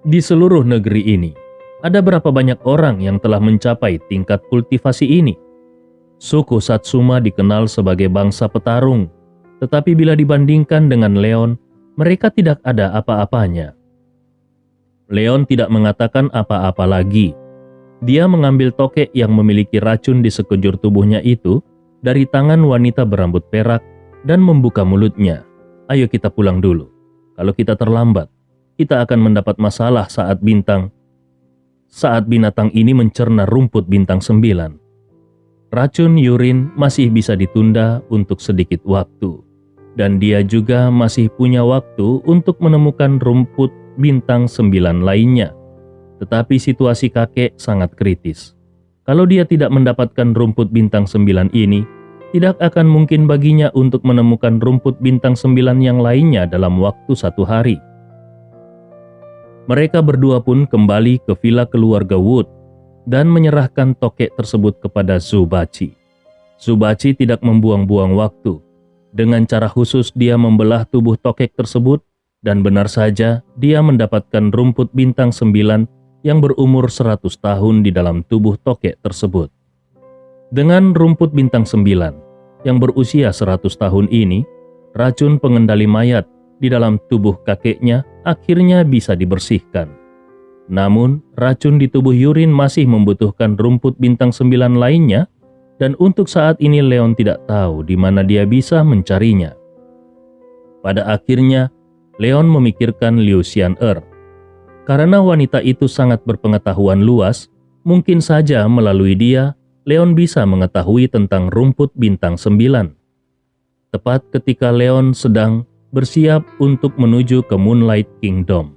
Di seluruh negeri ini, ada berapa banyak orang yang telah mencapai tingkat kultivasi ini? Suku Satsuma dikenal sebagai bangsa petarung, tetapi bila dibandingkan dengan Leon, mereka tidak ada apa-apanya. Leon tidak mengatakan apa-apa lagi. Dia mengambil tokek yang memiliki racun di sekujur tubuhnya itu dari tangan wanita berambut perak dan membuka mulutnya. "Ayo kita pulang dulu. Kalau kita terlambat, kita akan mendapat masalah saat binatang ini mencerna rumput bintang 9. Racun yurin masih bisa ditunda untuk sedikit waktu, dan dia juga masih punya waktu untuk menemukan rumput bintang 9 lainnya. Tetapi situasi kakek sangat kritis. Kalau dia tidak mendapatkan rumput bintang 9 ini, tidak akan mungkin baginya untuk menemukan rumput bintang 9 yang lainnya dalam waktu 1 hari. Mereka berdua pun kembali ke villa keluarga Wood dan menyerahkan tokek tersebut kepada Zubachi. Zubachi tidak membuang-buang waktu. Dengan cara khusus dia membelah tubuh tokek tersebut dan benar saja dia mendapatkan rumput bintang 9 yang berumur 100 tahun di dalam tubuh tokek tersebut. Dengan rumput bintang 9 yang berusia 100 tahun ini, racun pengendali mayat di dalam tubuh kakeknya akhirnya bisa dibersihkan. Namun, racun di tubuh Yurin masih membutuhkan rumput bintang 9 lainnya, dan untuk saat ini Leon tidak tahu di mana dia bisa mencarinya. Pada akhirnya, Leon memikirkan Liu Xian'er. Karena wanita itu sangat berpengetahuan luas, mungkin saja melalui dia, Leon bisa mengetahui tentang rumput bintang 9. Tepat ketika Leon sedang bersiap untuk menuju ke Moonlight Kingdom,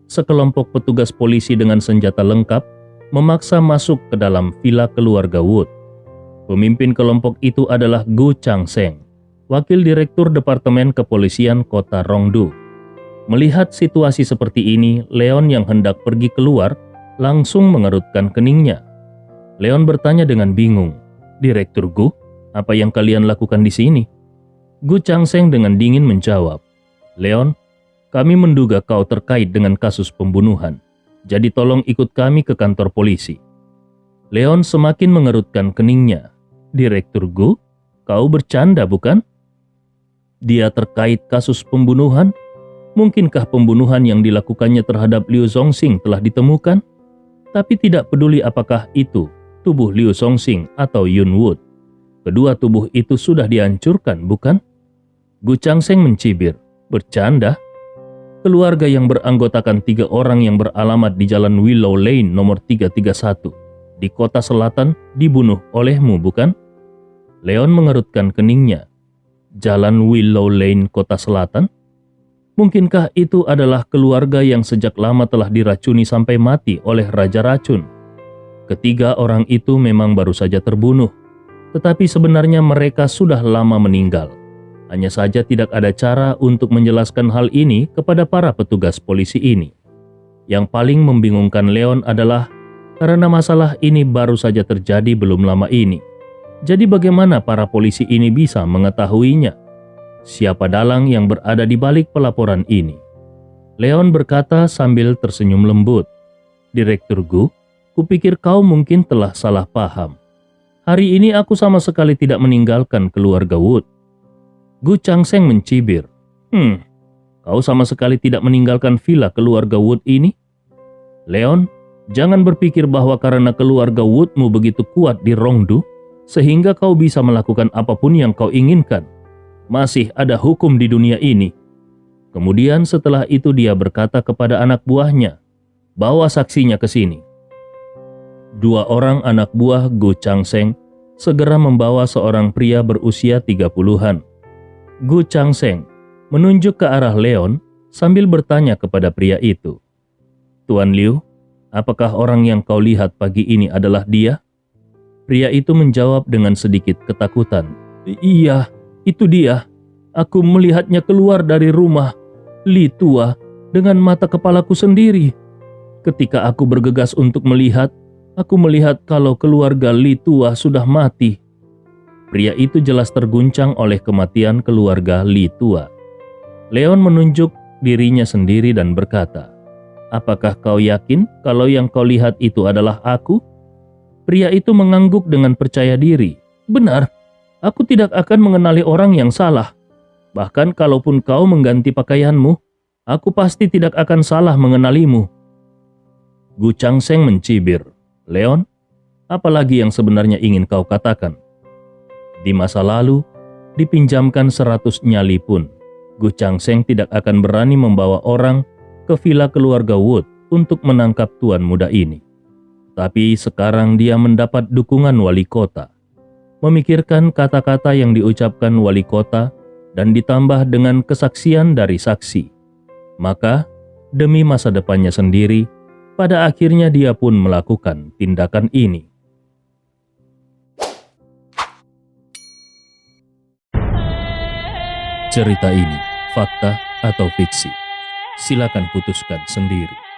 sekelompok petugas polisi dengan senjata lengkap memaksa masuk ke dalam villa keluarga Wood. Pemimpin kelompok itu adalah Gu Changseng, wakil direktur Departemen Kepolisian Kota Rongdu. Melihat situasi seperti ini, Leon yang hendak pergi keluar langsung mengerutkan keningnya. Leon bertanya dengan bingung, "Direktur Gu, apa yang kalian lakukan di sini?" Gu Changseng dengan dingin menjawab, "Leon, kami menduga kau terkait dengan kasus pembunuhan, jadi tolong ikut kami ke kantor polisi." Leon semakin mengerutkan keningnya. Direktur Gu, kau bercanda bukan? Dia terkait kasus pembunuhan? Mungkinkah pembunuhan yang dilakukannya terhadap Liu Zongxing telah ditemukan? Tapi tidak peduli apakah itu tubuh Liu Zongxing atau Yun Wood. Kedua tubuh itu sudah dihancurkan, bukan? Gu Changsheng mencibir. Bercanda? Keluarga yang beranggotakan 3 orang yang beralamat di Jalan Willow Lane nomor 331 di kota selatan dibunuh olehmu, bukan? Leon mengerutkan keningnya. Jalan Willow Lane kota selatan? Mungkinkah itu adalah keluarga yang sejak lama telah diracuni sampai mati oleh Raja Racun? Ketiga orang itu memang baru saja terbunuh, tetapi sebenarnya mereka sudah lama meninggal. Hanya saja tidak ada cara untuk menjelaskan hal ini kepada para petugas polisi ini. Yang paling membingungkan Leon adalah karena masalah ini baru saja terjadi belum lama ini. Jadi bagaimana para polisi ini bisa mengetahuinya? Siapa dalang yang berada di balik pelaporan ini? Leon berkata sambil tersenyum lembut. Direktur Gu, kupikir kau mungkin telah salah paham. Hari ini aku sama sekali tidak meninggalkan keluarga Wood. Gu Changsheng mencibir. Kau sama sekali tidak meninggalkan villa keluarga Wood ini? Leon, jangan berpikir bahwa karena keluarga Woodmu begitu kuat di Rongdu, sehingga kau bisa melakukan apapun yang kau inginkan. Masih ada hukum di dunia ini. Kemudian setelah itu dia berkata kepada anak buahnya, bawa saksinya ke sini. 2 orang anak buah Gu Changsheng segera membawa seorang pria berusia 30-an. Gu Changsheng menunjuk ke arah Leon sambil bertanya kepada pria itu. Tuan Liu, apakah orang yang kau lihat pagi ini adalah dia? Pria itu menjawab dengan sedikit ketakutan. Iya, itu dia. Aku melihatnya keluar dari rumah Li Tua dengan mata kepalaku sendiri. Ketika aku bergegas untuk melihat, aku melihat kalau keluarga Li Tua sudah mati. Pria itu jelas terguncang oleh kematian keluarga Li Tua. Leon menunjuk dirinya sendiri dan berkata, apakah kau yakin kalau yang kau lihat itu adalah aku? Pria itu mengangguk dengan percaya diri. Benar, aku tidak akan mengenali orang yang salah. Bahkan kalaupun kau mengganti pakaianmu, aku pasti tidak akan salah mengenalimu. Gu Changsheng mencibir. Leon, apalagi yang sebenarnya ingin kau katakan? Di masa lalu, dipinjamkan 100 nyali pun, Gu Changsheng tidak akan berani membawa orang ke villa keluarga Wood untuk menangkap tuan muda ini. Tapi sekarang dia mendapat dukungan wali kota. Memikirkan kata-kata yang diucapkan wali kota dan ditambah dengan kesaksian dari saksi. Maka, demi masa depannya sendiri, pada akhirnya dia pun melakukan tindakan ini. Cerita ini, fakta atau fiksi? Silakan putuskan sendiri.